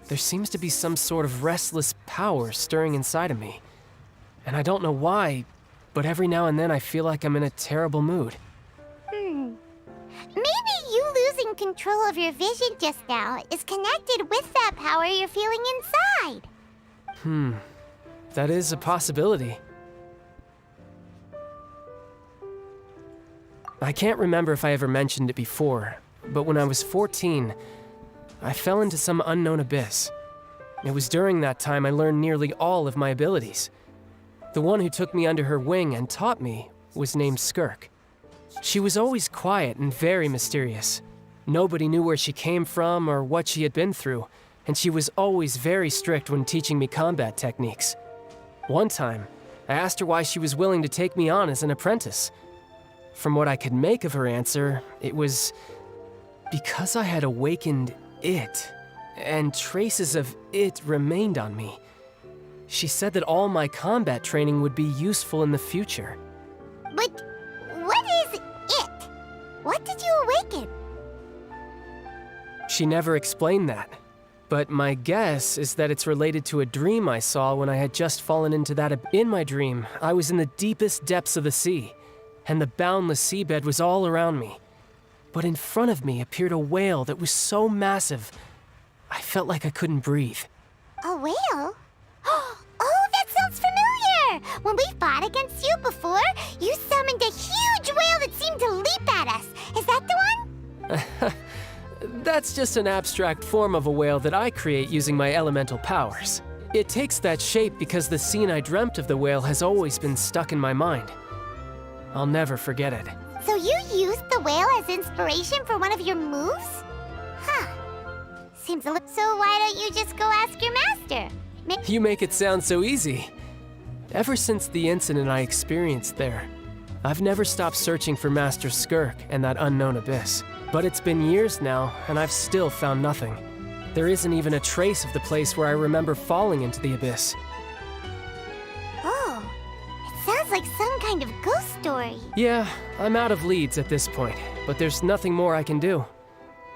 there seems to be some sort of restless power stirring inside of me. And I don't know why, but every now and then I feel like I'm in a terrible mood. Maybe you losing control of your vision just now is connected with that power you're feeling inside. That is a possibility. I can't remember if I ever mentioned it before, but when I was 14, I fell into some unknown abyss. It was during that time I learned nearly all of my abilities. The one who took me under her wing and taught me was named Skirk. She was always quiet and very mysterious. Nobody knew where she came from or what she had been through, and she was always very strict when teaching me combat techniques. One time, I asked her why she was willing to take me on as an apprentice. From what I could make of her answer, it was because I had awakened it, and traces of it remained on me. She said that all my combat training would be useful in the future. But what is it? What did you awaken? She never explained that. But my guess is that it's related to a dream I saw when I had just fallen into that. In my dream, I was in the deepest depths of the sea, and the boundless seabed was all around me. But in front of me appeared a whale that was so massive, I felt like I couldn't breathe. A whale? Oh, that sounds familiar! When we fought against you before, you summoned a huge whale that seemed to leap at us. Is that the one? That's just an abstract form of a whale that I create using my elemental powers. It takes that shape because the scene I dreamt of the whale has always been stuck in my mind. I'll never forget it. So you used the whale as inspiration for one of your moves? Huh. Seems a little... So why don't you just go ask your master? You make it sound so easy. Ever since the incident I experienced there, I've never stopped searching for Master Skirk and that unknown abyss. But it's been years now, and I've still found nothing. There isn't even a trace of the place where I remember falling into the abyss. Oh, it sounds like some kind of ghost story. Yeah, I'm out of leads at this point, but there's nothing more I can do.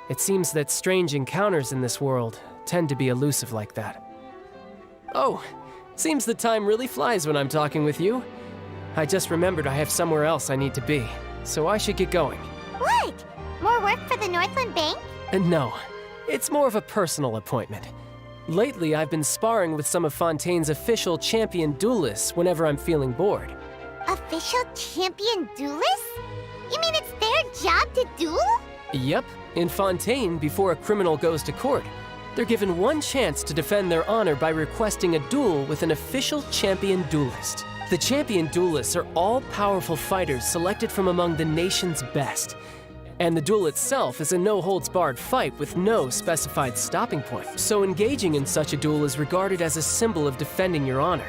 It seems that strange encounters in this world tend to be elusive like that. Oh, seems the time really flies when I'm talking with you. I just remembered I have somewhere else I need to be, so I should get going. What? More work for the Northland Bank? No, it's more of a personal appointment. Lately, I've been sparring with some of Fontaine's official champion duelists whenever I'm feeling bored. Official champion duelists? You mean it's their job to duel? Yep, in Fontaine, before a criminal goes to court, they're given one chance to defend their honor by requesting a duel with an official champion duelist. The champion duelists are all-powerful fighters selected from among the nation's best. And the duel itself is a no-holds-barred fight with no specified stopping point. So engaging in such a duel is regarded as a symbol of defending your honor.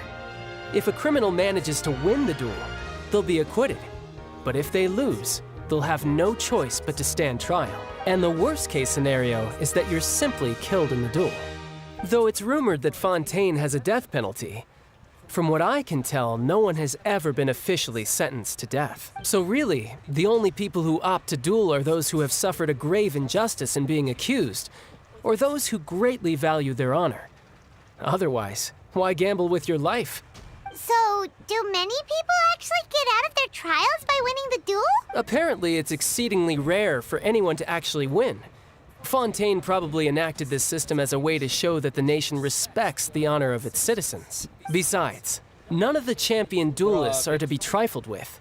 If a criminal manages to win the duel, they'll be acquitted. But if they lose, they'll have no choice but to stand trial. And the worst-case scenario is that you're simply killed in the duel. Though it's rumored that Fontaine has a death penalty, from what I can tell, no one has ever been officially sentenced to death. So really, the only people who opt to duel are those who have suffered a grave injustice in being accused, or those who greatly value their honor. Otherwise, why gamble with your life? So, do many people actually get out of their trials by winning the duel? Apparently, it's exceedingly rare for anyone to actually win. Fontaine probably enacted this system as a way to show that the nation respects the honor of its citizens. Besides, none of the champion duelists are to be trifled with,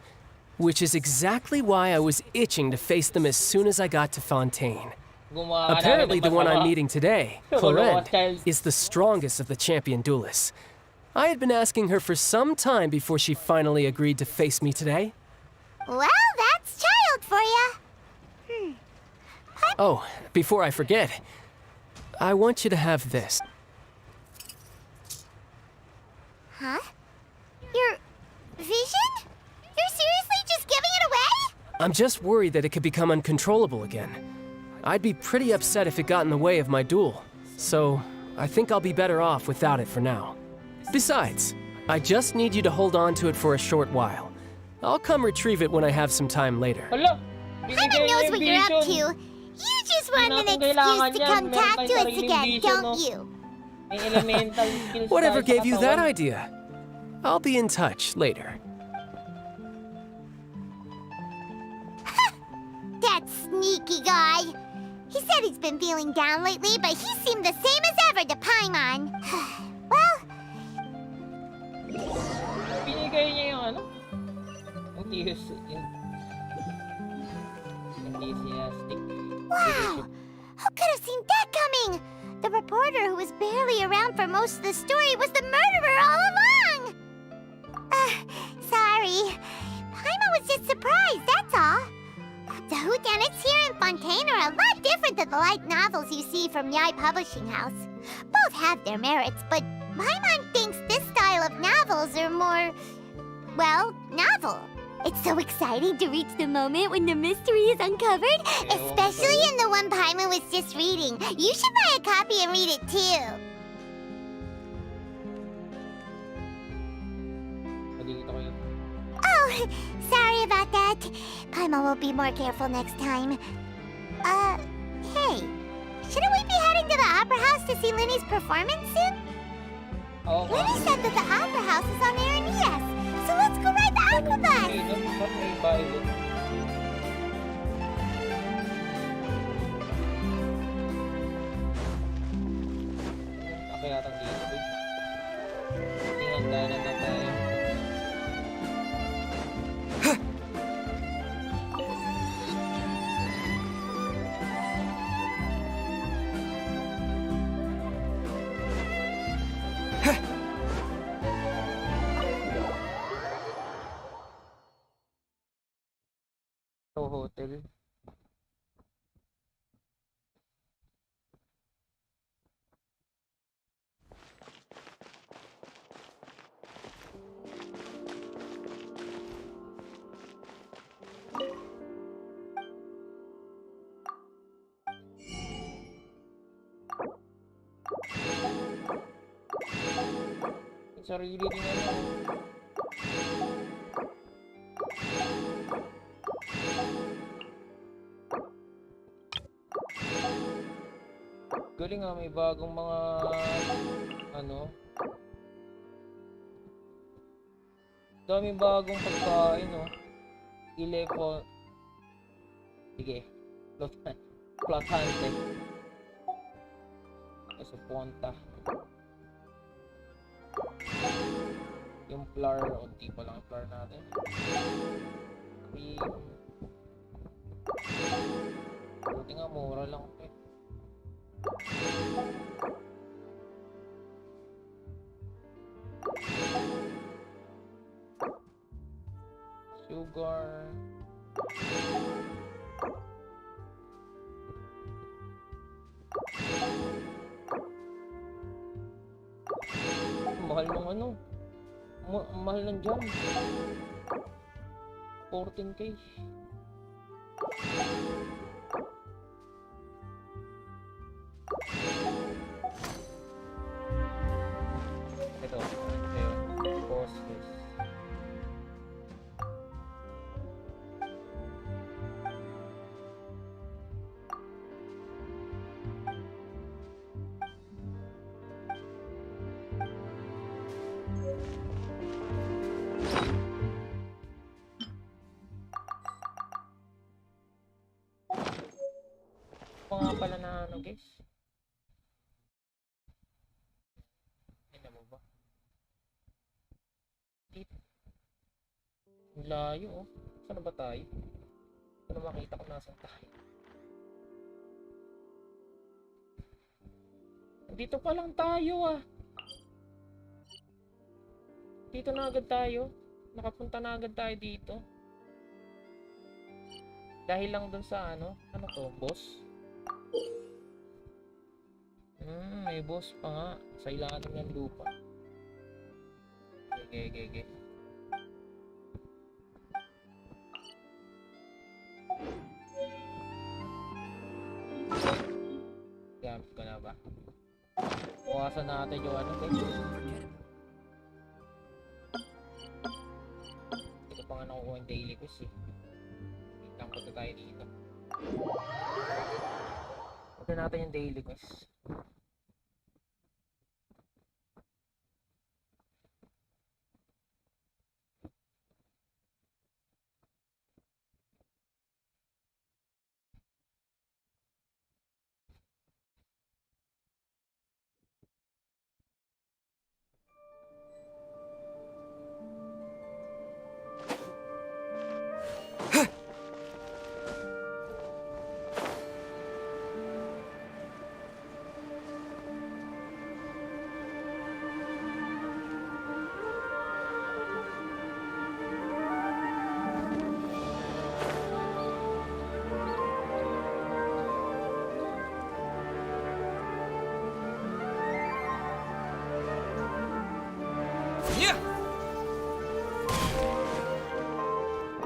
which is exactly why I was itching to face them as soon as I got to Fontaine. Apparently, the one I'm meeting today, Clorinde, is the strongest of the champion duelists. I had been asking her for some time before she finally agreed to face me today. Well, that's child for ya. Oh, before I forget, I want you to have this. Huh? Your vision? You're seriously just giving it away? I'm just worried that it could become uncontrollable again. I'd be pretty upset if it got in the way of my duel, so I think I'll be better off without it for now. Besides, I just need you to hold on to it for a short while. I'll come retrieve it when I have some time later. Paimon knows what you're up to. You just want an excuse to come talk to us again, don't you? Whatever gave you that idea? I'll be in touch later. That sneaky guy. He said he's been feeling down lately, but he seemed the same as ever to Paimon. Well... Binigay niya yung ano? Enthusiastic. Wow! Who could have seen that coming? The reporter who was barely around for most of the story was the murderer all along! Sorry. Paimon was just surprised, that's all. The whodunits here in Fontaine are a lot different than the light novels you see from Yai Publishing House. Both have their merits, but Paimon thinks this style of novels are more, well, novel. It's so exciting to reach the moment when the mystery is uncovered, especially in the one Paimon was just reading. You should buy a copy and read it too. Sorry about that. Paimon will be more careful next time. Hey, shouldn't we be heading to the Opera House to see Linny's performance soon? Oo nga. Linny said that the Opera House is on Aranias, so let's go ride the Aqua Bus! Okay, ba't may violet? Ako yatang dito, babe. Tingnan tayo na tayo. So, hotel. Sarili din naman. Galing nga, may bagong mga ano, daming bagong pagkain, no? Ilepo. Sige, flotante. Sa ponta. Yung flour, unti pa lang yung flour natin. Cream. Buti nga, mura lang. Sugar. Mahal ng ano? Mahal ng jam. 14K. Ito. Post this. Nga pala na ano, guys. Ano mo ba? Dito. Layo, oh. Saan ba tayo? Saan makita ko nasan tayo? Dito pa lang tayo, ah. Dito na agad tayo. Nakapunta na agad tayo dito. Dahil lang dun sa ano to, boss? May boss pa nga sa ilalim ng lupa. Okay. Gamit ko na ba? Bukasan natin yung ano, guys. Hindi ko pa nga nakukuha yung daily quest, eh. Itang punta tayo dito. Punta natin yung daily quest.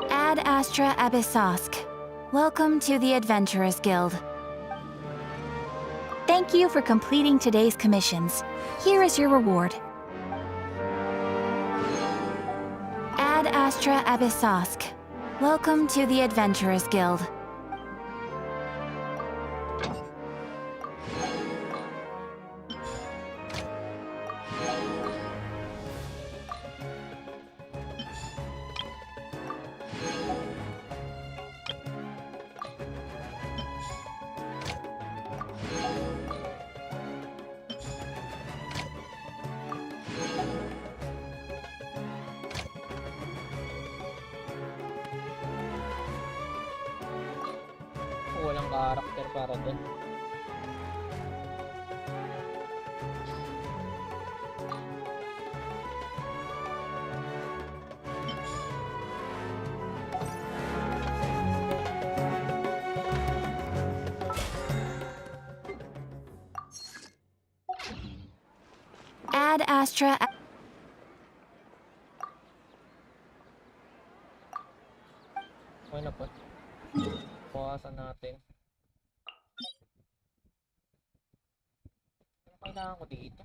Ad Astra Abyssosk. Welcome to the Adventurers Guild. Thank you for completing today's commissions. Here is your reward. Ad Astra Abyssosk. Welcome to the Adventurers Guild. Walang karakter para dun. Add Astra. Okay na po. Bawasan natin. Ano kailangan ko dito?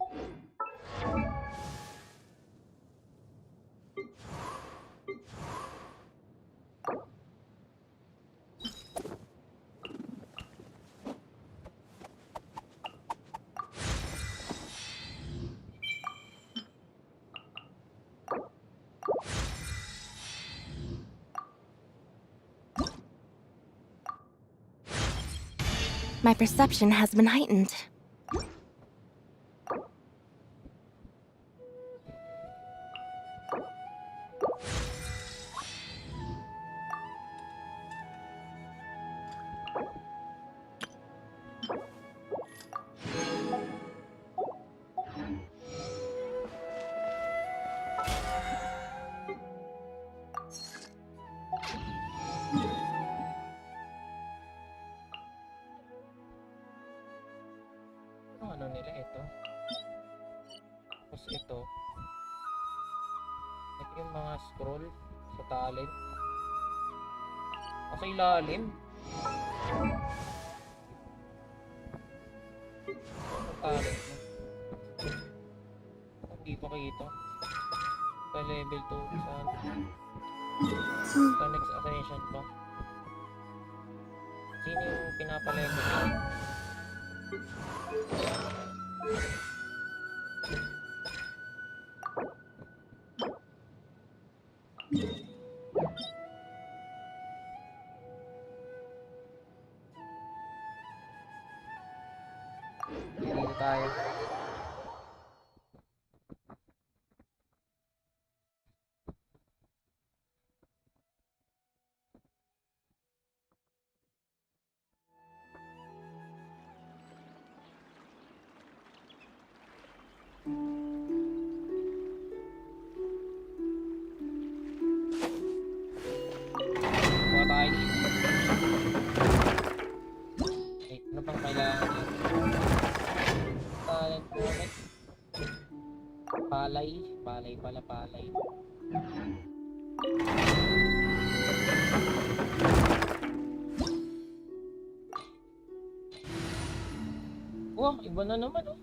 My perception has been heightened. Ano nila ito? Tapos ito. Ito yung mga scroll sa talent. Sa ilalim. Ano talent mo? Hindi pa kita. Sa level 2 sa next ascension pa. Sino yung pinapalevel ko? Dito tayo. Buka tayo dito. Ano pang kailangan dito? Talent moment. Palay. Palay pala, palay. Wow, iba na naman oh.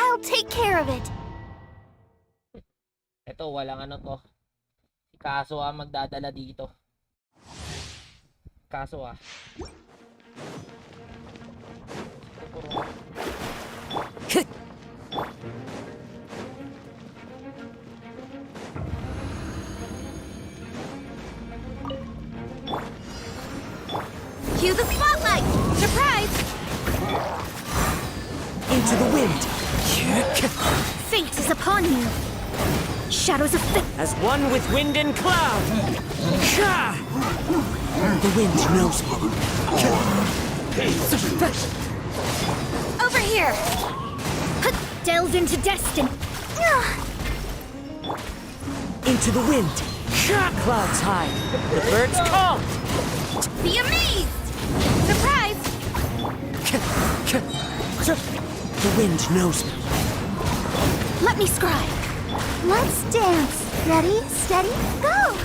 I'll take care of it. Ito, walang ano to. Si Kaso magdadala dito. Kaso Cue the spotlight! Surprise! Into the wind! Fate is upon you! Shadows of fate! As one with wind and cloud! The wind knows me. Over here! Delve into destiny! Into the wind! Clouds high! The birds call! Be amazed! Surprise! The wind knows me. Let me scribe. Let's dance. Ready, steady, go!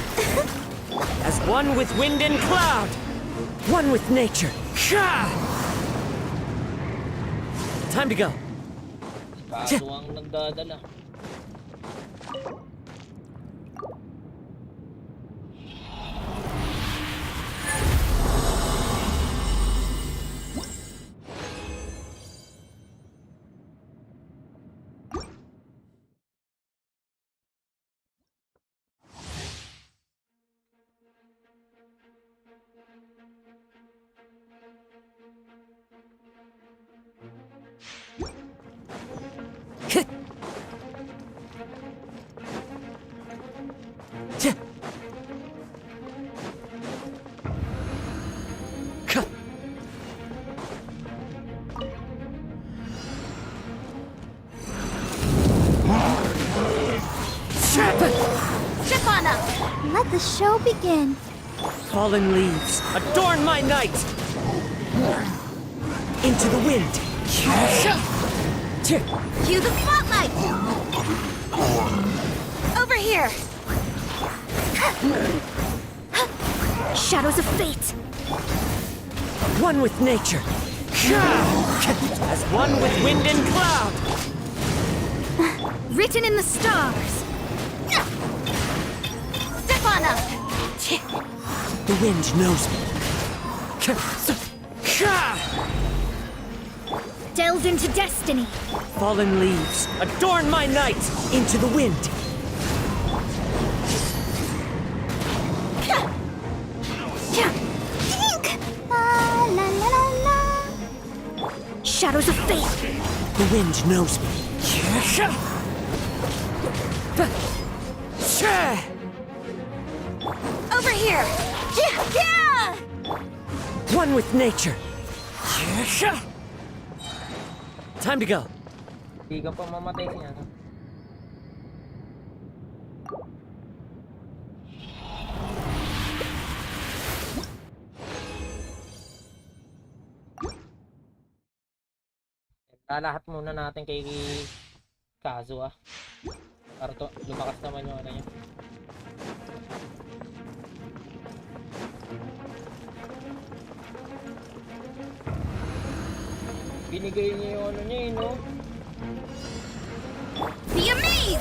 As one with wind and cloud, one with nature. Time to go. Kaso ang nagdadala. Step on up! Let the show begin. Fallen leaves, adorn my night! Into the wind! Cue the spotlight! Over here! Shadows of fate! One with nature! As one with wind and cloud! Written in the stars! Step on up! The wind knows me. Delve into destiny! Fallen leaves, adorn my night! Into the wind! Dink! La la la la la! Shadows of fate! The wind knows me. Over here! Yeah! One with nature. Time to go. Hindi ka pa mamatay niya. No? Lalahat muna natin kay Kazu para to lumakas naman yung ano niya. Binigay niya yung ano niya, no? Be amazed!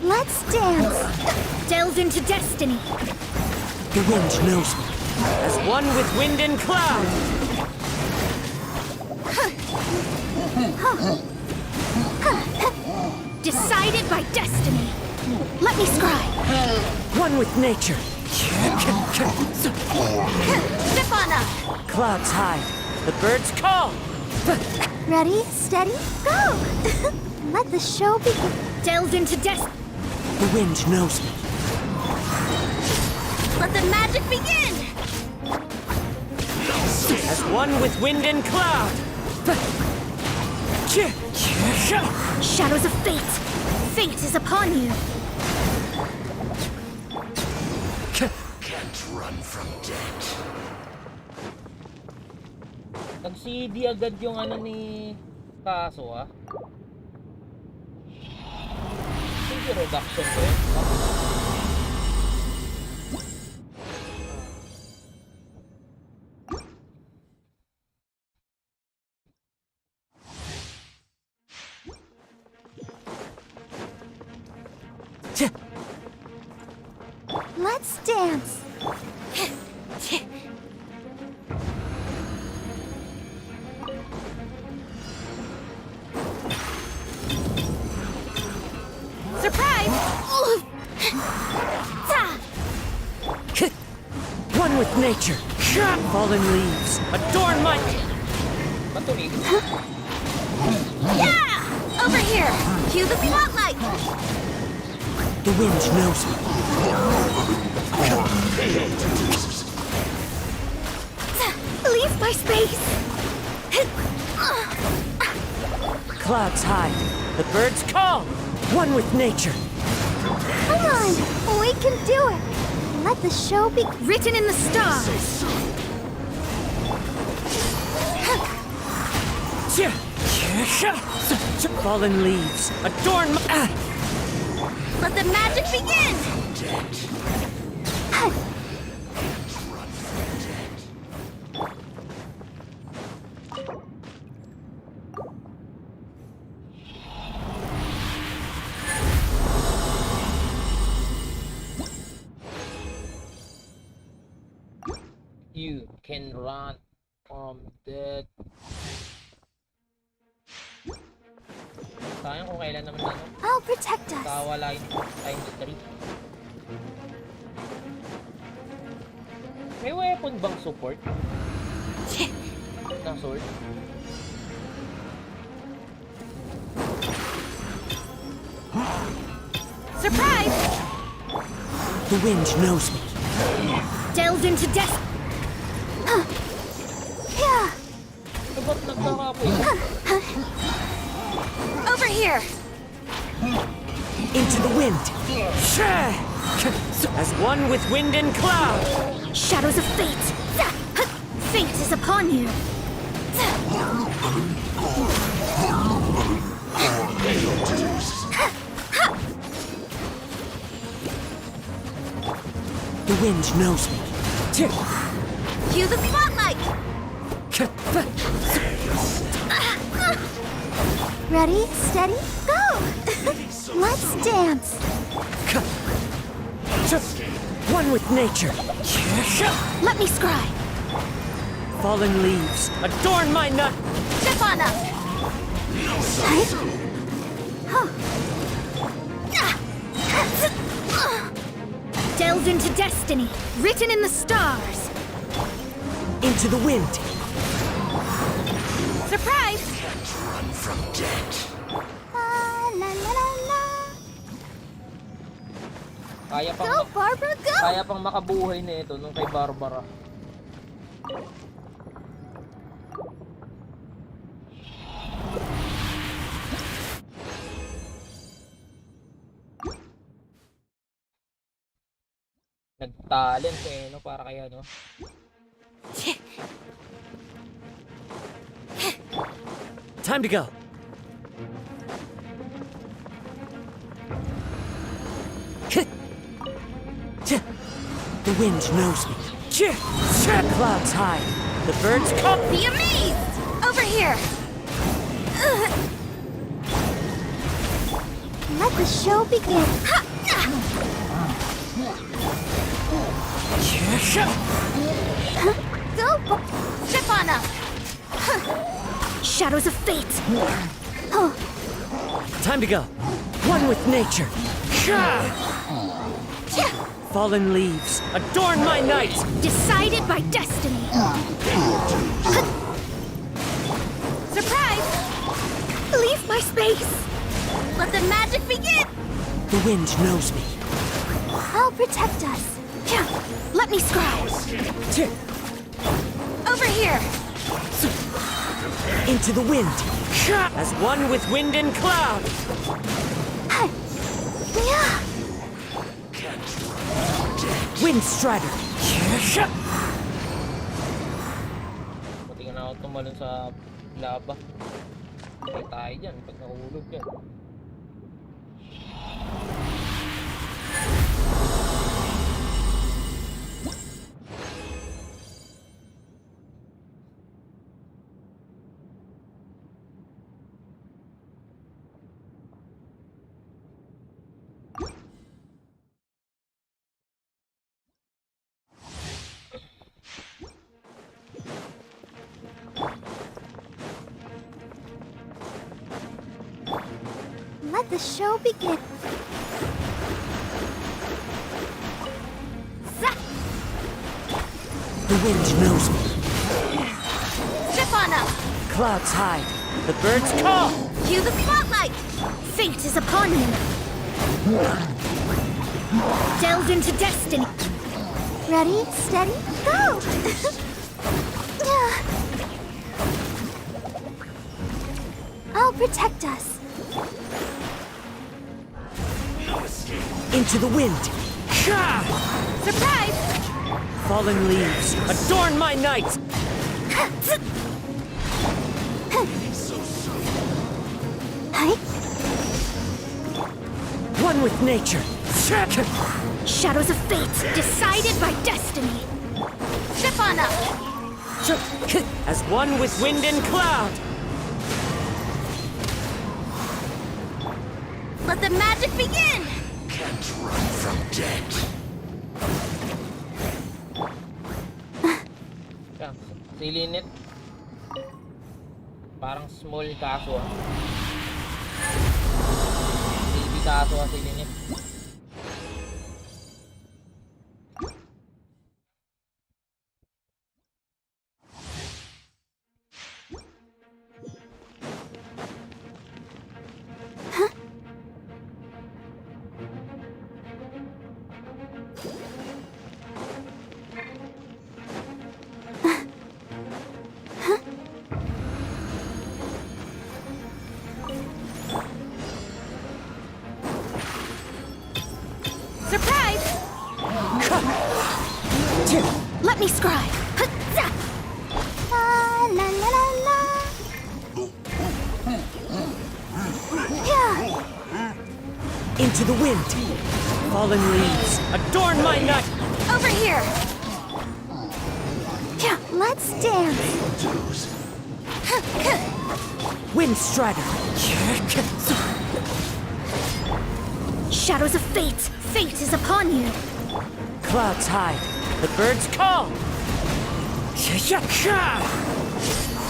Let's dance! Delve into destiny! The wind knows me. As one with wind and cloud! Decided by destiny! Let me scribe! One with nature! Step on up! Clouds high. The birds call! Ready, steady, go! Let the show begin! Delve into destiny! The wind knows me. Let the magic begin! As one with wind and cloud! Shadows of fate! Fate is upon you! Can't run from death. Nag-CD agad yung ano ni Kaso Hindi reduction ko yun. Let's dance! Surprise! One with nature. Fallen leaves. Adorn my... Yeah! Over here! Cue the spotlight! The wind knows me. Leave my space! Clouds high. The birds call. One with nature. Come on! We can do it! Let the show be written in the stars! Fallen leaves, adorn my... Let the magic begin! You can run from death. Sayang kung kailan naman ano. I'll protect us. Kawala yung times 3. May weapon bang support? Ng sword? Surprise! The wind knows me. Delves into death. Yeah. Ba't nagkakapoy? Over here. Into the wind. As one with wind and cloud. Shadows of fate. Fate is upon you. The wind knows me. Cue the spotlight. Ready, steady, go! Let's dance. One with nature. Let me scry. Fallen leaves, adorn my nut. Step on up. Delve into destiny, written in the stars. Into the wind. Surprise! Run from death. La la la la. Kaya pang, Go, Barbara, go! kaya pang makabuhay na ito nung kay Barbara. Nag-talent eh, no? Para kaya, no? Time to go. The wind knows me. Clouds high. The birds come. Be amazed! Over here! Let the show begin. Go! Step on up! Shadows of fate! Time to go. One with nature. Fallen leaves, adorn my night. Decided by destiny! Surprise! Leave my space! Let the magic begin! The wind knows me. I'll protect us. Let me scry! Over here! Into the wind. As one with wind and cloud. Wind strider. Pati nga na ako tumalon sa laba. Patay tayo dyan pag nahulog yan. Let the show begin. The wind knows me. Step on up! Clouds hide. The birds call. Cue the spotlight! Fate is upon you! Delve into destiny! Ready, steady, go! I'll protect us. Into the wind. Surprise! Fallen leaves, adorn my night. One with nature. Shadows of fate, decided by destiny. Ship on up! As one with wind and cloud. Let the magic begin! Can't run from death. Yan, si Lynette. Parang small kaso ah. Baby kaso ah si Lynette. Surprise! Let me scribe. La la la la la. Into the wind. Fallen leaves. Adorn my nut. Over here! Let's dance. Wind strider. Shadows of fate! Fate is upon you! Clouds hide. The birds call.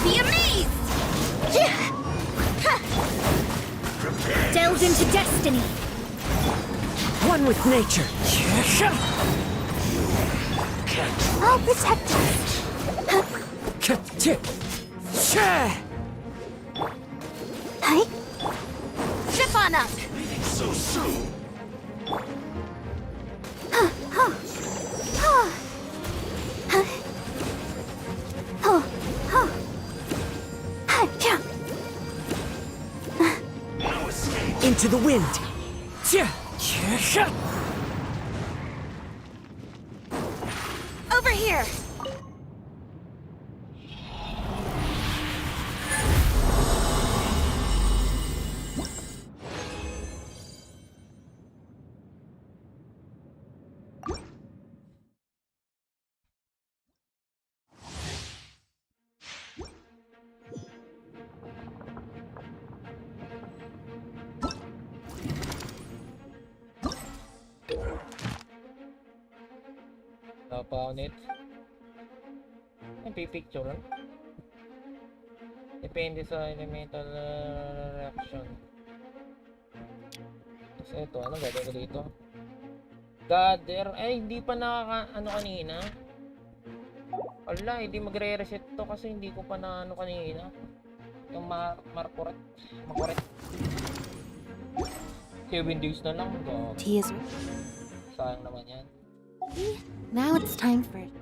Be amazed! Delve into destiny! One with nature. I'll protect us. Ship on up! So soon. Into the wind. Over here! Ulit. Ang pipicture. Depende sa elemental reaction. Tapos ito, ano gagawin ko dito? Gather. Ay, hindi pa ano kanina. Wala, hindi magre-reset to kasi hindi ko pa na ano kanina. Yung makorek. Kevin Days na lang. Tea is... Sayang naman yan. Now it's time for it.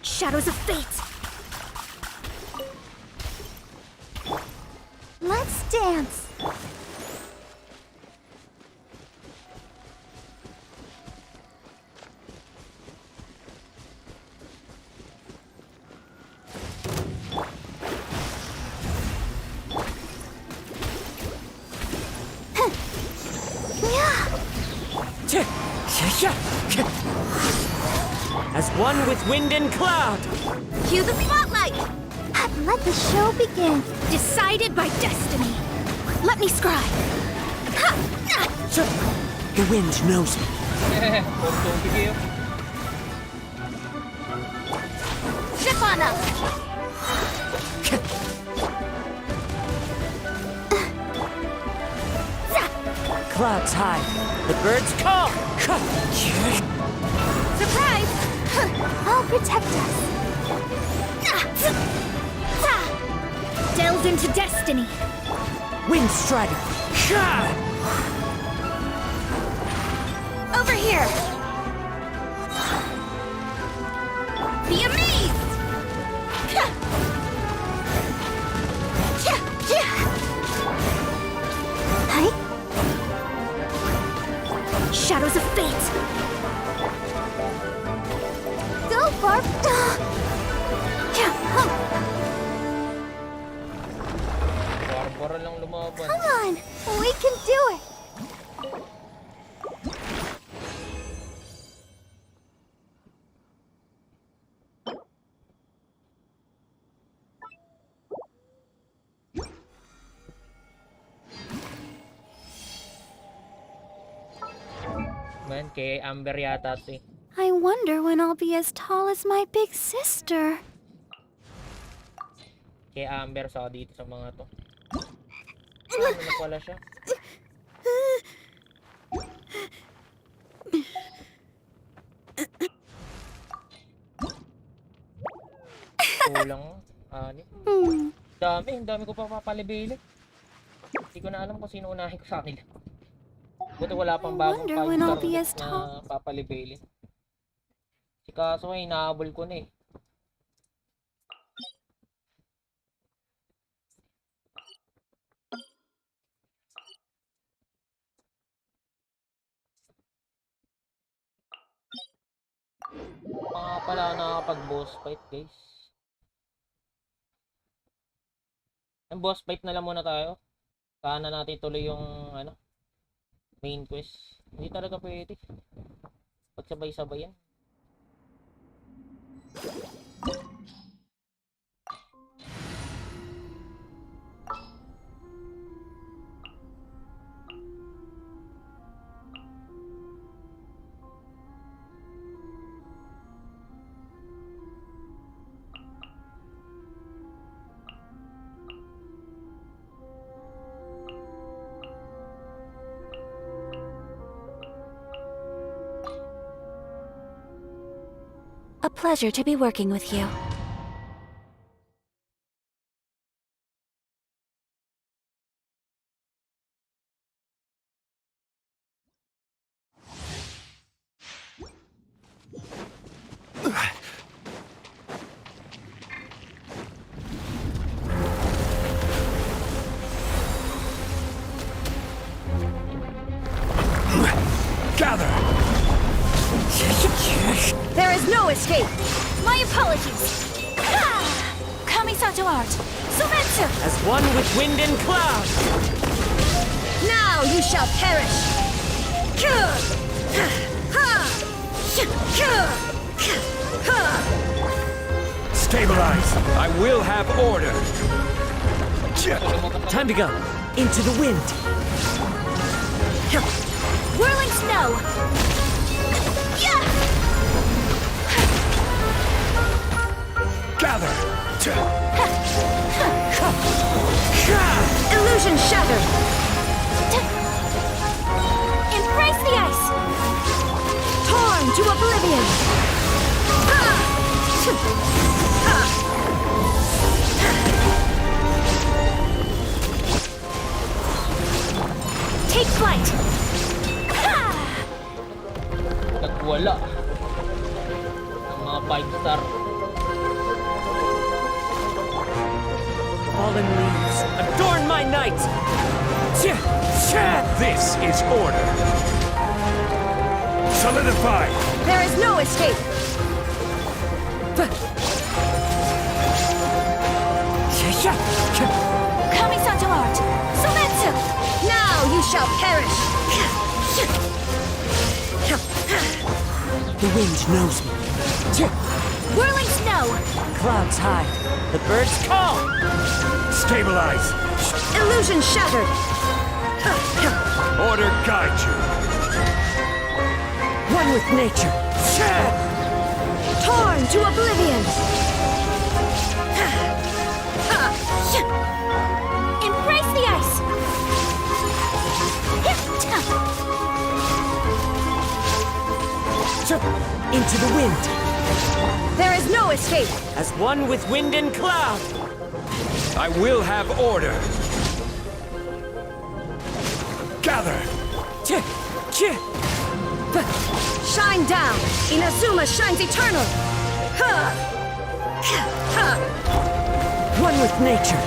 Shadows of fate! Let's dance! As one with wind and cloud. Cue the spotlight! Let the show begin. Decided by destiny. Let me scribe. The wind knows me. Zip on up! Clouds high. The birds call. Surprise! I'll protect us. Delve into destiny. Wind strider. Over here! Be amazed! Hi? Shadows of fate! Go, Barb! Barbara lang lumaban. Come on! We can do it! Man, kay Amber yata ito eh. I wonder when I'll be as tall as my big sister. Kay Amber sa dito sa mga to. Ano na pala siya? Kulang. Ani. Dami ko pa papalibili. Hindi ko na alam kung sino unahin ko sa kanila. Buti wala pang bagong 5-star na papalibili. Si kaso ay inaabol ko na eh. Mga pala nakakapag-boss fight, guys. Ang boss fight na lang muna tayo. Sana natin tuloy yung ano, main quest. Hindi talaga pwede. Pagsabay-sabay yan. A pleasure to be working with you. Gather! There is no escape! My apologies! Kamisato art! Sumetsu! As one with wind and cloud. Now you shall perish! Stabilize! I will have order! Time to go. Into the wind. Whirling snow! Gather! Illusion shattered! Embrace the ice! Torn to oblivion! Take flight! Nagwala. Ang mga 5-star. Fallen leaves, adorn my night! This is order! Solidify! There is no escape! Kamisato art! Sumetsu! Now you shall perish! The wind knows me. Whirling snow! Clouds high. The birds call. Stabilize! Illusion shattered! Order guide you! One with nature. Torn to oblivion. Embrace the ice! Into the wind. There is no escape. As one with wind and cloud. I will have order. Gather. Shine down. Inazuma shines eternal. One with nature.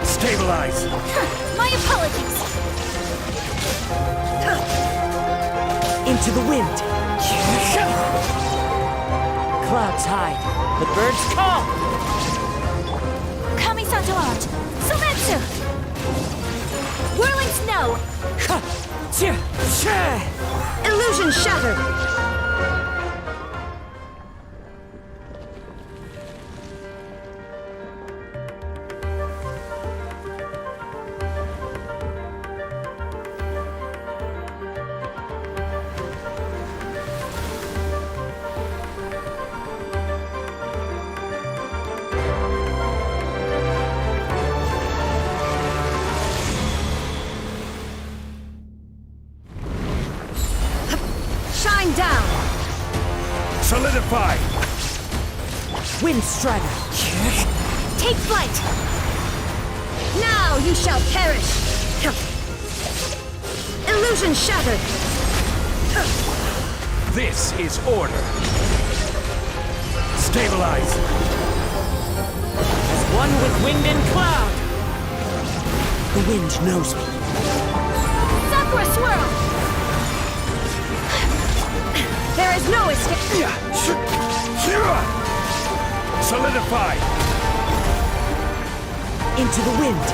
Stabilize. My apologies. Into the wind. Clouds hide. The birds call. Kamisato art. Sometsu. Whirling snow. Illusion shattered. Shine down. Solidify. Wind strider. Take flight. Now you shall perish. Illusion shattered. This is order. Stabilize. As one with wind and cloud. The wind knows me. Sakura swirl. There is no escape. Solidify. Into the wind.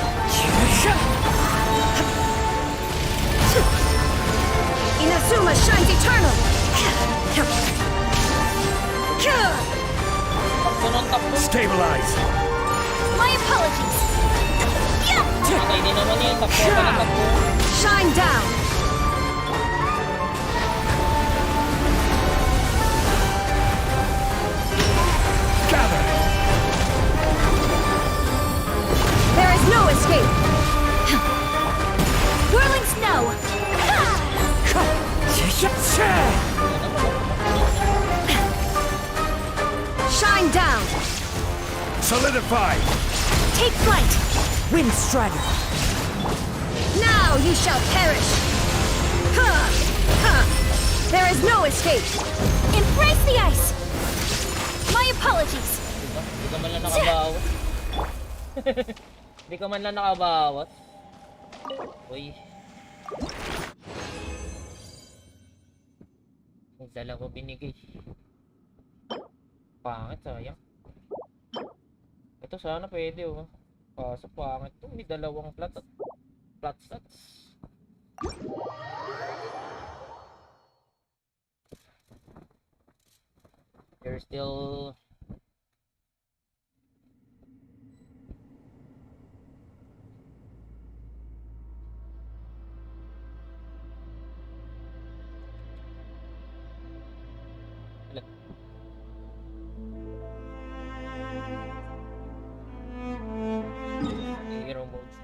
Inazuma shines eternal. Stabilize. My apologies. Shine down. Gather. There is no escape. Whirling snow. Shine down. Solidify. Take flight. Wind strider. Now you shall perish. There is no escape. Embrace the ice. My apologies. Di ka man lang nakabawas. Di ka man lang nakabawas. Uy. Ang dala ko binigay. Pangit, sayang. Ito sana pwede oh. Kaso pangit to. May dalawang flat stats. You're still... Hero mode.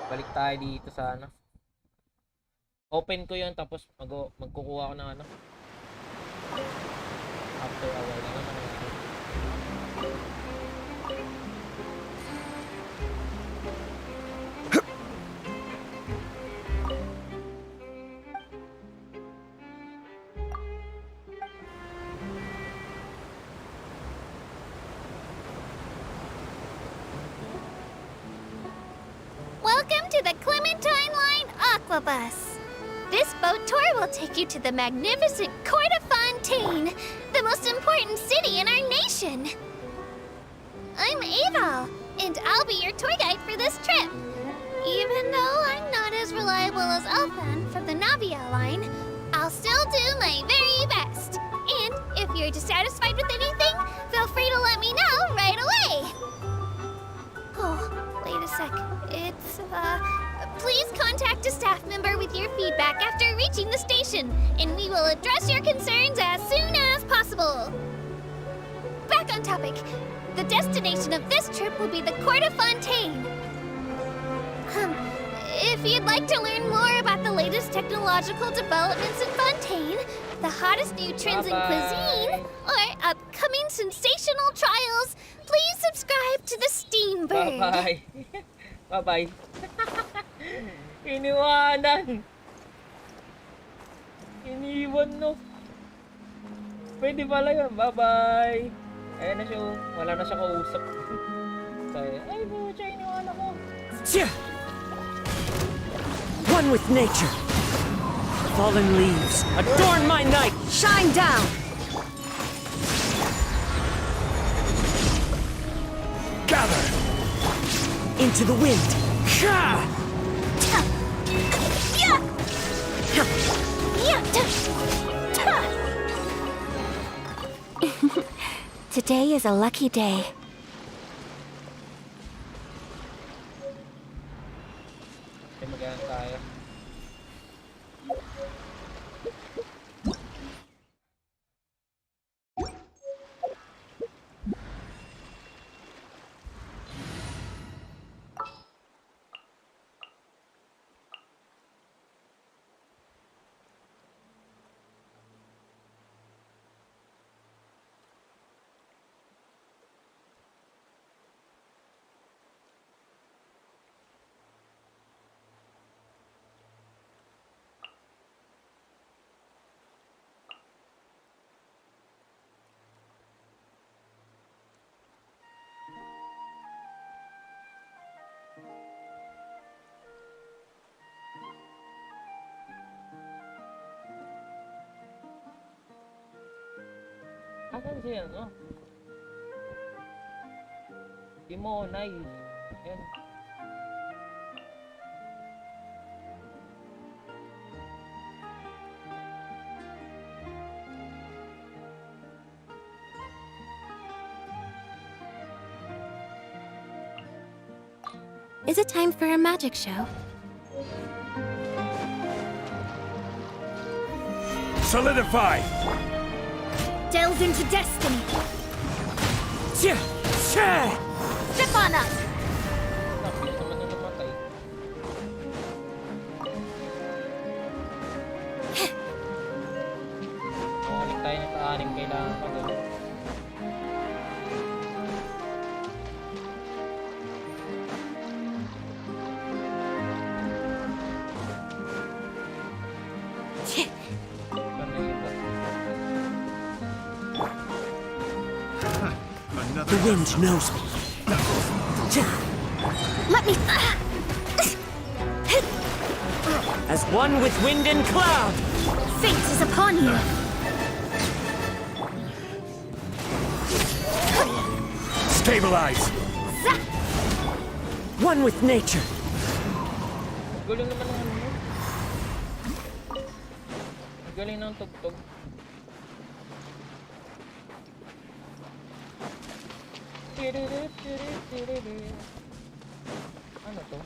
Balik tayo dito sa ano. Open ko yun tapos magkukuha ko ng ano. After a while na naman. Welcome to the Clementine Line Aquabus. This boat tour will take you to the magnificent Court of Fontaine, the most important city in our nation. I'm Aval, and I'll be your tour guide for this trip. Even though I'm not as reliable as Elfan from the Navia line, I'll still do my very best. And if you're dissatisfied with anything, feel free to let me know right away. Oh, wait a sec. It's, please contact a staff member with your feedback after reaching the station, and we will address your concerns as soon as possible. Back on topic. The destination of this trip will be the Court of Fontaine. If you'd like to learn more about the latest technological developments in Fontaine, the hottest new trends in cuisine, or upcoming sensational trials, please subscribe to the Steambird. Bye-bye. Bye-bye. Iniwanan. Iniwan, no? Pwede pala yun. Bye-bye. Ayan na siya. Wala na siya kausap. Kaya, ay, siya iniwanan mo. One with nature. Fallen leaves, adorn my night! Shine down! Gather! Into the wind! Today is a lucky day. Magahan tayo. Asan siya, no? Di mo, nice. Yan. Is it time for a magic show? Solidify! Delve into destiny. Step on up! Bilis naman yung namatay. Bumalik tayo ng sa-anim. Kailangan pa doon. The wind knows me. Let me... As one with wind and cloud! Fate is upon you! Stabilize! One with nature! Galing naman ng ano mo. Galing ng tugtog. Ano to?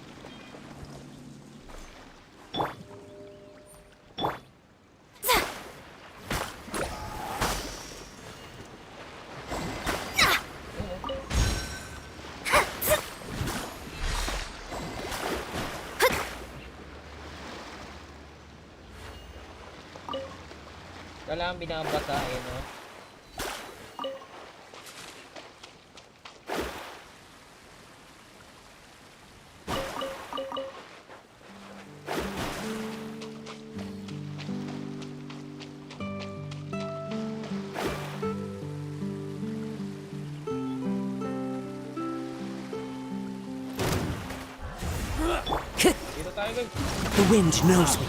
Kailangan binabasa, eh, no? The wind knows me.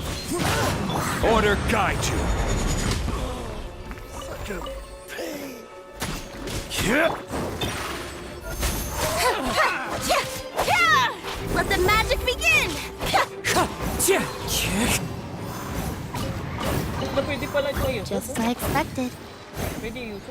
Order guide you. Such a pain. Let the magic begin! pwede pala ito yun. Just as I expected. Pwede yun.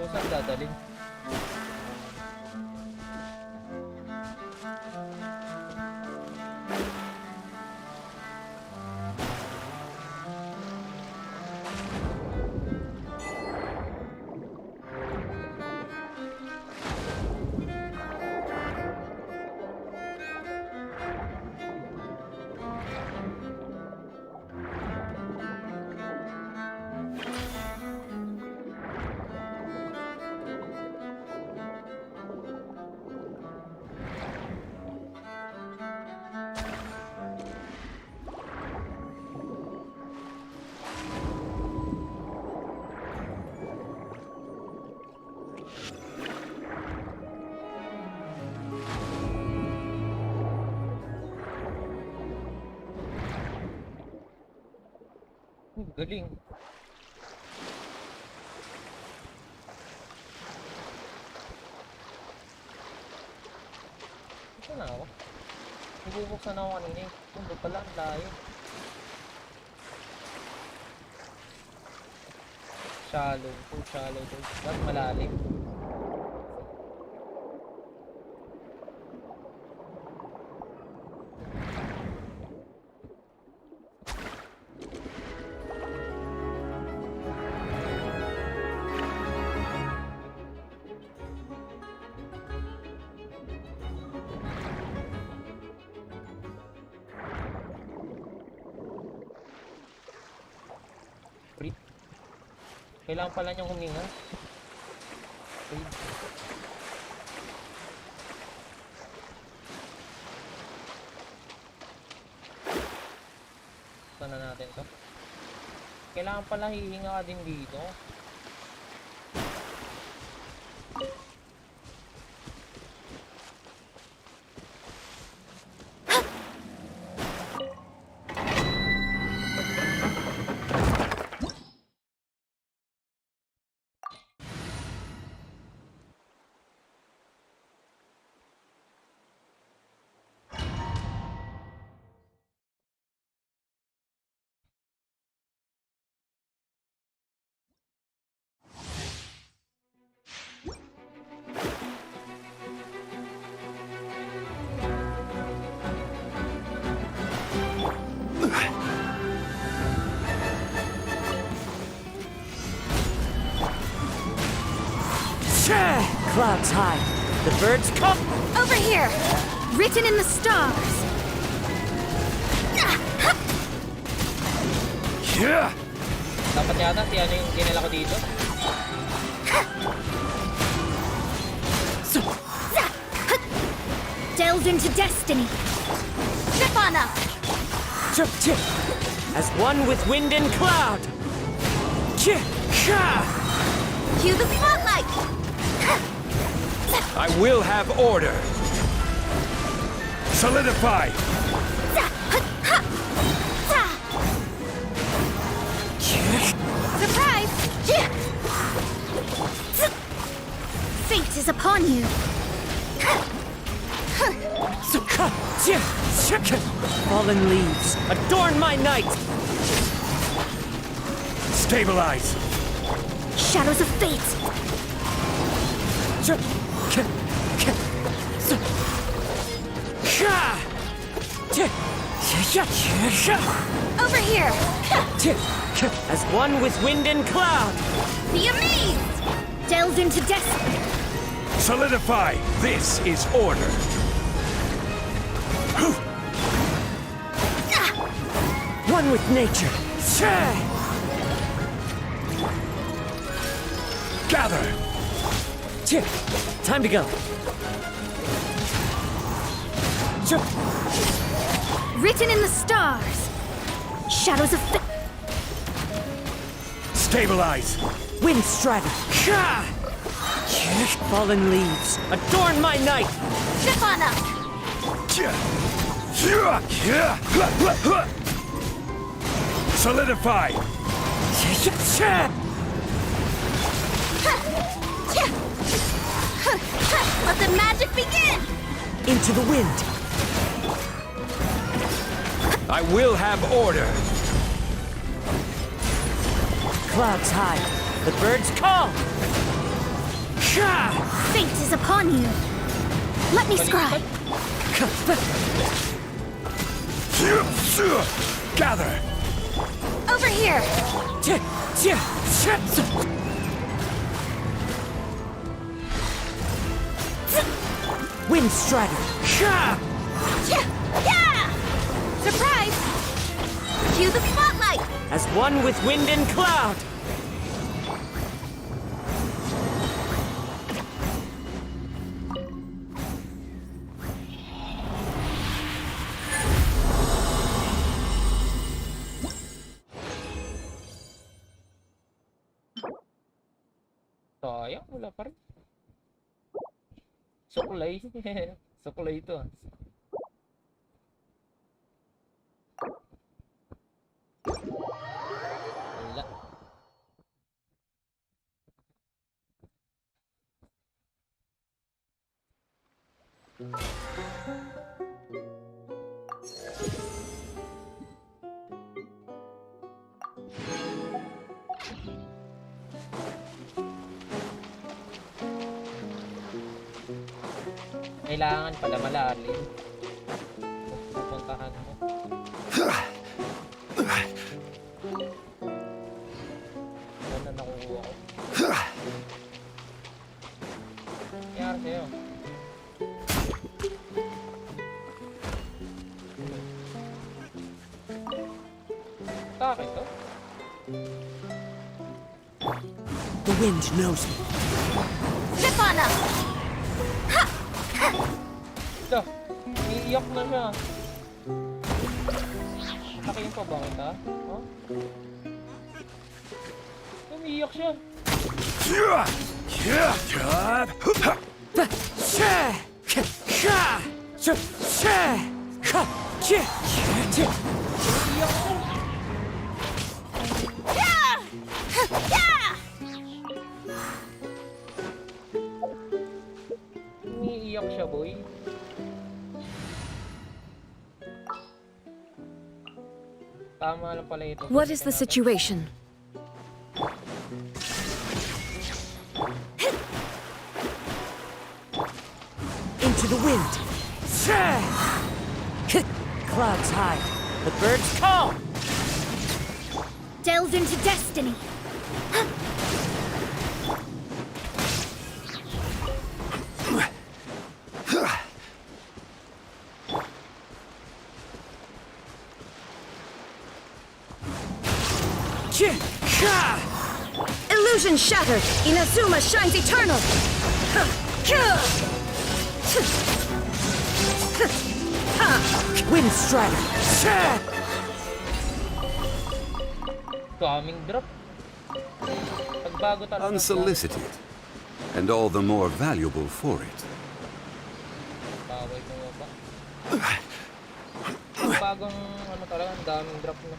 So, saan dadalhin? Galing. Ito na ako. Nabubuksan ako kanina eh. Ito pala, ang layo. Shallow. Too shallow. Mas malalim. Kailangan pala niyang huminga. Sana natin to. Kailangan pala hihinga ka din dito. Clouds high. The birds come. Over here! Written in the stars! Yeah! Dapat yata si ano yung dinala ko dito. Delved into destiny! Trip on up! As one with wind and cloud. Cue the spotlight! I will have order. Solidify! Surprise! Fate is upon you. Fallen leaves. Adorn my night. Stabilize! Shadows of fate. Over here! As one with wind and cloud. Be amazed! Delve into destiny. Solidify! This is order! One with nature. Gather! Time to go. Written in the stars. Shadows of Stabilize! Wind Strider. Fallen leaves. Adorn my night. Zip on up. Solidify! Let the magic begin! Into the wind. I will have order. Clouds high. The birds call. Fate is upon you. Let me scribe. Gather! Over here. Wind Strider. Surprise! Cue the spotlight. As one with wind and cloud. Sayang, wala pa rin. Sukulay. Sukulay ito ah. Wala. Kailangan pala malalim. Pupuntahan mo. Ano na nakukuha ko? Kaya sa'yo. Takit to? The wind knows me. Zip on up. Ito, iiyak na siya. Laki pa ba kita? Huh? Umiiyak siya. Umiiyak siya, boy. Tama lang pala ito. What is the situation? Into the wind. Clouds high. The birds call. Delve into destiny. Illusion shattered! Inazuma shines eternal! Wind Strider. Daming drop. Pagbago talaga. Unsolicited, and all the more valuable for it. Baway ko ba? Bagong ano talaga, ang daming drop na.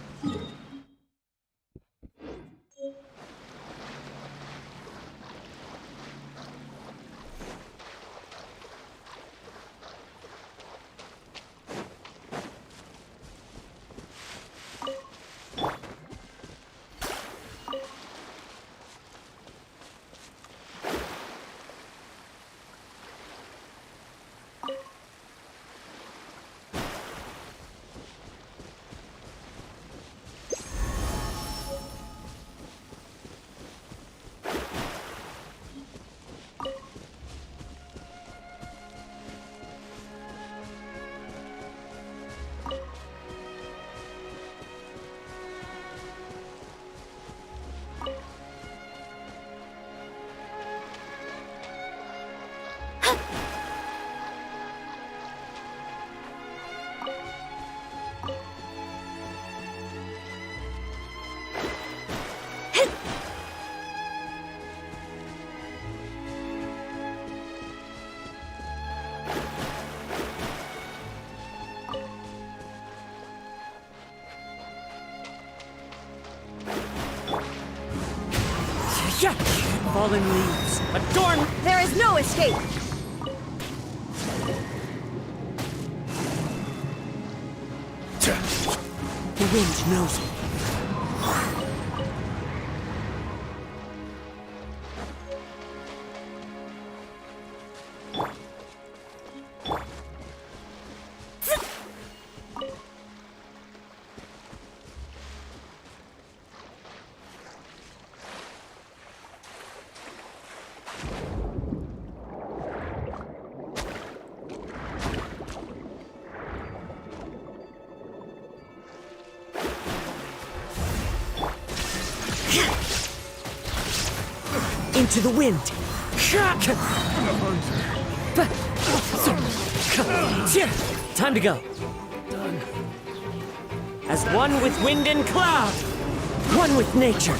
Fallen leaves, adorn. There is no escape! The wind knows me. Into the wind. Time to go. Done. As one with wind and cloud. One with nature.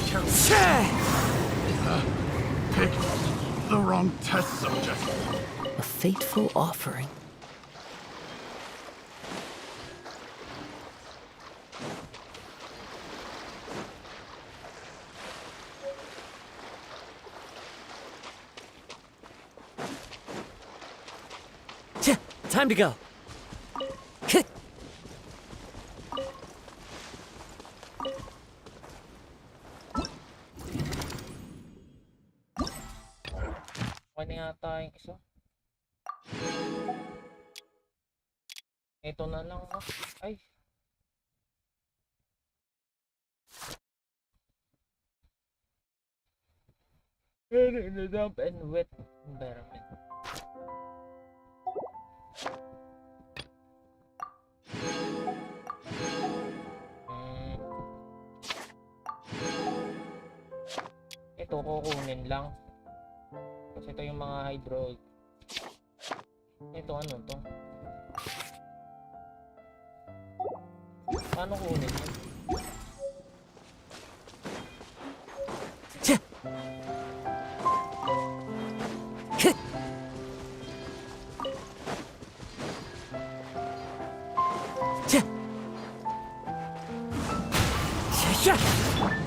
Picked the wrong test subject. A fateful offering. Time to go. Okay na yata yung isa. Ito na lang, no? Ay. In a damp and wet environment. Ito kukunin lang. Kasi ito yung mga hydro. Ito ano to? Paano kunin yun?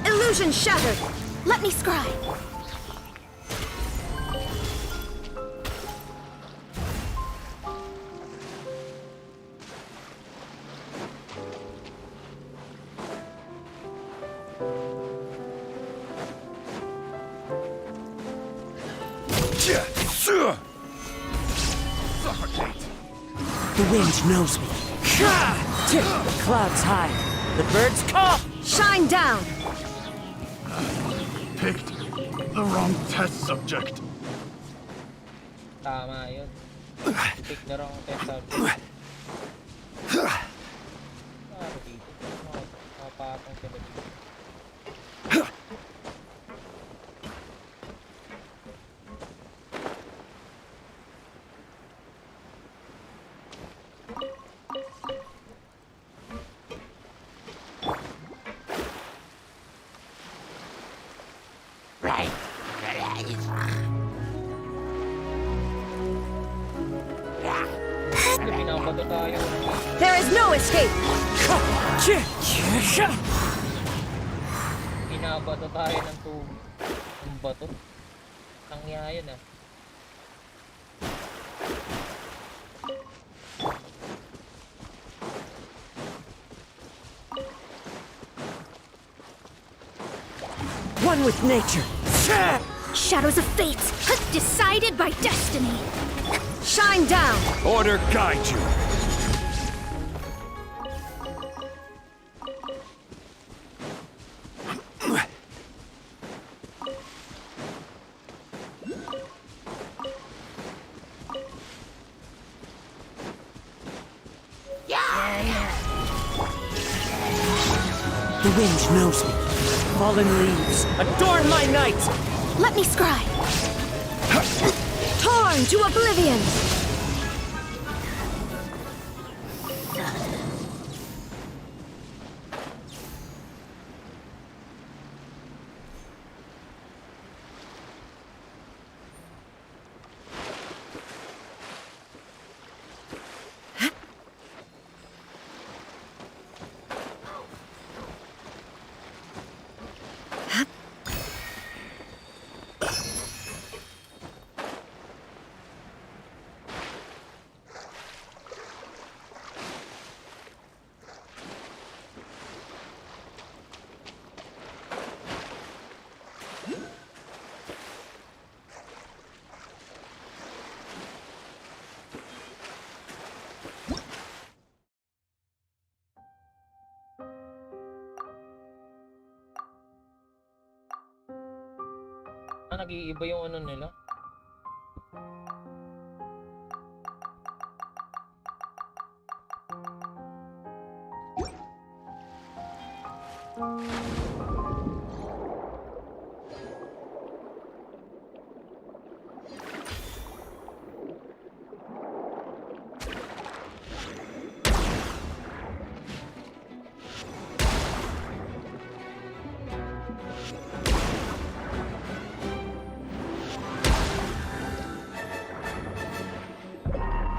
Illusion shattered! Let me scry. The wind knows me. The clouds high. The birds call. Shine down! Picked the wrong test subject. Tama yun. Pick the wrong test subject. Ano dito? Mapapatong sila dito. There is no escape! Binabato tayo ng bato. Tangya yun ah. One with nature. Shadows of fate, decided by destiny. Shine down! Order guide you. The wind knows me. Fallen leaves, adorn my night! Let me scry. Torn to oblivion! nag-iiba yung ano nila.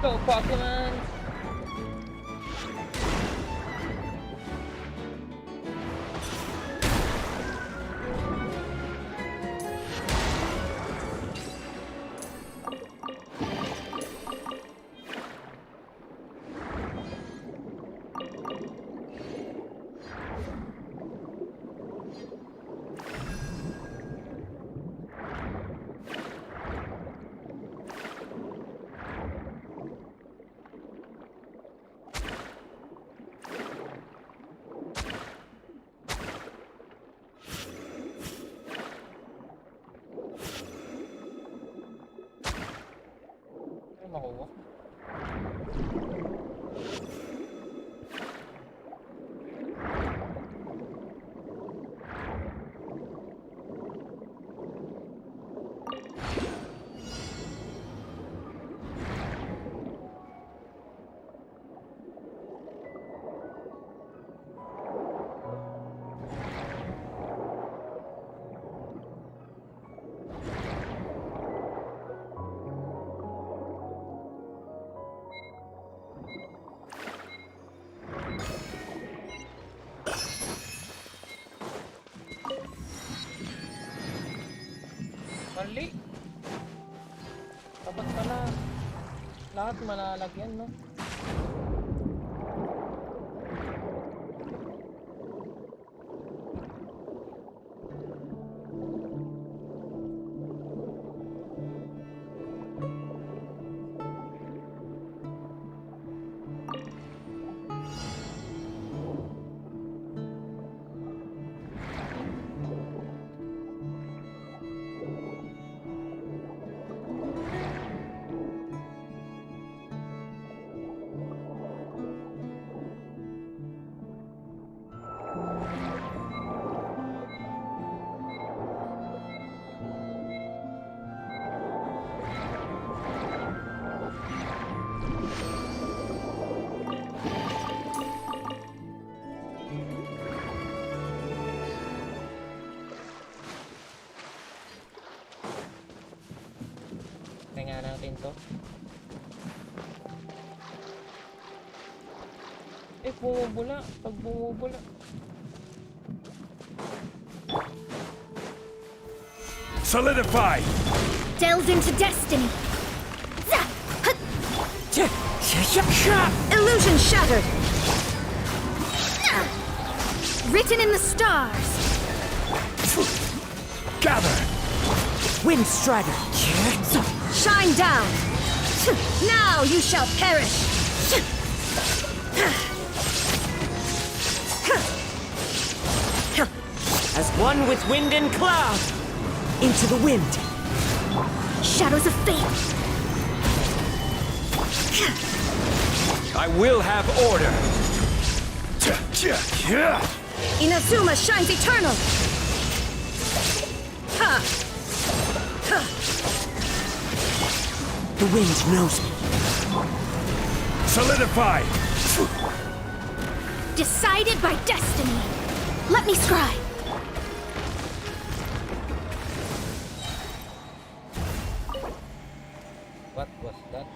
Go Pokemon! Ano makuha? Mali. Dapat pala lahat malalagyan, no? Kaya natin to. Eh, bumubula. Pag bumubula. Solidify! Delves into destiny. Illusion shattered. Written in the stars. Gather! Wind Strider! Shine down. Now you shall perish. As one with wind and cloud! Into the wind! Shadows of fate. I will have order! Inazuma shines eternal. The wind knows me. Solidify! Decided by destiny. Let me scry. What was that?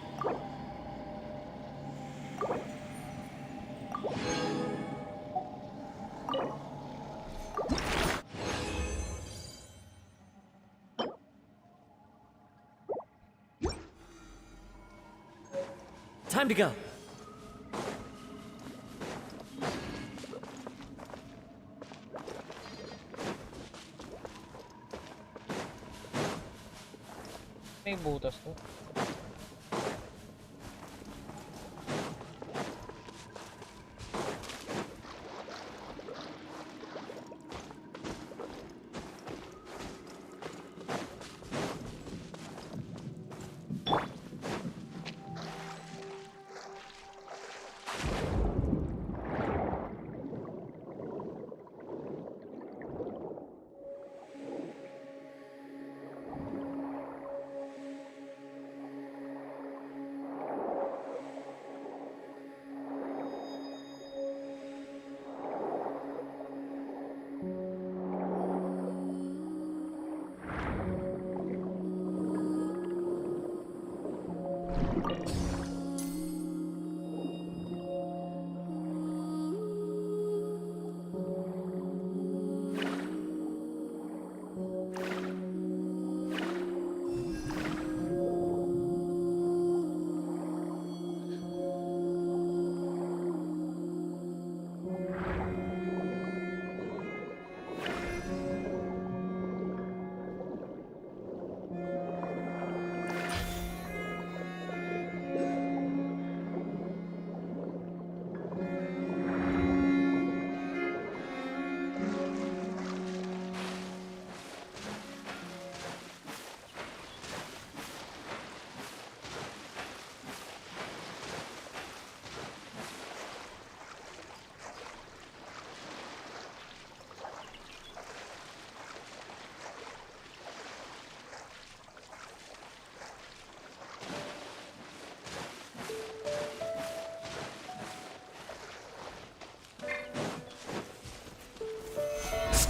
Time to go. May butas to.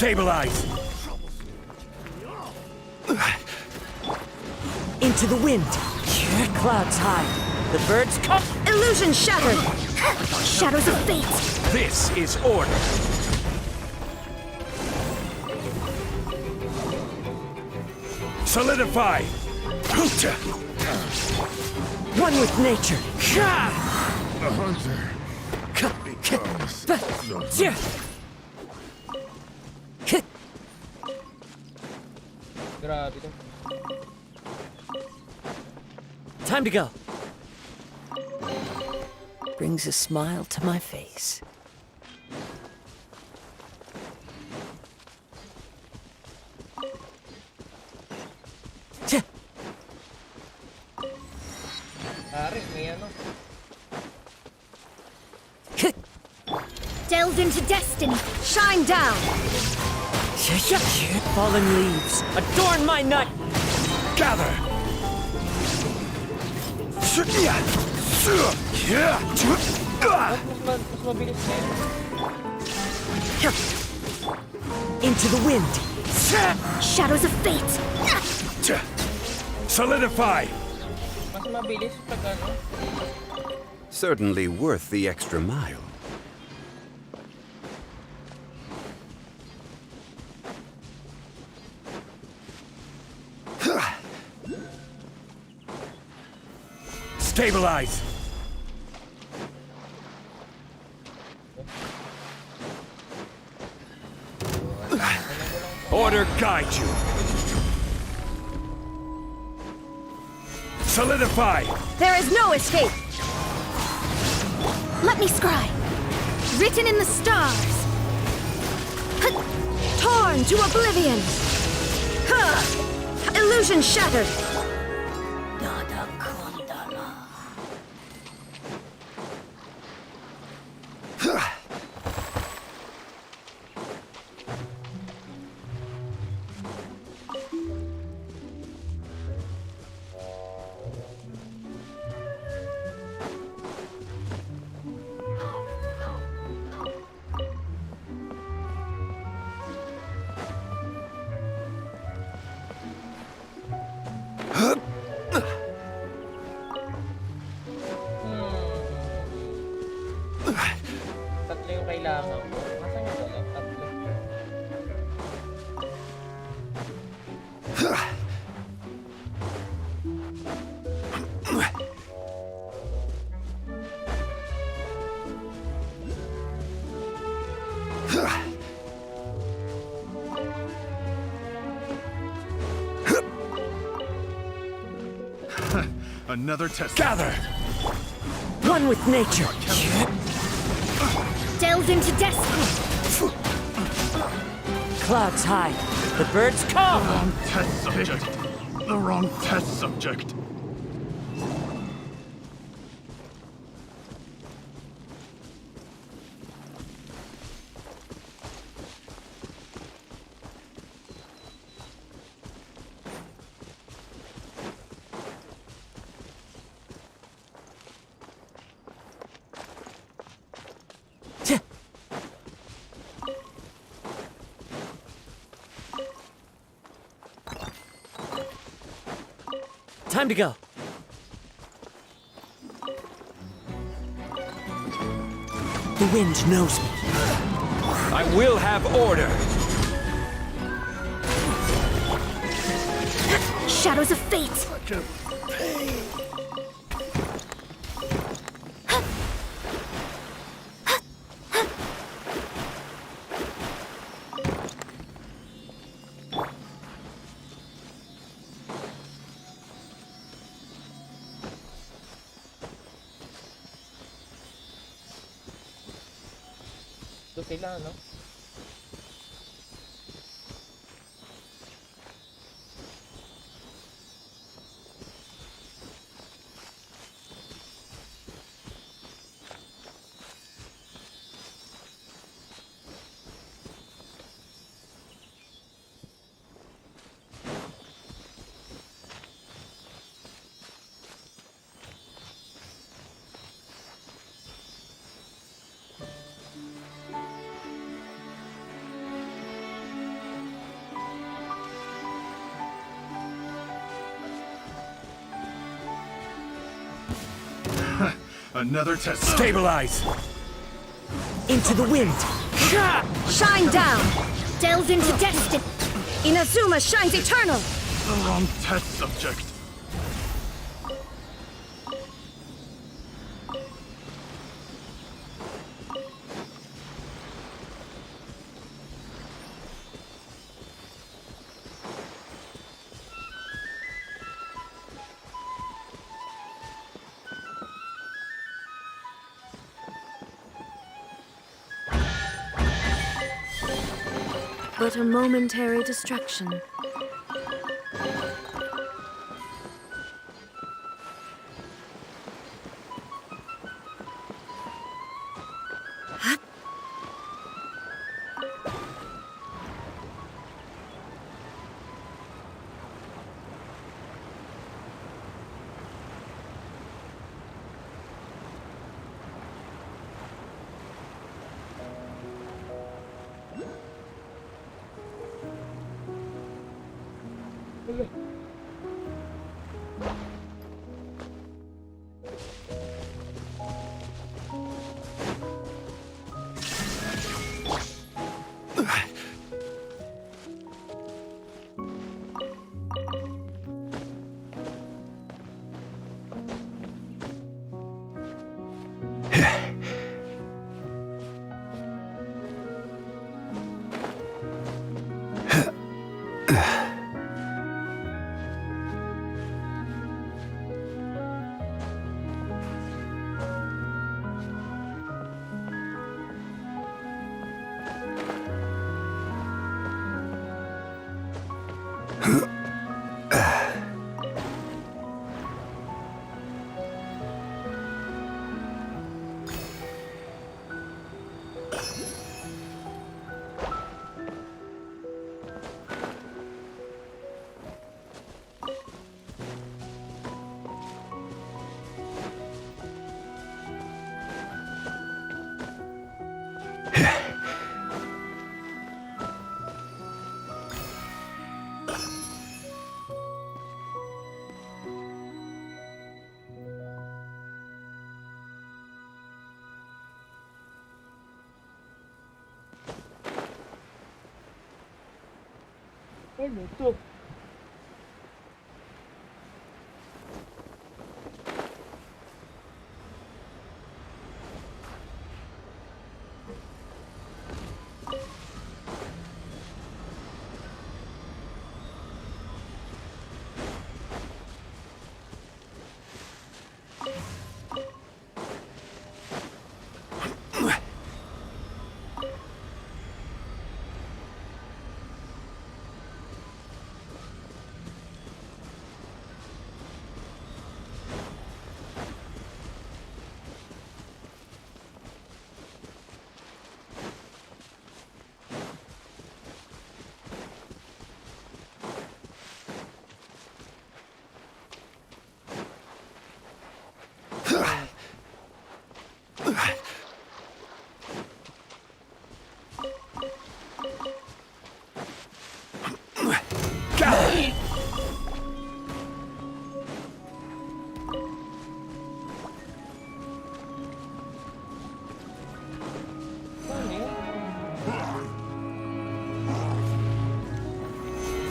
Stabilize! Into the wind. Clouds high. The birds come. Illusion shattered! Shadows of fate! This is order. Solidify! One with nature. The hunter. Grabe to. Time to go. Brings a smile to my face. Pare, may ano. Delve into destiny! Shine down! Fallen leaves. Adorn my nut. Gather! Mas mabilis na yun. Into the wind. Shadows of fate! Solidify! Mas mabilis pag ano. Certainly worth the extra mile. Stabilize! Order guide you. Solidify! There is no escape! Let me scry! Written in the stars! Torn to oblivion! Illusion shattered! Tatlo yung kailangan ko. Nasaan yung dalaw? Tatlo. Another test. Gather! One with nature. Delve into destiny! Clouds high. The birds come. The wrong test subject. The wrong test subject. Time to go. The wind knows me. I will have order. Shadows of fate! Ito sila, no? Another test. Stabilize! Into the wind! Shine down! Delves into destiny! Inazuma shines eternal! The wrong test subject. But a momentary distraction. Ano to?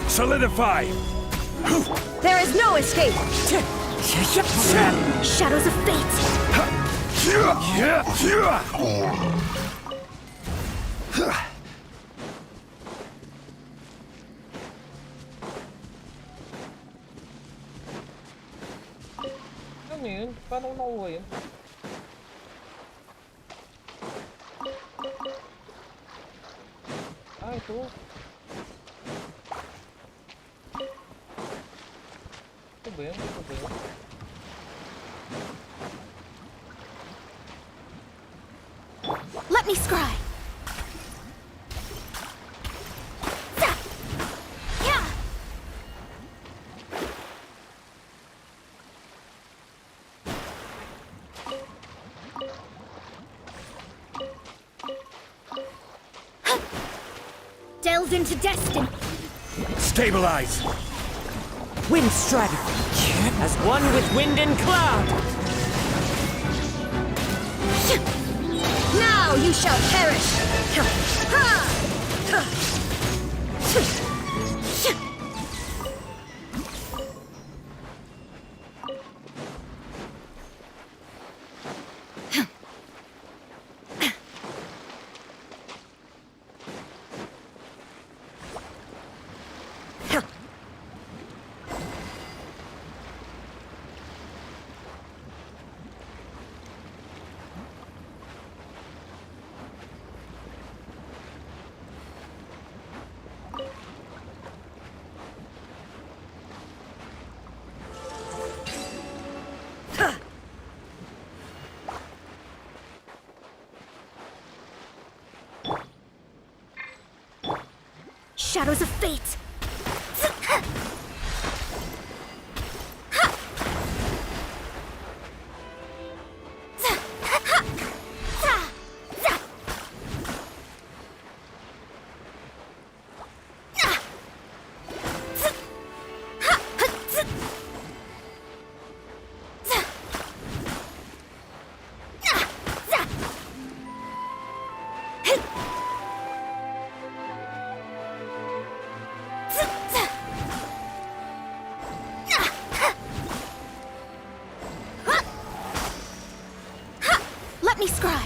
Solidify! There is no escape! Shadows of fate! Ano yun? Paano ko nakuha yun? Ah, ito. Ito ba yun? Ito ba yun? Let me scry! Delves into destiny! Stabilize! Wind strategy! As one with wind and cloud! you shall perish! Shadows of fate! Let me scry!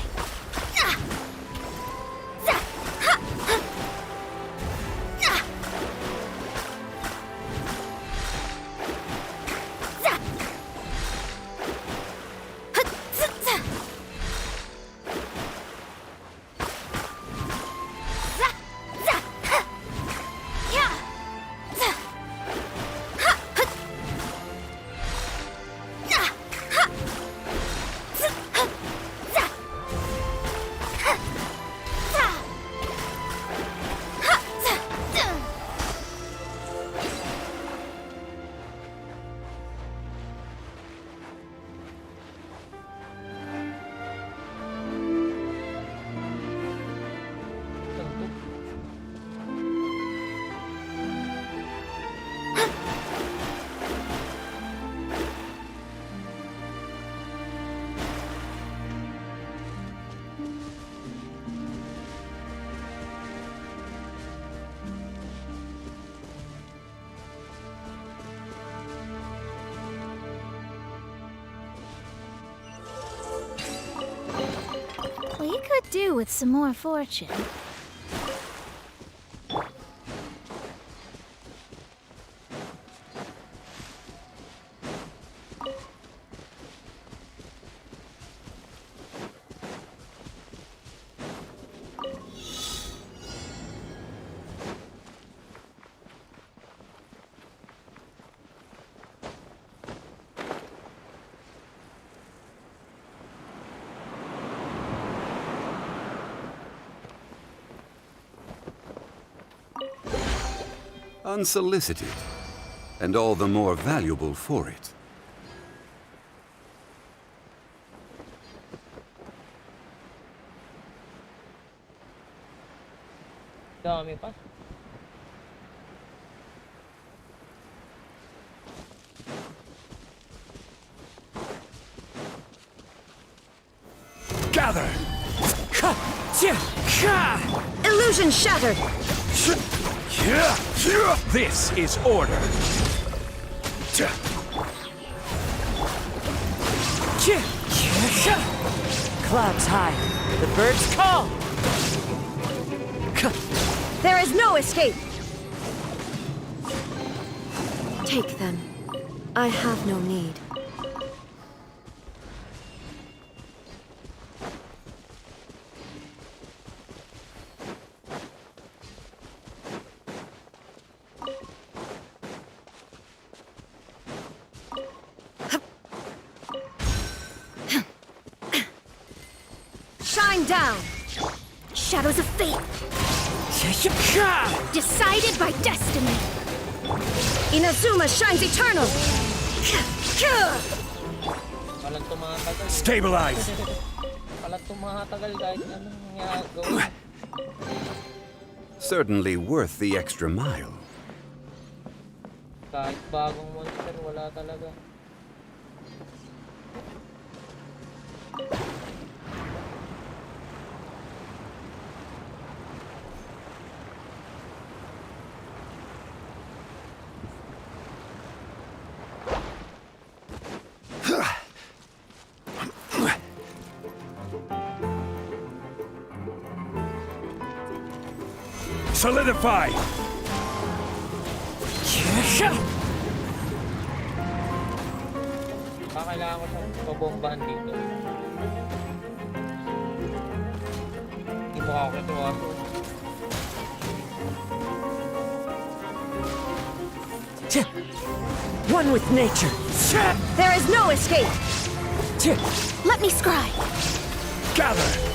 We could do with some more fortune. Unsolicited, and all the more valuable for it. Dami pa. Gather! Illusion shattered! This is order. Clouds high. The birds call. There is no escape! Take them. I have no need. Shine down! Shadows of fate! Decided by destiny! Inazuma shines eternal! Walang tumatagal. Stabilize! Walang tumatagal kahit anong gawin. Certainly worth the extra mile. Kahit bagong monster, wala talaga. Solidify! Kailangan ko siyang pabombahan dito. Hindi mo ako ito aso. One with nature. There is no escape! Let me scry. Gather!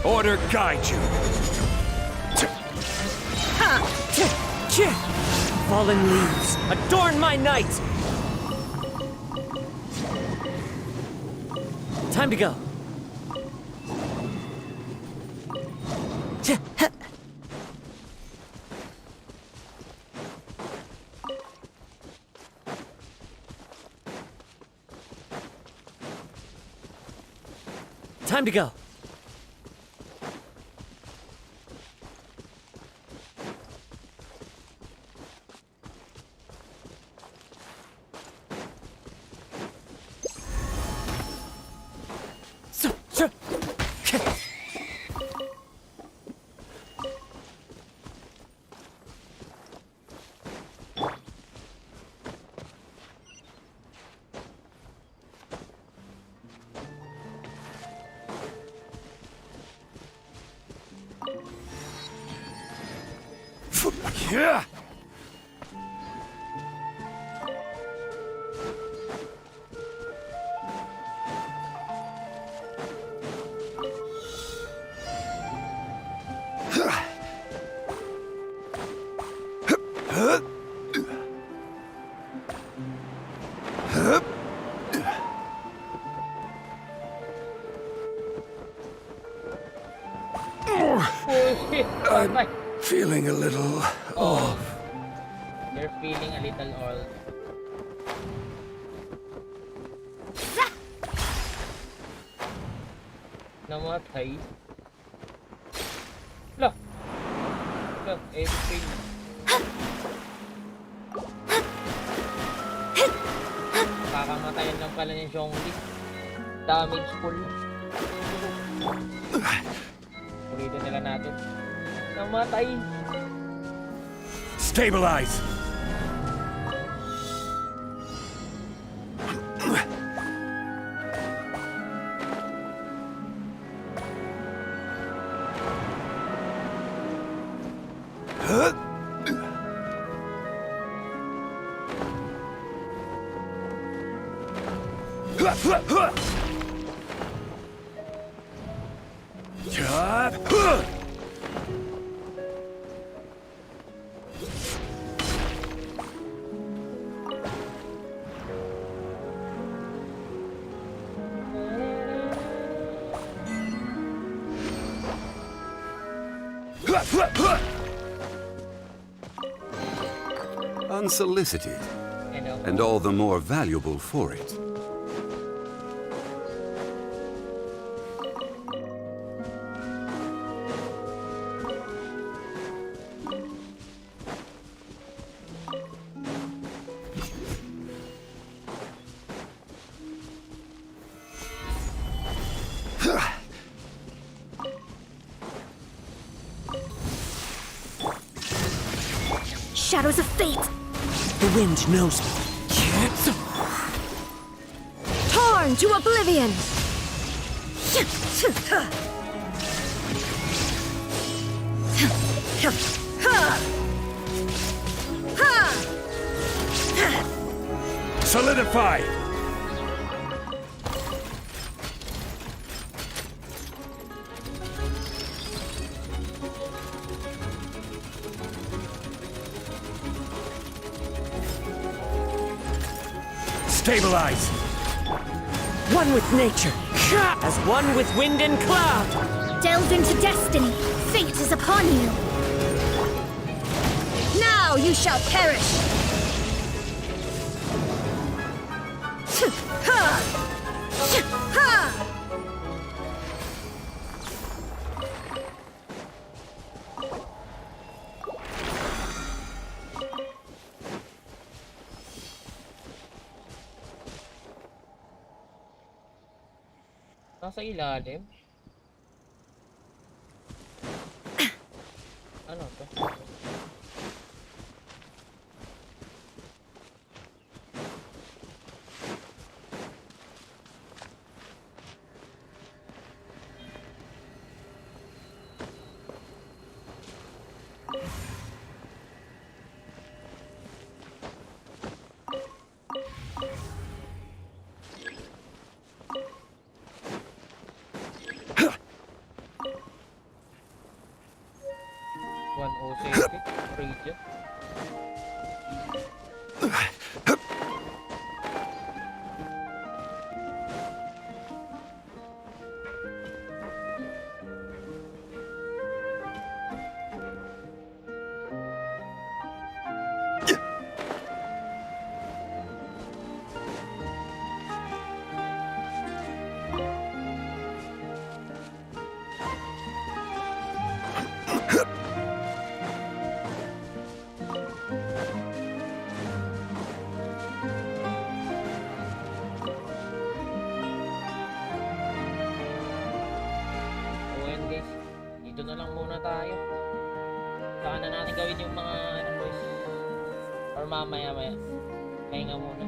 Order guide you. Fallen leaves, adorn my night! Time to go. Time to go. Yeah. I'm feeling a little off. You're feeling a little off. Namatay. Look. Look, everything. Kakamatayan lang pala ni Zhongli. Damage full. Ulitin nila natin. Namatay. Stabilize. Unsolicited, and all the more valuable for it. Shadows of fate! The wind knows me. Torn to oblivion! Solidify! Stabilize! One with nature, as one with wind and cloud. Delve into destiny. Fate is upon you. Now! Now you shall perish! Ha! Ha! Nasa ilalim? Ano to? One O safety region. Dito na lang muna tayo. Saka na natin gawin yung mga ano boys. Or mamaya-maya. Pahinga muna.